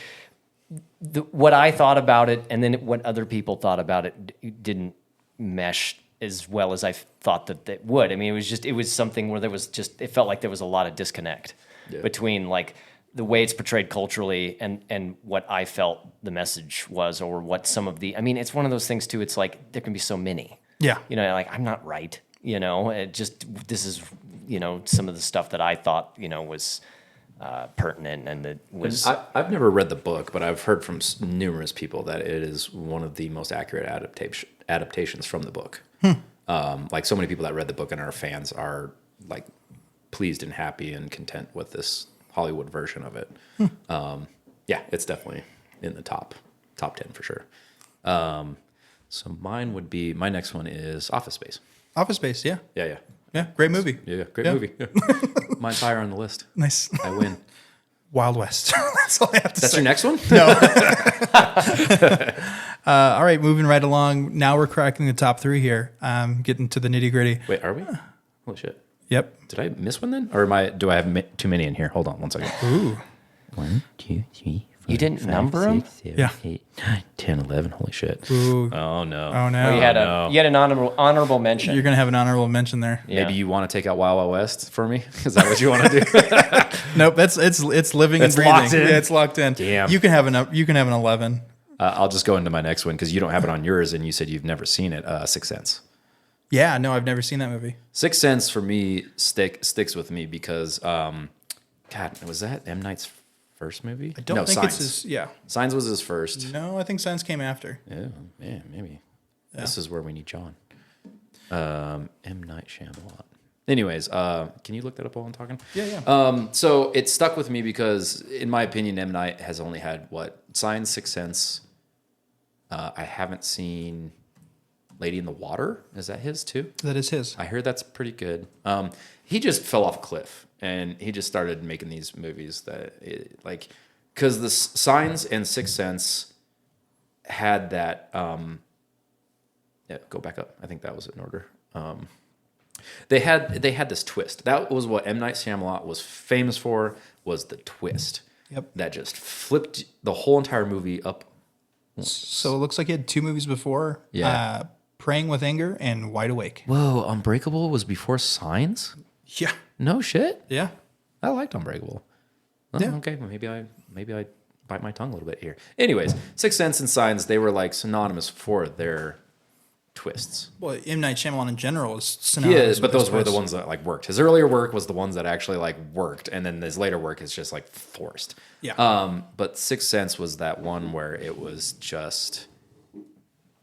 what I thought about it and then what other people thought about it didn't mesh as well as I thought that it would. I mean, it was something where it felt like there was a lot of disconnect between like the way it's portrayed culturally and what I felt the message was, or what some of it's one of those things too. It's like, there can be so many, like I'm not right. This is, some of the stuff that I thought, was pertinent and that was. I've never read the book, but I've heard from numerous people that it is one of the most accurate adaptations from the book. Like so many people that read the book and are fans are like pleased and happy and content with this Hollywood version of it. It's definitely in the top 10 for sure. So mine would be, my next one is Office Space. Office Space, yeah. Yeah. Great movie. Yeah, great movie. Yeah. Mine's higher on the list. Nice. I win. Wild West. That's all I have to say. That's your next one? No. All right, moving right along. Now we're cracking the top 3 here. Getting to the nitty gritty. Wait, are we? Holy shit. Yep. Did I miss one then? Or do I have too many in here? Hold on one second. Ooh. 1, 2, 3, 4, You didn't 5, number them? 6, 7, Yeah. 8, 9, 10, 11. Holy shit. Ooh. Oh no. Oh no. You had an honorable mention. You're gonna have an honorable mention there. Yeah. Maybe you want to take out Wild Wild West for me? Is that what you want to do? Nope. It's living and breathing. Locked in. Yeah, it's locked in. Damn. You can have an 11. I'll just go into my next one because you don't have it on yours, and you said you've never seen it. Sixth Sense. Yeah. No, I've never seen that movie. Sixth Sense for me sticks with me because, God, was that M. Night's first movie? I don't think Signs. it's his. Yeah. Signs was his first. No, I think Signs came after. Yeah, maybe. Yeah. This is where we need John. M. Night Shyamalan. Anyways, can you look that up while I'm talking? Yeah. So it stuck with me because, in my opinion, M. Night has only had Signs, Sixth Sense. I haven't seen Lady in the Water. Is that his too? That is his. I heard that's pretty good. He just fell off a cliff and he just started making these movies because the Signs and Sixth Sense had that. Go back up. I think that was in order. They had this twist. That was what M. Night Shyamalan was famous for, was the twist. Yep. That just flipped the whole entire movie up. So it looks like he had 2 movies before. Yeah. Praying with Anger and Wide Awake. Whoa, Unbreakable was before Signs? Yeah. No shit. Yeah. I liked Unbreakable. Oh, Yeah. Okay, well, maybe I bite my tongue a little bit here. Anyways, Sixth Sense and Signs, they were synonymous for their twists. Well, M. Night Shyamalan in general is Yeah, synonymous. but with those were the twists. ones that worked. His earlier work was the ones that actually worked, and then his later work is just forced. Yeah. But Sixth Sense was that one where it was just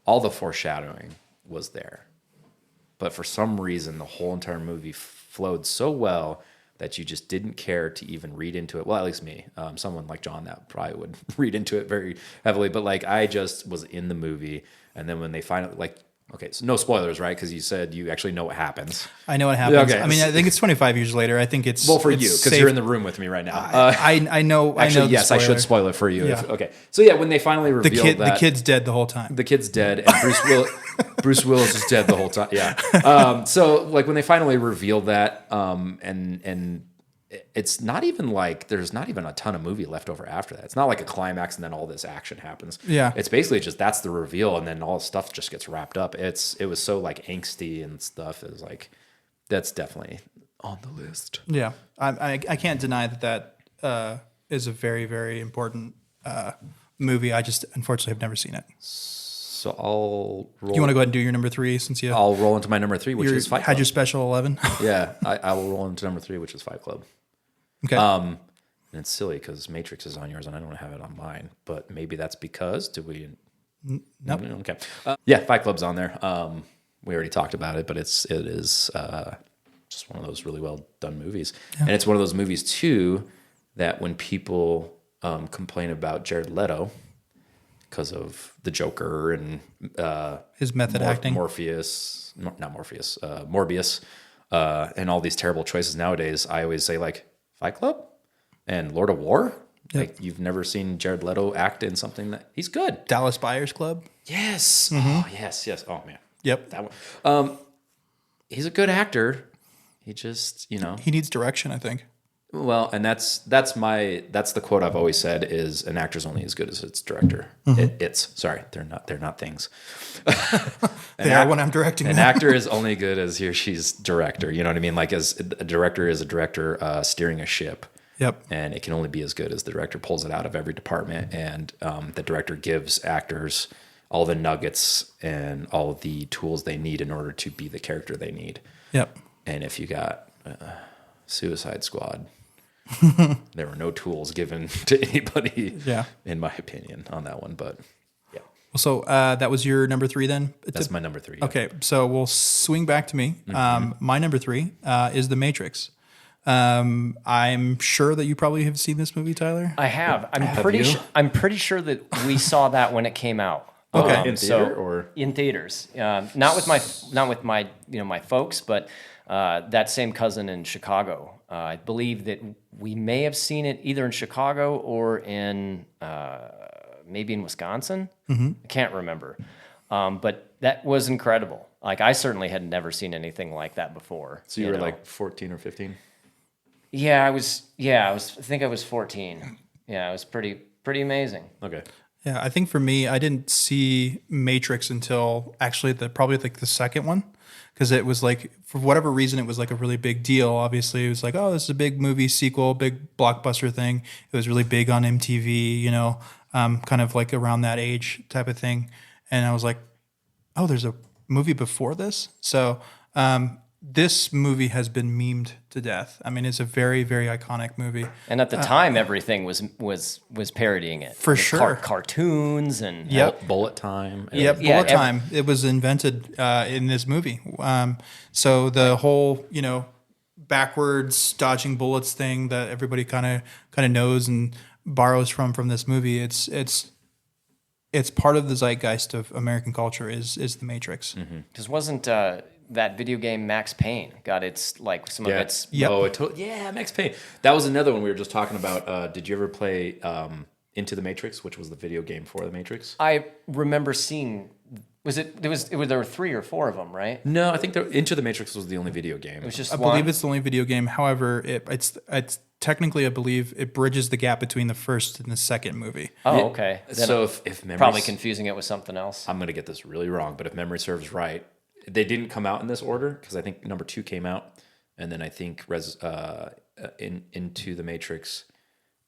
all the foreshadowing was there, but for some reason the whole entire movie flowed so well that you just didn't care to even read into it. Well, at least me. Someone like John that probably would read into it very heavily, but I just was in the movie, and then when they finally okay, so no spoilers, right? Because you said you actually know what happens. I know what happens. Okay. I mean, I think it's 25 years later. I think it's Well, for it's you, because safe. you're in the room with me right now. I know. Actually, I know yes, I should spoiler. spoil it for you. Yeah. Okay, so yeah, when they finally The revealed the kid's dead the whole time. the kid's dead, and Bruce Willis is dead the whole time. Yeah. So when they finally revealed that, and it's not even there's not even a ton of movie left over after that. It's not like a climax and then all this action happens. Yeah. It's basically just that's the reveal, and then all the stuff just gets wrapped up. It was so angsty and stuff. It was that's definitely on the list. Yeah, I can't deny that is a very, very important movie. I just unfortunately have never seen it. So I'll roll. You want to go ahead and do your number 3 since you I'll roll into my number 3, which is Fight Club. had your special 11? Yeah, I will roll into number 3, which is Fight Club. Okay. And it's silly because Matrix is on yours and I don't have it on mine, but maybe that's because Nope. Okay. Yeah, Fight Club's on there. We already talked about it, but it is just one of those really well done movies, and it's one of those movies too that when people complain about Jared Leto because of the Joker and His method acting. Morbius, and all these terrible choices nowadays, I always say Fight Club and Lord of War. Yep. You've never seen Jared Leto act in something that he's good. Dallas Buyers Club. Yes. Oh, yes. Oh man. Yep. That one. He's a good actor. He just, He needs direction, I think. Well, and that's the quote I've always said is an actor's only as good as its director. They're not things. They are when I'm directing An them. actor is only good as he or she's director. You know what I mean? As a director is a director steering a ship. Yep. And it can only be as good as the director pulls it out of every department, and the director gives actors all the nuggets and all the tools they need in order to be the character they need. Yep. And if you got Suicide Squad, there were no tools given to anybody, in my opinion, on that one. But yeah, Well, so that was your number 3 then? that's my number 3. Okay, so we'll swing back to me. My number 3 is The Matrix. I'm sure that you probably have seen this movie, Tyler. I have. you? I'm pretty sure that we saw that when it came out. Okay. In theater or? In theaters? Not with my my folks, but that same cousin in Chicago. I believe that we may have seen it either in Chicago or in maybe in Wisconsin. I can't remember, but that was incredible. I certainly had never seen anything like that before. So you were 14 or 15? Yeah, I was. I think I was 14. Yeah, it was pretty amazing. Okay. Yeah, I think for me, I didn't see Matrix until actually probably the second one, because it was for whatever reason, it was a really big deal. Obviously, it was oh, this is a big movie sequel, big blockbuster thing. It was really big on MTV, kind of around that age type of thing. And I was oh, there's a movie before this. So this movie has been memed to death. I mean, it's a very, very iconic movie. And at the time, everything was parodying it. For With sure. Cartoons and Yep. Bullet time. Yep, Yeah, bullet time. It was invented in this movie. So the whole, backwards dodging bullets thing that everybody kind of knows and borrows from this movie. It's part of the zeitgeist of American culture is the Matrix. because wasn't that video game Max Payne got its like some of its Yep. Yeah, Max Payne. That was another one we were just talking about. Did you ever play Into the Matrix, which was the video game for the Matrix? I remember seeing. There were 3 or 4 of them, right? No, I think Into the Matrix was the only video game. It was just I one. believe it's the only video game. However, it's technically, I believe, it bridges the gap between the first and the second movie. Oh, okay. Then So if memory, probably confusing it with something else. I'm going to get this really wrong, but if memory serves right, they didn't come out in this order because I think number 2 came out, and then I think Into the Matrix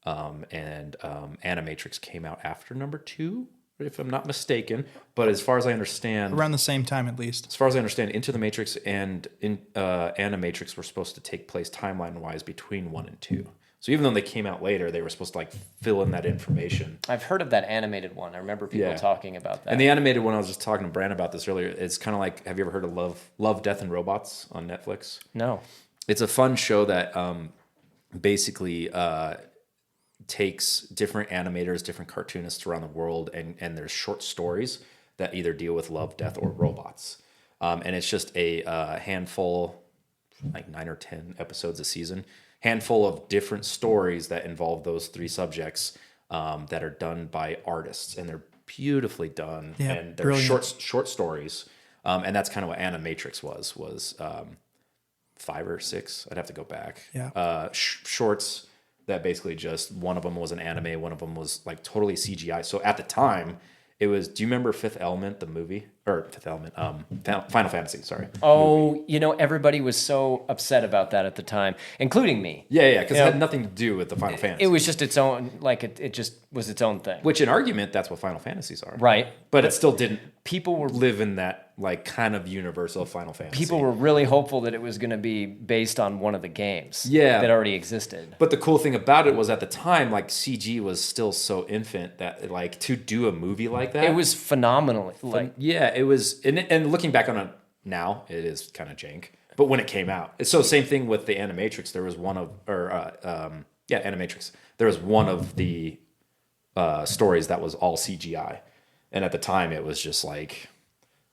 and Animatrix came out after number 2, if I'm not mistaken. But as far as I understand, Around the same time, at least. as far as I understand, Into the Matrix and Animatrix were supposed to take place timeline-wise between 1 and 2. So even though they came out later, they were supposed to like fill in that information. I've heard of that animated one. I remember people talking about that. And the animated one, I was just talking to Brand about this earlier. It's kind of like, have you ever heard of Love, Death, and Robots on Netflix? No. It's a fun show that basically takes different animators, different cartoonists around the world, and there's short stories that either deal with love, death, or robots. And it's just a handful, like 9 or 10 episodes a season, handful of different stories that involve those 3 subjects that are done by artists, and they're beautifully done. Yeah, and they're brilliant. short stories. And that's kind of what Animatrix was 5 or 6. I'd have to go back. Yeah. Shorts that basically just, one of them was an anime, one of them was like totally CGI. So at the time, it was, do you remember Fifth Element, the movie? Or Fifth Element, Final Fantasy, sorry. Oh, everybody was so upset about that at the time, including me. Yeah, because it had nothing to do with the Final Fantasy. It was just its own, like it just was its own thing. Which in argument, that's what Final Fantasies are. Right. But it still didn't People were live in that like kind of universal Final Fantasy. people were really hopeful that it was going to be based on one of the games Yeah. that already existed. But the cool thing about it was at the time, like CG was still so infant that like to do a movie like that. It was phenomenal. Like Yeah, it was, and looking back on it now, it is kind of jank. But when it came out, so same thing with the Animatrix. There was one of, Animatrix. There was one of the stories that was all CGI, and at the time, it was just like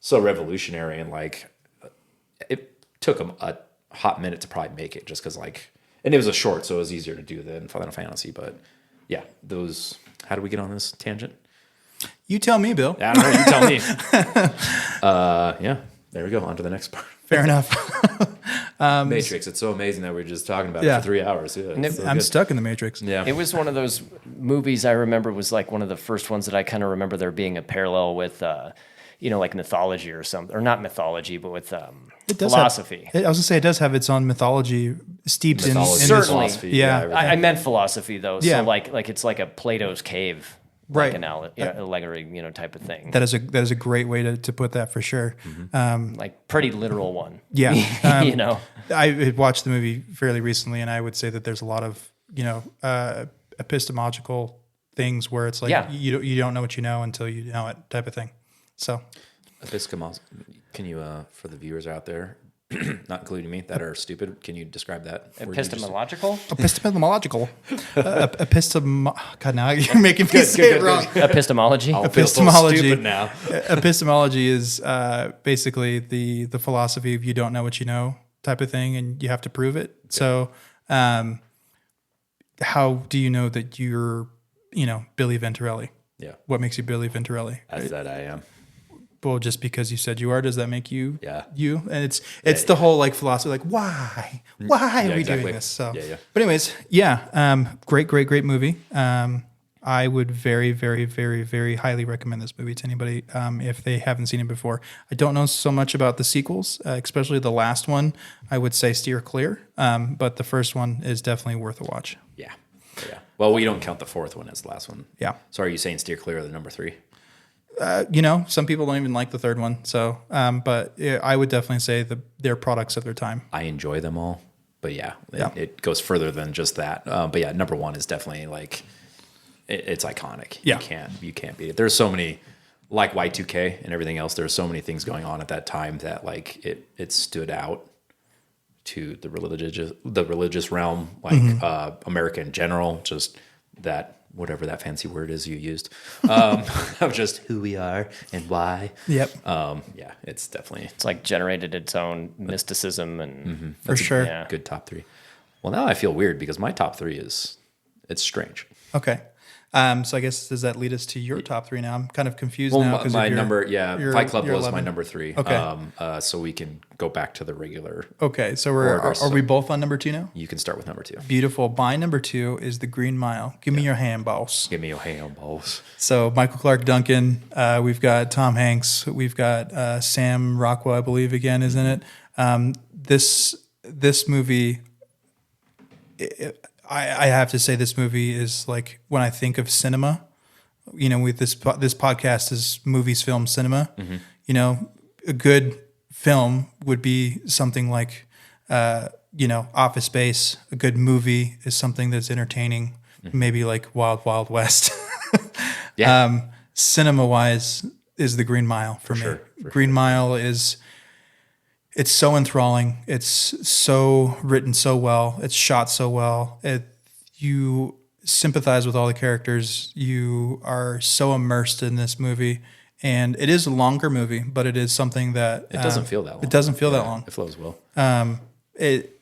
so revolutionary, and like it took them a hot minute to probably make it, just because like, and it was a short, so it was easier to do than Final Fantasy. But yeah, those. How do we get on this tangent? You tell me, Bill. I don't know. You tell me. Yeah, there we go. On to the next part. Fair enough. Matrix. It's so amazing that we're just talking about it for 3 hours. Yeah, it's so I'm good. stuck in the Matrix. Yeah. it was one of those movies I remember was like one of the first ones that I kind of remember there being a parallel with, like mythology or something, or not mythology, but with It does philosophy. I was gonna say it does have its own mythology steeped in Mythology, this. Certainly. philosophy, Yeah. everything. I meant philosophy though. Yeah. So like it's like a Plato's cave, Right. like allegory, type of thing. That is a great way to put that for sure. Like pretty literal one. Yeah. I I had watched the movie fairly recently, and I would say that there's a lot of epistemological things where it's like you don't know what you know until you know it type of thing. So Episcomos. Can you, for the viewers out there, not including me, that are stupid, can you describe that? Epistemological? epistemological, God, now you're making me say it wrong. Epistemology? I'll feel so Epistemology. stupid now. Epistemology is basically the philosophy of you don't know what you know type of thing, and you have to prove it. Okay. So, how do you know that you're, Billy Venturelli? Yeah. What makes you Billy Venturelli? I said I am. Well, just because you said you are, does that make you you? And it's the whole like philosophy, like why are we doing this? So, but anyways, great movie. I would very, very, very, very highly recommend this movie to anybody if they haven't seen it before. I don't know so much about the sequels, especially the last one. I would say steer clear, but the first one is definitely worth a watch. Yeah. Well, we don't count the fourth one as the last one. Yeah. So are you saying steer clear of the number 3? Some people don't even like the third one. So, but yeah, I would definitely say they're products of their time. I enjoy them all, but Yeah. it goes further than just that. But yeah, number one is definitely like it's iconic. Yeah. You can't beat it. There's so many, like Y2K and everything else. There's so many things going on at that time that like it stood out to the religious realm, like America in general. Just that. Whatever that fancy word is you used, of just who we are and why. Yep. Yeah, it's definitely It's like generated its own mysticism and For sure. yeah. good top three. Well, now I feel weird because my top three it's strange. Okay. So I guess does that lead us to your top three now? I'm kind of confused Well, now. 'cause my of your- number, Fight Club your was my 11. number three. Okay. So we can go back to the regular. Okay. So Order, are we both on number two now? You can start with number two. Beautiful. My number two is The Green Mile. Give me your hand, boss. Give me your hand, balls. So Michael Clark Duncan, we've got Tom Hanks, we've got Sam Rockwell, I believe, again is in it. This movie, I have to say, this movie is like when I think of cinema. With this podcast is Movies, Film, Cinema. A good film would be something like Office Space. A good movie is something that's entertaining, maybe like Wild Wild West. Yeah. Cinema-wise is The Green Mile for me. sure, Green Mile it's so enthralling. It's so written so well. It's shot so well. You sympathize with all the characters. You are so immersed in this movie. And it is a longer movie, but it is something that... It doesn't feel that long. It doesn't feel that long. It flows well.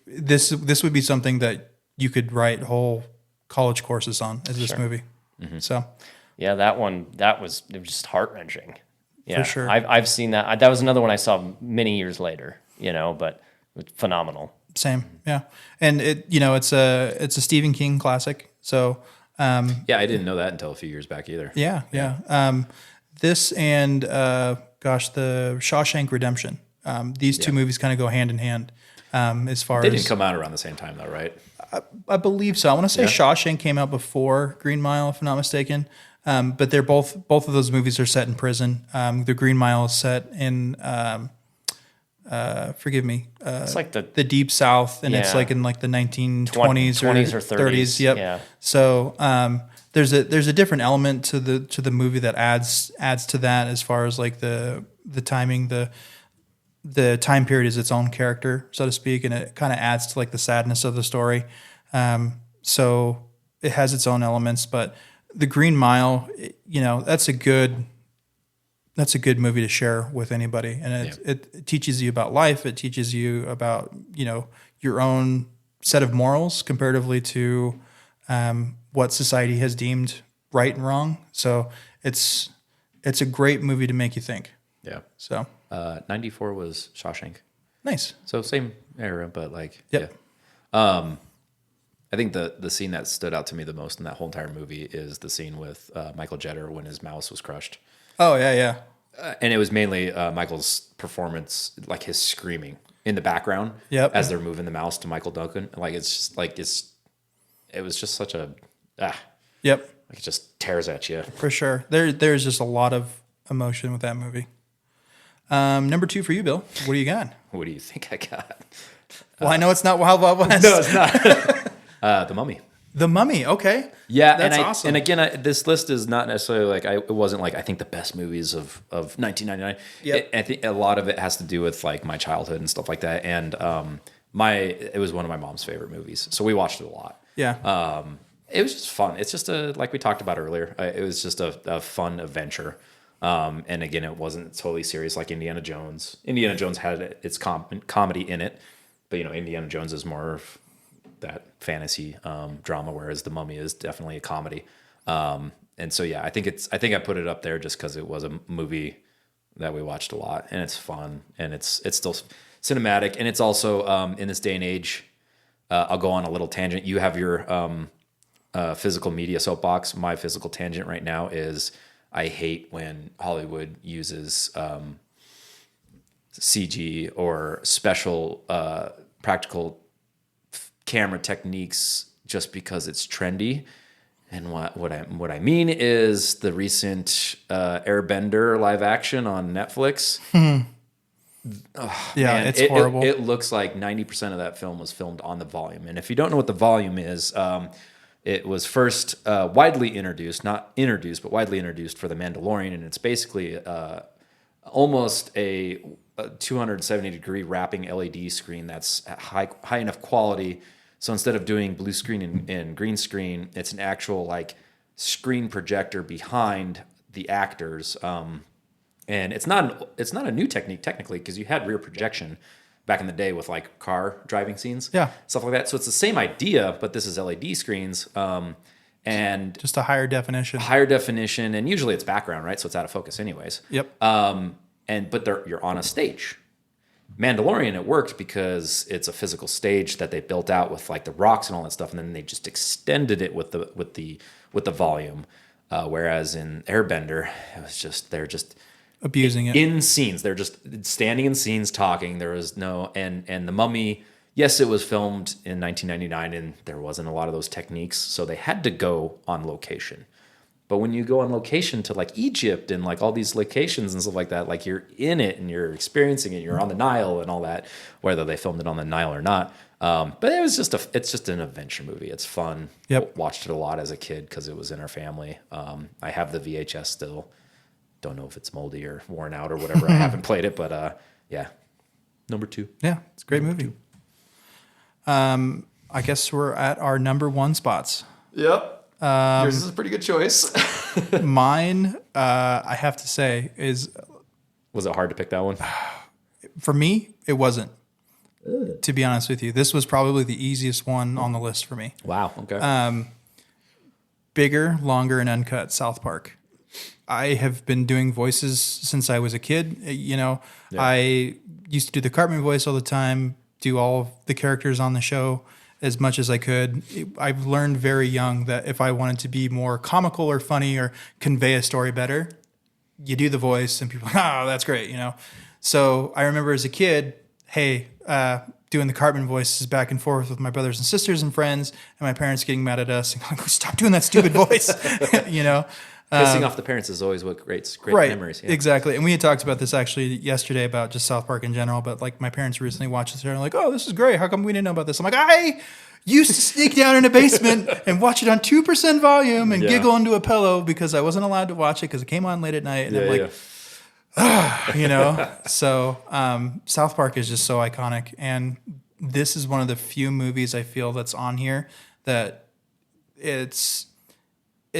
This would be something that you could write whole college courses on as this movie. So... Yeah, it was just heart-wrenching. Yeah, For sure. I've seen that. That was another one I saw many years later, but it's phenomenal. Same, yeah, and it's a Stephen King classic. So Yeah, I didn't know that until a few years back either. yeah. This and the Shawshank Redemption. These two movies kind of go hand in hand. As far They as didn't come out around the same time though, right? I believe so. I want to say Yeah. Shawshank came out before Green Mile, if I'm not mistaken. But they're both of those movies are set in prison. The Green Mile is set in forgive me. It's like the Deep South, and it's Yeah. like in like the 1920s 20s or 30s. Yep. Yeah. So there's a different element to the movie that adds to that as far as like the timing, the time period is its own character, so to speak, and it kind of adds to like the sadness of the story. So it has its own elements, but The Green Mile, that's a good movie to share with anybody, and it teaches you about life. It teaches you about your own set of morals comparatively to what society has deemed right and wrong. So it's a great movie to make you think. Yeah. So 94 was Shawshank. nice. So same era, but like, Yep. yeah. I think the scene that stood out to me the most in that whole entire movie is the scene with Michael Jeter when his mouse was crushed. Oh yeah. And it was mainly Michael's performance, like his screaming in the background Yep. as they're moving the mouse to Michael Duncan. Like, it's just like, it was just such a, Yep. like it just tears at you. For sure. There's just a lot of emotion with that movie. Number 2 for you, Bill. What do you got? What do you think I got? Well, I know it's not Wild Wild West. No, it's not. The Mummy. The Mummy. Okay. Yeah, That's and awesome. And again, this list is not necessarily like it wasn't like I think the best movies of 1999. Yep. I think a lot of it has to do with like my childhood and stuff like that. And it was one of my mom's favorite movies, so we watched it a lot. Yeah. It was just fun. It's just like we talked about earlier. It was just a fun adventure. And again, it wasn't totally serious like Indiana Jones. Indiana Jones had its comedy in it, but Indiana Jones is more of that fantasy drama, whereas The Mummy is definitely a comedy. And so yeah, I think I put it up there just because it was a movie that we watched a lot, and it's fun, and it's still cinematic, and it's also in this day and age. I'll go on a little tangent. You have your physical media soapbox. My physical tangent right now is I hate when Hollywood uses CG or special practical camera techniques just because it's trendy. And what I mean is the recent Airbender live action on Netflix. Yeah, Man, it's horrible. It looks like 90% of that film was filmed on the volume. And if you don't know what the volume is, it was first widely introduced, not introduced, but widely introduced for The Mandalorian. And it's basically almost a 270-degree wrapping LED screen that's at high enough quality. So instead of doing blue screen and green screen, it's an actual like screen projector behind the actors. And it's not a new technique technically, because you had rear projection back in the day with like car driving scenes, stuff like that. So it's the same idea, but this is LED screens, and Just a higher definition. and usually it's background, right? So it's out of focus anyways. Yep. But you're on a stage. Mandalorian, it worked because it's a physical stage that they built out with like the rocks and all that stuff, and then they just extended it with the volume. Whereas in Airbender, it was just they're just Abusing it. in scenes. They're just standing in scenes talking. There was no and the Mummy. Yes, it was filmed in 1999, and there wasn't a lot of those techniques, so they had to go on location. But when you go on location to like Egypt and like all these locations and stuff like that, like you're in it and you're experiencing it. You're on the Nile and all that, whether they filmed it on the Nile or not. But it was it's just an adventure movie. It's fun. Yep. Watched it a lot as a kid because it was in our family. I have the VHS still. Don't know if it's moldy or worn out or whatever. I haven't played it, but yeah. Number 2. Yeah, it's a great movie. I guess we're at our number 1 spots. Yep. Yours is a pretty good choice. Mine, I have to say, is Was it hard to pick that one? for me, it wasn't. To be honest with you, this was probably the easiest one on the list for me. Wow. Okay. Bigger, longer, and uncut South Park. I have been doing voices since I was a kid. I used to do the Cartman voice all the time, do all of the characters on the show as much as I could. I've learned very young that if I wanted to be more comical or funny or convey a story better, you do the voice and people are like, oh, that's great, So I remember as a kid, doing the Cartman voices back and forth with my brothers and sisters and friends, and my parents getting mad at us and going, stop doing that stupid voice, Pissing off the parents is always what creates great right, memories. Yeah. Exactly. And we had talked about this actually yesterday about just South Park in general, but like my parents recently watched this and they're like, oh, this is great. How come we didn't know about this? I'm like, I used to sneak down in a basement and watch it on 2% volume and giggle into a pillow because I wasn't allowed to watch it because it came on late at night. And I'm like, So South Park is just so iconic. And this is one of the few movies I feel that's on here that it's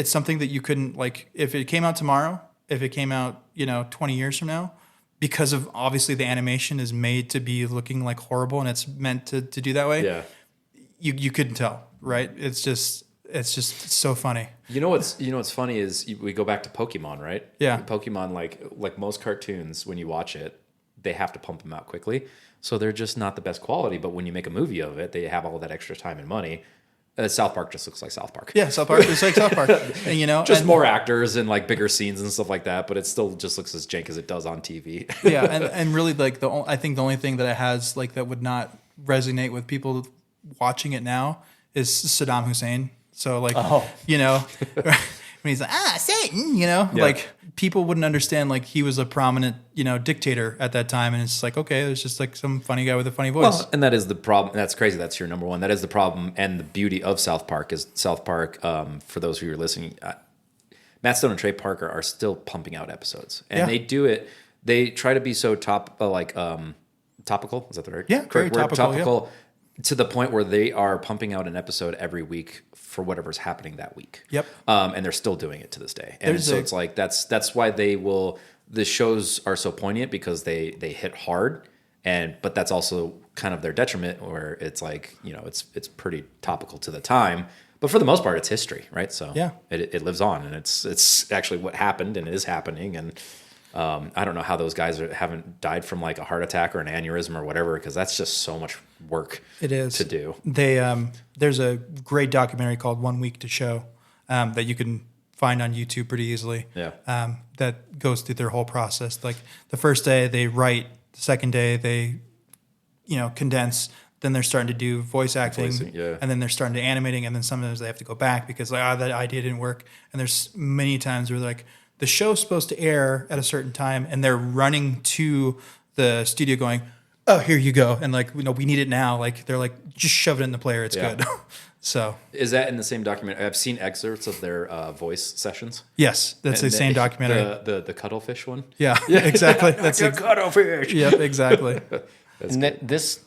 something that you couldn't, like, if it came out tomorrow, if it came out, 20 years from now, because of obviously the animation is made to be looking like horrible and it's meant to do that way. Yeah. You couldn't tell, right? It's just so funny. You know what's funny is we go back to Pokemon, right? Yeah. Pokemon, like most cartoons, when you watch it, they have to pump them out quickly. So they're just not the best quality. But when you make a movie of it, they have all that extra time and money. South Park just looks like South Park. Yeah, South Park is like South Park. And, just more actors and like bigger scenes and stuff like that, but it still just looks as jank as it does on TV. Yeah, and really like I think the only thing that it has like that would not resonate with people watching it now is Saddam Hussein. So like, when he's like, Satan, like people wouldn't understand like he was a prominent, dictator at that time. And it's like, okay, there's just like some funny guy with a funny voice. Well, and that is the problem. That's crazy. That's your number 1. That is the problem. And the beauty of South Park is South Park, for those who are listening, Matt Stone and Trey Parker are still pumping out episodes. And they do it. They try to be so topical. Is that the right? Yeah, very word? topical. To the point where they are pumping out an episode every week for whatever's happening that week. Yep. And they're still doing it to this day. And it's like that's why the shows are so poignant, because they hit hard, but that's also kind of their detriment, where it's like, it's pretty topical to the time. But for the most part, it's history, right? So it lives on, and it's actually what happened and is happening. And I don't know how those guys haven't died from like a heart attack or an aneurysm or whatever, because that's just so much work. It is to do. They there's a great documentary called 1 Week to Show that you can find on YouTube pretty easily. Yeah. That goes through their whole process. Like the first day they write, the second day they condense, then they're starting to do voice acting, Voicing, yeah. and then they're starting to animating, and then sometimes they have to go back because like, that idea didn't work. And there's many times where like the show's supposed to air at a certain time, and they're running to the studio going, "Oh, here you go," and like, we need it now. Like they're like, just shove it in the player, it's good. So Is that in the same documentary? I've seen excerpts of their voice sessions. yes, that's the same documentary. The cuttlefish one. Yeah, exactly. That's Cuttlefish. Yep, exactly. This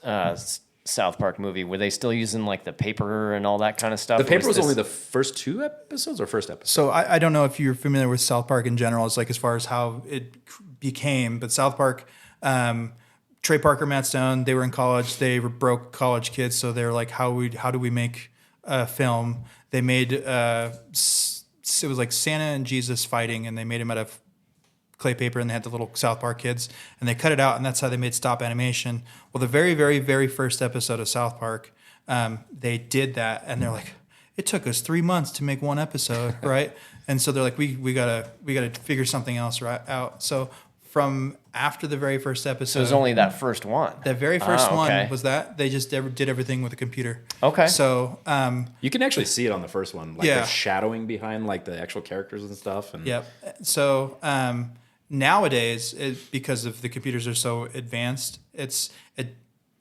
South Park movie, were they still using like the paper and all that kind of stuff? The paper was this- only the first 2 episodes or first episode? So I don't know if you're familiar with South Park in general. It's like as far as how it became, but South Park, Trey Parker, Matt Stone, they were in college. They were broke college kids, so they were like, how do we make a film? They made it was like Santa and Jesus fighting, and they made him out of clay paper, and they had the little South Park kids, and they cut it out, and that's how they made stop animation. Well, the very, very, very first episode of South Park, they did that, and they're like, it took us 3 months to make one episode, right? And so they're like, we gotta figure something else out. So from after the very first episode, So it was only that first one. the very first okay. one was that they just did everything with a computer. Okay. So You can actually see it on the first one, like Yeah. the shadowing behind like the actual characters and stuff. And yep. So nowadays, because of the computers are so advanced,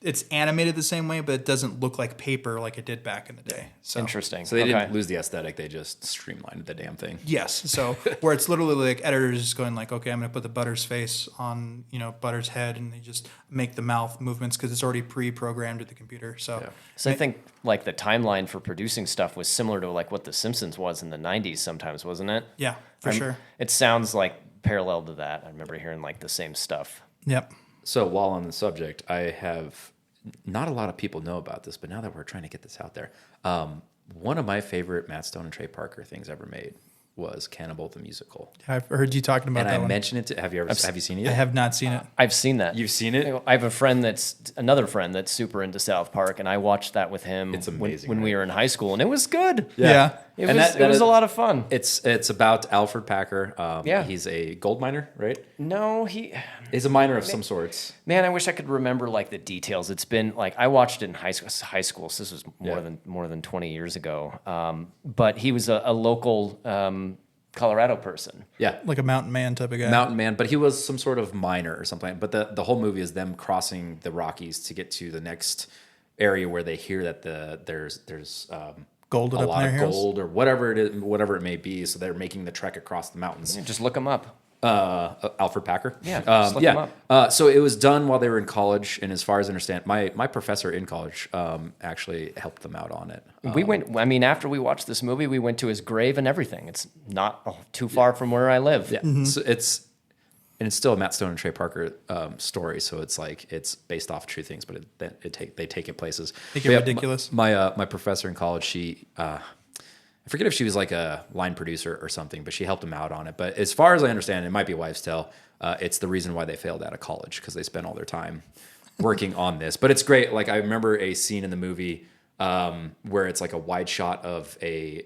it's animated the same way, but it doesn't look like paper like it did back in the day. So Interesting. So they Okay. didn't lose the aesthetic; they just streamlined the damn thing. yes. So where it's literally like editors just going like, okay, I'm going to put the Butter's face on Butter's head, and they just make the mouth movements because it's already pre-programmed with the computer. So So I think like the timeline for producing stuff was similar to like what The Simpsons was in the 90s sometimes, wasn't it? yeah, for sure. It sounds like parallel to that. I remember hearing like the same stuff. Yep. So while on the subject, I have not a lot of people know about this, but now that we're trying to get this out there, one of my favorite Matt Stone and Trey Parker things ever made was Cannibal the Musical. I've heard you talking about And that I one. mentioned it to, have you seen it I yet? have not seen it. I've seen that. You've seen it? I have a friend another friend that's super into South Park, and I watched that with him It's amazing, when we right? were in high school, and it was good. Yeah. It And was, that it was is- a lot of fun. It's about Alfred Packer. Yeah. He's a gold miner, right? No, He's a miner of some sorts. man, I wish I could remember like the details. It's been like I watched it in high school, so this was more than 20 years ago. But he was a local Colorado person. Yeah. Like a mountain man type of guy. Mountain man, but he was some sort of miner or something. But the whole movie is them crossing the Rockies to get to the next area where they hear that there's Gold a up in lot their of hills? gold or whatever it may be. So they're making the trek across the mountains. Just look him up. Alfred Packer. Yeah, just look him So it was done while they were in college, and as far as I understand, my professor in college actually helped them out on it. We went. I mean, after we watched this movie, we went to his grave and everything. It's not too far from where I live. Yeah, so it's still a Matt Stone and Trey Parker story. So it's like it's based off true things, but they take it places. Make it But yeah, ridiculous. My professor in college, she I forget if she was like a line producer or something, but she helped him out on it. But as far as I understand, it might be wives' tale. It's the reason why they failed out of college because they spent all their time working on this. But it's great. Like I remember a scene in the movie where it's like a wide shot of a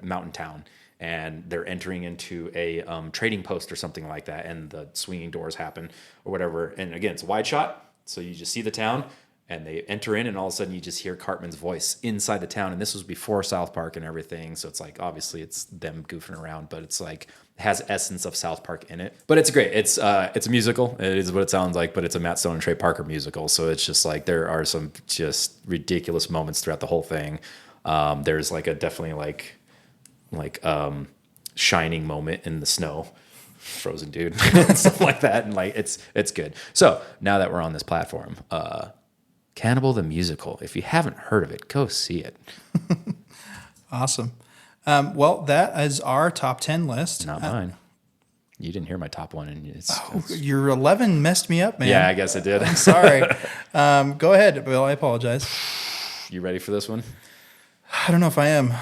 mountain town, and they're entering into a trading post or something like that, and the swinging doors happen or whatever. And again, it's a wide shot, so you just see the town. And they enter in, and all of a sudden you just hear Cartman's voice inside the town. And this was before South Park and everything. So it's like, obviously it's them goofing around, but it's like, has essence of South Park in it. But it's great. It's a musical. It is what it sounds like, but it's a Matt Stone and Trey Parker musical. So it's just like, there are some just ridiculous moments throughout the whole thing. There's like a definitely like shining moment in the snow. Frozen dude. Stuff like that. And like, it's good. So now that we're on this platform, Cannibal the Musical. If you haven't heard of it, go see it. Awesome. Well, that is our top 10 list. Not mine. You didn't hear my top one, and it's Your 11 messed me up, man. yeah, I guess I did. Sorry. Go ahead, Bill. I apologize. You ready for this one? I don't know if I am.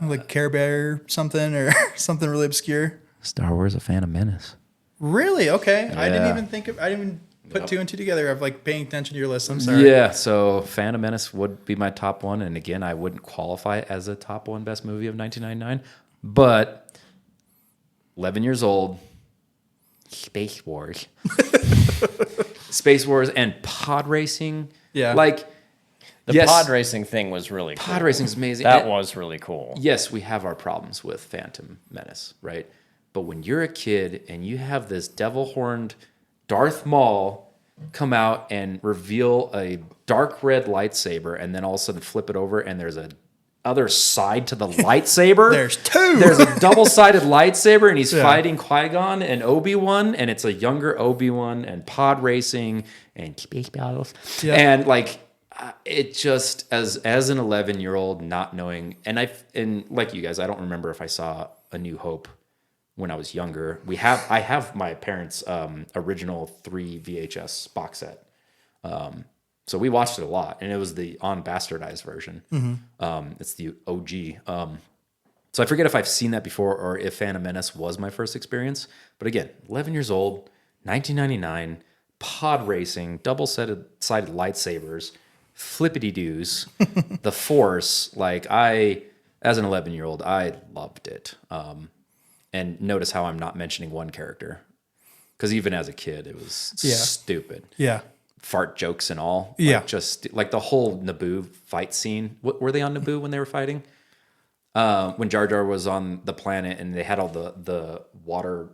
Like Care Bear something or something really obscure. Star Wars: A Phantom Menace. Really? Okay. I didn't Yeah. even I didn't even put two and two together of like paying attention to your list. I'm sorry. Yeah, so Phantom Menace would be my top one, and again, I wouldn't qualify it as a top one best movie of 1999, but 11 years old, Space Wars, Space Wars, and pod racing. Yeah. Like The pod racing thing was really cool. Pod racing is amazing. That was really cool. Yes, we have our problems with Phantom Menace, right? But when you're a kid and you have this devil-horned Darth Maul come out and reveal a dark red lightsaber and then all of a sudden flip it over and there's a other side to the lightsaber. There's two. There's a double-sided lightsaber and he's fighting Qui-Gon and Obi-Wan and it's a younger Obi-Wan and pod racing and space battles. Yeah. And like it just as an 11-year-old not knowing and like you guys, I don't remember if I saw A New Hope when I was younger. I have my parents' original 3 VHS box set. So we watched it a lot, and it was the unbastardized version. Mm-hmm. It's the OG. So I forget if I've seen that before or if Phantom Menace was my first experience. But again, 11 years old, 1999, pod racing, double-sided lightsabers, flippity-doos, the Force. Like as an 11-year-old, I loved it. And notice how I'm not mentioning one character. Because even as a kid, it was stupid. Yeah. Fart jokes and all. Yeah. Just like the whole Naboo fight scene. Were they on Naboo when they were fighting? When Jar Jar was on the planet and they had all the water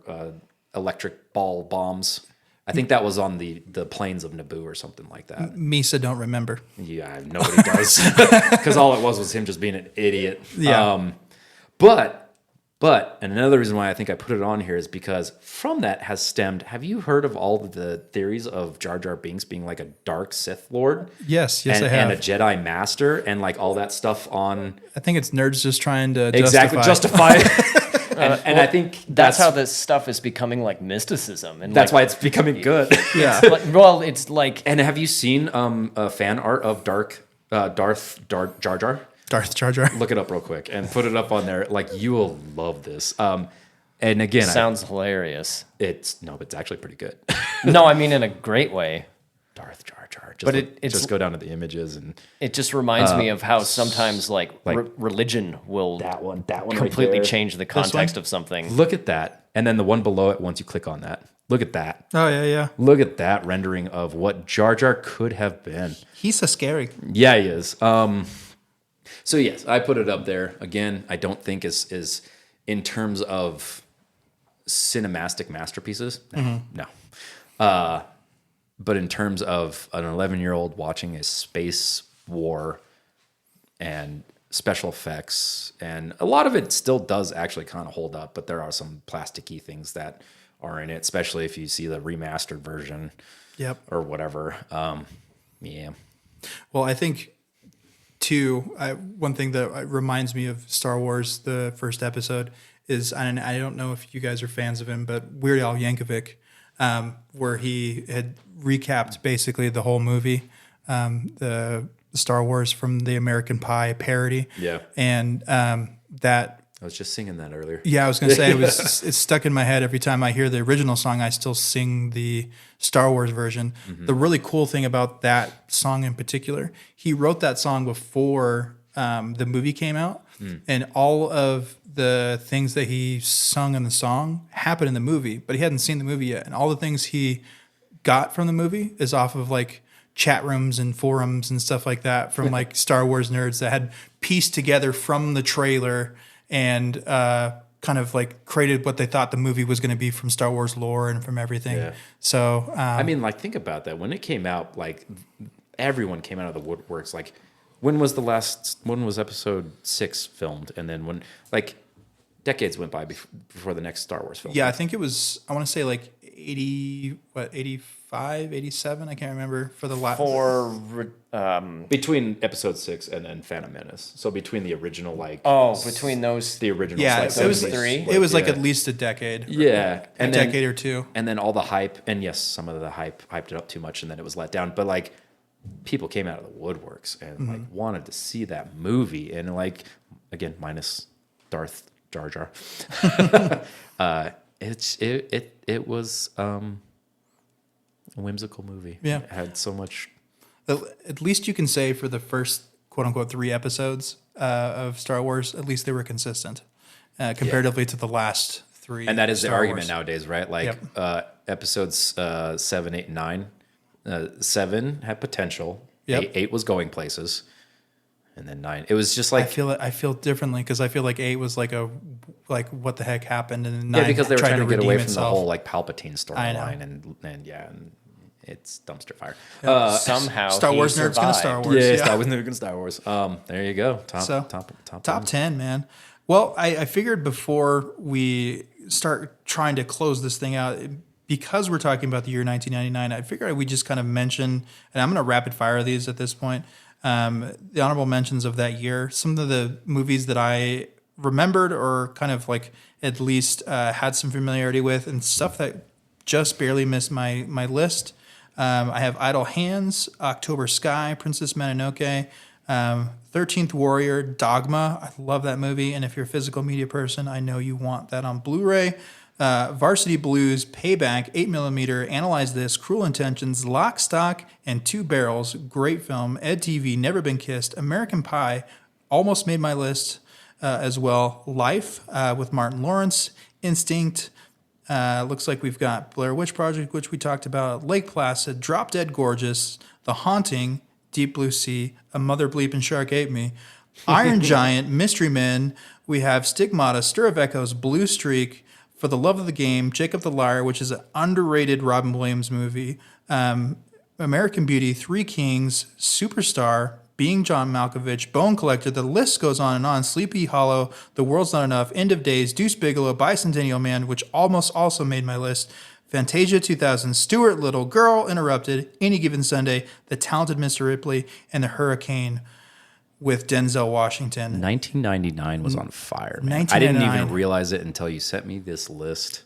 electric ball bombs. I think that was on the plains of Naboo or something like that. Misa don't remember. Yeah, nobody does. Because all it was him just being an idiot. Yeah. But and another reason why I think I put it on here is because from that has stemmed. Have you heard of all of the theories of Jar Jar Binks being like a dark Sith Lord? Yes, I have. And a Jedi Master and like all that stuff on. I think it's nerds just trying to justify it. and I think that's how this stuff is becoming like mysticism, and that's like, why it's becoming good. Yeah. It's like. And have you seen a fan art of Darth Jar Jar? Darth Jar Jar. Look it up real quick and put it up on there. Like you will love this. And again, sounds hilarious. It's actually pretty good. No, I mean in a great way. Darth Jar Jar. Just go down to the images and it just reminds me of how sometimes religion will that one completely right change the context of something. Look at that, and then the one below it. Once you click on that, look at that. Oh yeah. Look at that rendering of what Jar Jar could have been. He's so scary. Yeah, he is. So yes, I put it up there. Again, I don't think is in terms of cinematic masterpieces. No. But in terms of an 11-year-old watching a space war and special effects, and a lot of it still does actually kind of hold up, but there are some plasticky things that are in it, especially if you see the remastered version. Yep. Or whatever. Yeah. Well, I think too, one thing that reminds me of Star Wars, the first episode, is, and I don't know if you guys are fans of him, but Weird Al Yankovic, where he had recapped basically the whole movie, the Star Wars from the American Pie parody. Yeah. And that... I was just singing that earlier. Yeah, I was going to say, it's stuck in my head every time I hear the original song. I still sing the Star Wars version. Mm-hmm. The really cool thing about that song in particular, he wrote that song before the movie came out, and all of the things that he sung in the song happened in the movie, but he hadn't seen the movie yet. And all the things he got from the movie is off of like chat rooms and forums and stuff like that from like Star Wars nerds that had pieced together from the trailer and kind of like created what they thought the movie was going to be from Star Wars lore and from everything. Yeah. So, I mean, like, think about that. When it came out, like, everyone came out of the woodworks. Like, when was episode 6 filmed? And then when, like, decades went by before the next Star Wars film. Yeah, I think it was, I want to say like 85, 87, I can't remember for the last. Between episode 6 and then Phantom Menace. So between the original, like. between those. The original. Yeah, like, it was 3. It was like at least a decade. Yeah. A decade or two. And then all the hype, and yes, some of the hyped it up too much and then it was let down. But like, people came out of the woodworks and like wanted to see that movie. And like, again, minus Darth Jar Jar. It was a whimsical movie. Yeah. It had so much. At least you can say for the first quote unquote 3 episodes of Star Wars, at least they were consistent comparatively to the last 3. And that is Star the argument Wars. nowadays, right? Like episodes 7, 8, and 9. 7 had potential. Yep. Eight was going places, and then 9. It was just like I feel differently because I feel like 8 was like what the heck happened, and then 9 because they were tried trying to get away from itself. the whole like Palpatine I know. storyline, and it's dumpster fire. Somehow Star he Wars nerds gonna survived. Star Wars. Yeah, Star Wars, never Star Wars. There you go. Top 10, man. Well, I figured before we start trying to close this thing out, because we're talking about the year 1999, I figured we just kind of mention, and I'm going to rapid fire these at this point, the honorable mentions of that year, some of the movies that I remembered or kind of like at least had some familiarity with, and stuff that just barely missed my list. I have Idle Hands, October Sky, Princess Mononoke, 13th Warrior, Dogma. I love that movie. And if you're a physical media person, I know you want that on Blu-ray. Varsity Blues, Payback, 8mm, Analyze This, Cruel Intentions, Lock, Stock, and Two Barrels. Great film. Ed TV, Never Been Kissed. American Pie, almost made my list as well. Life with Martin Lawrence. Instinct. Looks like we've got Blair Witch Project, which we talked about. Lake Placid, Drop Dead Gorgeous, The Haunting, Deep Blue Sea, A Mother Bleeping Shark Ate Me, Iron Giant, Mystery Men. We have Stigmata, Stir of Echoes, Blue Streak, For the Love of the Game, Jacob the Liar, which is an underrated Robin Williams movie, American Beauty, Three Kings, Superstar, Being John Malkovich, Bone Collector. The list goes on and on. Sleepy Hollow, The World's Not Enough, End of Days, Deuce Bigelow, Bicentennial Man, which almost also made my list. Fantasia 2000, Stuart Little, Girl Interrupted, Any Given Sunday, The Talented Mr. Ripley, and The Hurricane with Denzel Washington. 1999 was on fire, man. I didn't even realize it until you sent me this list.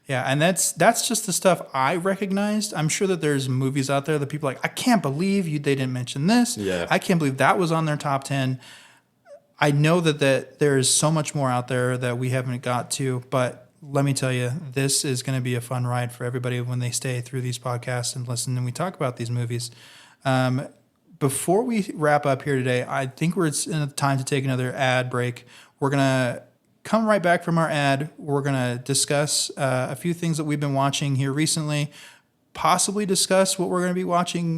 Yeah, and that's just the stuff I recognized. I'm sure that there's movies out there that people are like, I can't believe they didn't mention this. Yeah. I can't believe that was on their top 10. I know that there is so much more out there that we haven't got to, but let me tell you, this is going to be a fun ride for everybody when they stay through these podcasts and listen and we talk about these movies. Before we wrap up here today, I think it's time to take another ad break. We're going to come right back from our ad. We're going to discuss a few things that we've been watching here recently, possibly discuss what we're going to be watching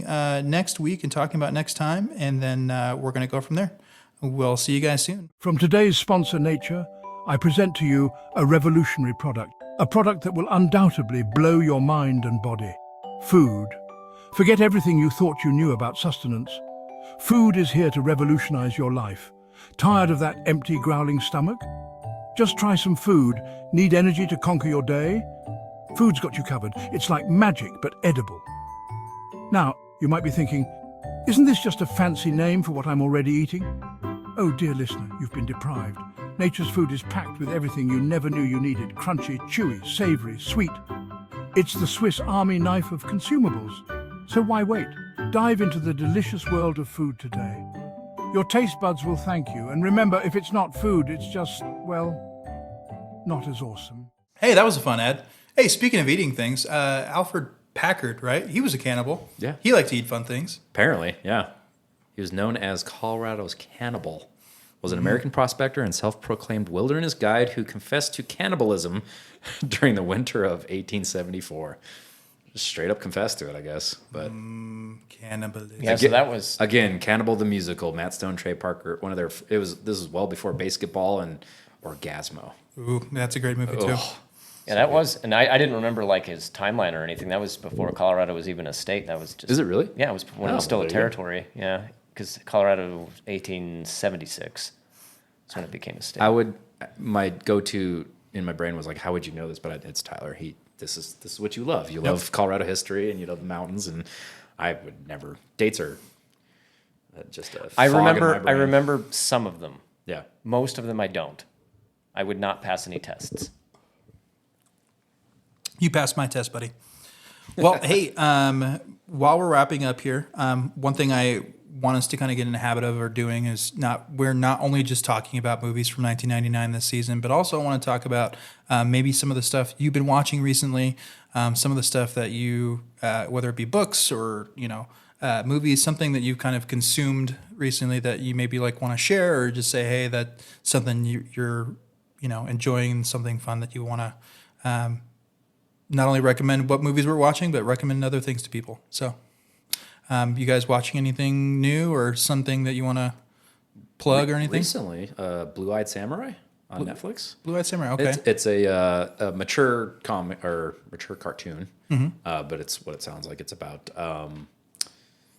next week and talking about next time, and then we're going to go from there. We'll see you guys soon. From today's sponsor, Nature, I present to you a revolutionary product, a product that will undoubtedly blow your mind and body. Food. Forget everything you thought you knew about sustenance. Food is here to revolutionize your life. Tired of that empty, growling stomach? Just try some food. Need energy to conquer your day? Food's got you covered. It's like magic, but edible. Now, you might be thinking, isn't this just a fancy name for what I'm already eating? Oh, dear listener, you've been deprived. Nature's food is packed with everything you never knew you needed. Crunchy, chewy, savory, sweet. It's the Swiss Army knife of consumables. So why wait? Dive into the delicious world of food today. Your taste buds will thank you. And remember, if it's not food, it's just, well, not as awesome. Hey, that was a fun ad. Hey, speaking of eating things, Alfred Packard, right? He was a cannibal. Yeah. He liked to eat fun things. Apparently, yeah. He was known as Colorado's cannibal. Was an American prospector and self-proclaimed wilderness guide who confessed to cannibalism during the winter of 1874. Just straight up confessed to it, I guess. But Cannibalism. Yeah, so that was again, Cannibal the musical. Matt Stone, Trey Parker. This was well before Basketball and Orgasmo. Ooh, that's a great movie too. Yeah, that was, and I didn't remember like his timeline or anything. That was before Colorado was even a state. That was just. Is it really? Yeah, it was when it was still there a you go. territory. Yeah, because Colorado was 1876. That's when it became a state. My go-to in my brain was like, how would you know this? But it's Tyler. This is what you love. You love Colorado history and you love the mountains, and I would never. Dates are just a. I fog in my remember. brain. I remember some of them. Yeah. Most of them I don't. I would not pass any tests. You passed my test, buddy. Well, hey, while we're wrapping up here, one thing I want us to kind of get in the habit of doing is we're not only just talking about movies from 1999 this season, but also I want to talk about maybe some of the stuff you've been watching recently, some of the stuff that you, whether it be books or, movies, something that you've kind of consumed recently that you maybe like want to share, or just say, hey, that's something you're enjoying, something fun that you want to not only recommend what movies we're watching, but recommend other things to people. So You guys watching anything new or something that you want to plug or anything? Recently, Blue-Eyed Samurai on Netflix. Blue-Eyed Samurai, okay. It's a mature comic or mature cartoon, but it's what it sounds like. It's about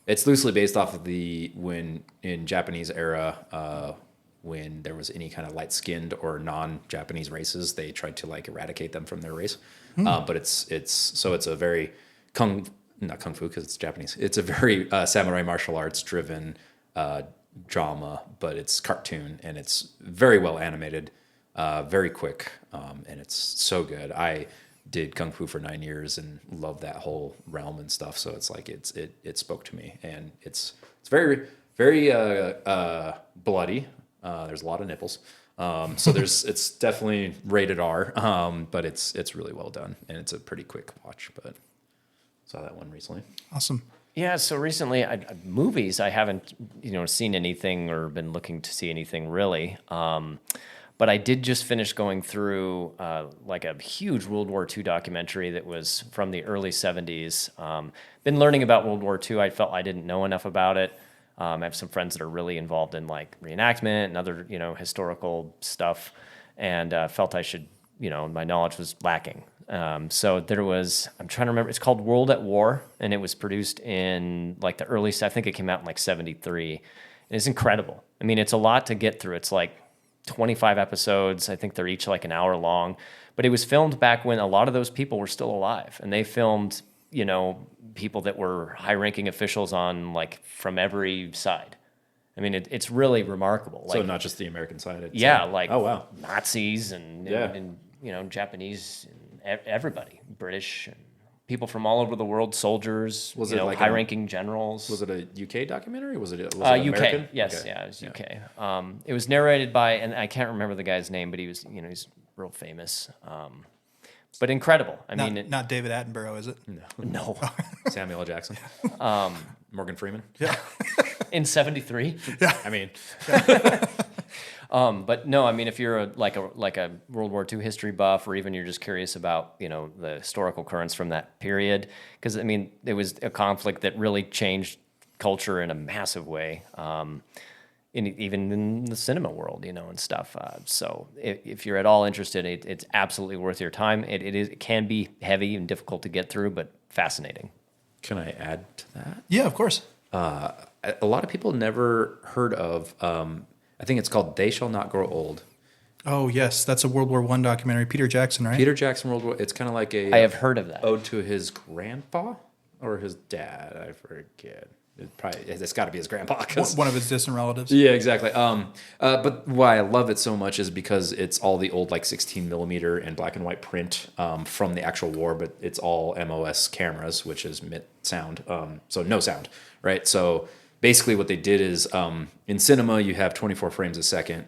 it's loosely based off of when in Japanese era, when there was any kind of light-skinned or non-Japanese races, they tried to like eradicate them from their race. But it's a very not kung fu because it's Japanese. It's a very samurai martial arts driven drama, but it's cartoon and it's very well animated, very quick, and it's so good. I did kung fu for 9 years and love that whole realm and stuff. So it's like it spoke to me, and it's very bloody. There's a lot of nipples. So it's definitely rated R, but it's really well done, and it's a pretty quick watch. But saw that one recently. Awesome. Yeah, so recently, movies, I haven't seen anything or been looking to see anything really. But I did just finish going through like a huge World War II documentary that was from the early 70s. Been learning about World War II. I felt I didn't know enough about it. I have some friends that are really involved in like reenactment and other historical stuff, and felt I should, my knowledge was lacking. So there was, I'm trying to remember, it's called World at War, and it was produced in like the early, I think it came out in like 73. And it's incredible. I mean, it's a lot to get through. It's like 25 episodes. I think they're each like an hour long, but it was filmed back when a lot of those people were still alive, and they filmed, people that were high-ranking officials on like from every side. I mean, it's really remarkable. So not just the American side. Like oh wow, Nazis and Japanese, and everybody, British, and people from all over the world, soldiers. Was it like high-ranking generals? Was it a UK documentary? Was it UK? American? Yes, okay. Yeah, it was UK. It was narrated by, and I can't remember the guy's name, but he was, he's real famous. But incredible. I mean, not David Attenborough, is it? No. Samuel L. Jackson. Morgan Freeman. Yeah. In 73. Yeah. I mean, but no, I mean, if you're like a World War II history buff, or even you're just curious about the historical currents from that period, because I mean, it was a conflict that really changed culture in a massive way. Even in the cinema world, and stuff. So if you're at all interested, it's absolutely worth your time. It can be heavy and difficult to get through, but fascinating. Can I add to that? Yeah, of course. A lot of people never heard of, I think it's called They Shall Not Grow Old. Oh, yes. That's a World War I documentary. Peter Jackson, right? Peter Jackson, World War. It's kind of like I have heard of that. Ode to his grandpa or his dad. I forget. It's got to be his grandpa. One of his distant relatives. Yeah, exactly. But why I love it so much is because it's all the old like 16 millimeter and black and white print from the actual war, but it's all MOS cameras, which is MIT sound, so no sound, right? So basically what they did is in cinema you have 24 frames a second.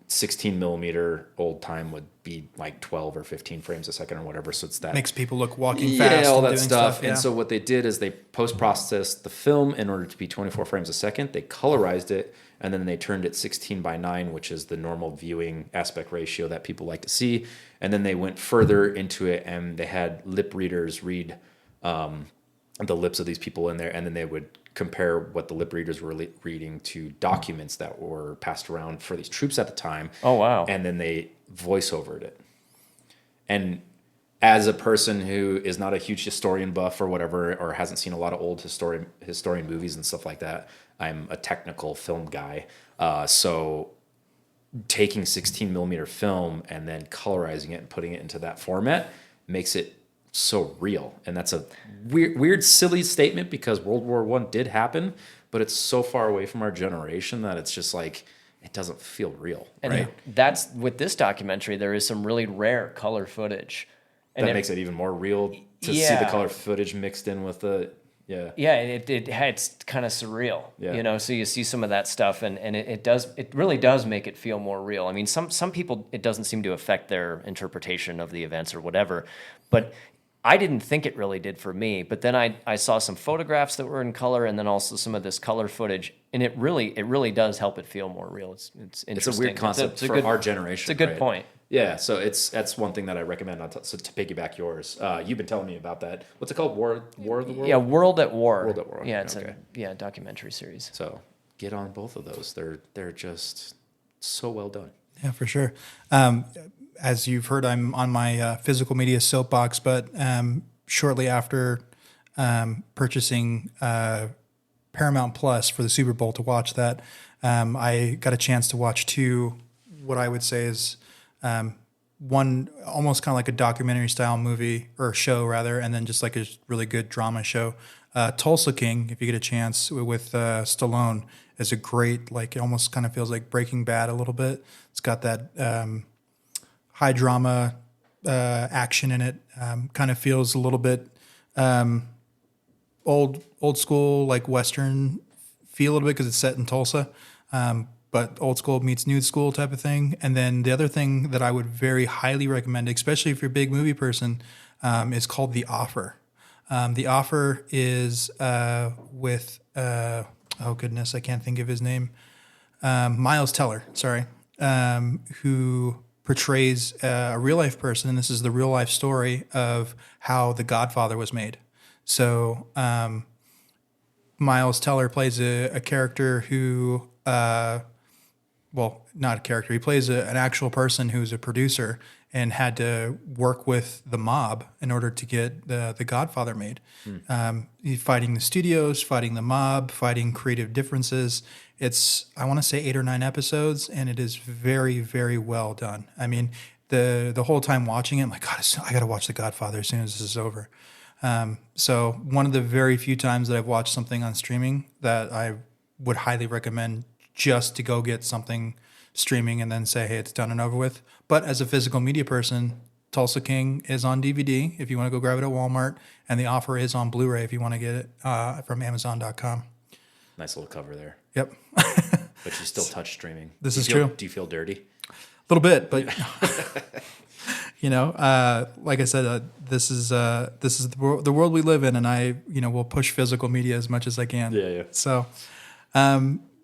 16 millimeter old time would be like 12 or 15 frames a second or whatever. So it's that makes people look walking fast. all and that doing stuff. Yeah. And so what they did is they post-processed the film in order to be 24 frames a second. They colorized it, and then they turned it 16:9, which is the normal viewing aspect ratio that people like to see. And then they went further into it, and they had lip readers read the lips of these people in there, and then they would compare what the lip readers were reading to documents that were passed around for these troops at the time. Oh, wow. And then they voice-overed it. And as a person who is not a huge historian buff or whatever, or hasn't seen a lot of old historian movies and stuff like that, I'm a technical film guy. So taking 16 millimeter film and then colorizing it and putting it into that format makes it so real. And that's a weird, silly statement because World War I did happen, but it's so far away from our generation that it's just like, it doesn't feel real. And right? that's with this documentary, there is some really rare color footage. And that makes it even more real to see the color footage mixed in with the, it's kind of surreal, so you see some of that stuff and it really does make it feel more real. I mean, some people, it doesn't seem to affect their interpretation of the events or whatever, but I didn't think it really did for me, but then I saw some photographs that were in color and then also some of this color footage, and it really does help it feel more real. It's interesting. It's a weird concept for our generation. It's a good point. Yeah, so that's one thing that I recommend so to piggyback yours. You've been telling me about that. What's it called? War of the World? Yeah, World at War. World at War. Yeah, it's okay. a documentary series. So get on both of those. They're just so well done. Yeah, for sure. As you've heard, I'm on my physical media soapbox, but shortly after purchasing Paramount Plus for the Super Bowl to watch that, I got a chance to watch two, what I would say is one almost kind of like a documentary style movie or show rather, and then just like a really good drama show. Tulsa King, if you get a chance, with Stallone, is a great, like, it almost kind of feels like Breaking Bad a little bit. It's got that high drama action in it. Kind of feels a little bit old school, like Western feel a little bit because it's set in Tulsa. But old school meets new school type of thing. And then the other thing that I would very highly recommend, especially if you're a big movie person, is called The Offer. The Offer is with, oh goodness, I can't think of his name. Miles Teller, sorry, who portrays a real life person. And this is the real life story of how The Godfather was made. So Miles Teller plays a character who, well, not a character. He plays an actual person who's a producer and had to work with the mob in order to get the Godfather made. He's fighting the studios, fighting the mob, fighting creative differences. It's, I want to say 8 or 9 episodes, and it is very, very well done. I mean, the whole time watching it, I'm like, God, I got to watch The Godfather as soon as this is over. So one of the very few times that I've watched something on streaming that I would highly recommend just to go get something streaming and then say, hey, it's done and over with. But as a physical media person, Tulsa King is on DVD if you want to go grab it at Walmart, and The Offer is on Blu-ray if you want to get it from Amazon.com. Nice little cover there. Yep. But you still touch streaming. This is true. Do you feel dirty? A little bit, but you know, like I said, this is the world we live in, and I, will push physical media as much as I can. Yeah. So,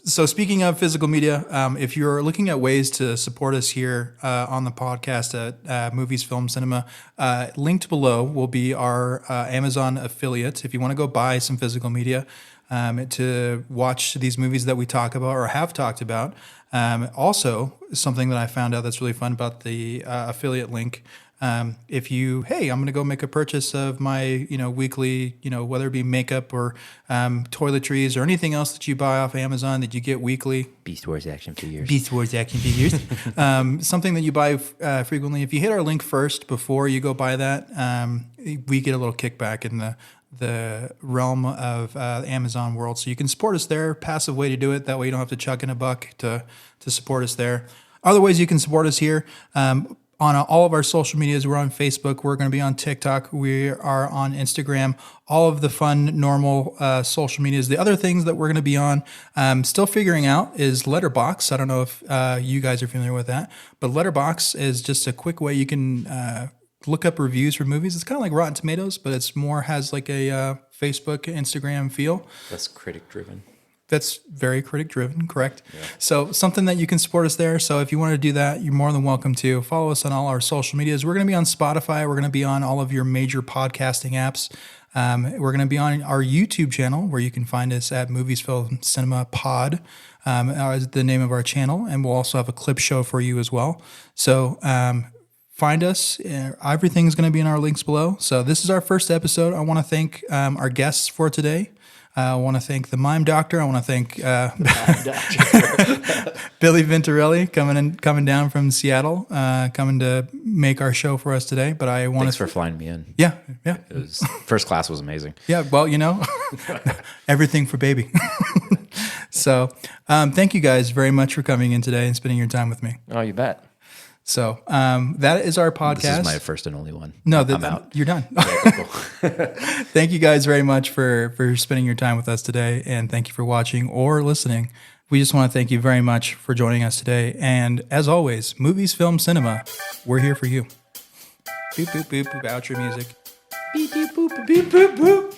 so speaking of physical media, if you're looking at ways to support us here on the podcast at Movies, Film, Cinema, linked below will be our Amazon affiliate. If you want to go buy some physical media to watch these movies that we talk about or have talked about. Also, something that I found out that's really fun about the affiliate link. If you, hey, I'm going to go make a purchase of my, weekly, whether it be makeup or toiletries or anything else that you buy off Amazon that you get weekly. Beast Wars action figures. Something that you buy frequently. If you hit our link first before you go buy that, we get a little kickback in the realm of Amazon world. So you can support us there. Passive way to do it. That way you don't have to chuck in a buck to support us there. Other ways you can support us here. On all of our social medias, we're on Facebook. We're going to be on TikTok. We are on Instagram. All of the fun, normal social medias. The other things that we're going to be on, still figuring out, is Letterboxd. I don't know if you guys are familiar with that, but Letterboxd is just a quick way you can look up reviews for movies. It's kind of like Rotten Tomatoes, but it's more has like a Facebook, Instagram feel. That's critic driven. That's very critic driven, correct? Yeah. So something that you can support us there. So if you want to do that, you're more than welcome to. Follow us on all our social medias. We're going to be on Spotify. We're going to be on all of your major podcasting apps. We're going to be on our YouTube channel where you can find us at Movies.Film.Cinema Pod, is the name of our channel. And we'll also have a clip show for you as well. So find us. Everything's going to be in our links below. So this is our first episode. I want to thank our guests for today. I want to thank the Mime Doctor. I want to thank Billy Venturelli coming down from Seattle, coming to make our show for us today. But I want Thanks for flying me in. Yeah. It was, first class was amazing. Yeah, well, everything for baby. So thank you guys very much for coming in today and spending your time with me. Oh, you bet. So that is our podcast. This is my first and only one. No, I'm out. You're done. Okay, cool. Thank you guys very much for spending your time with us today, and thank you for watching or listening. We just want to thank you very much for joining us today. And as always, Movies, Film, Cinema, we're here for you. Boop, boop, boop, boop, outro music. Beep, beep, boop, beep, boop, boop.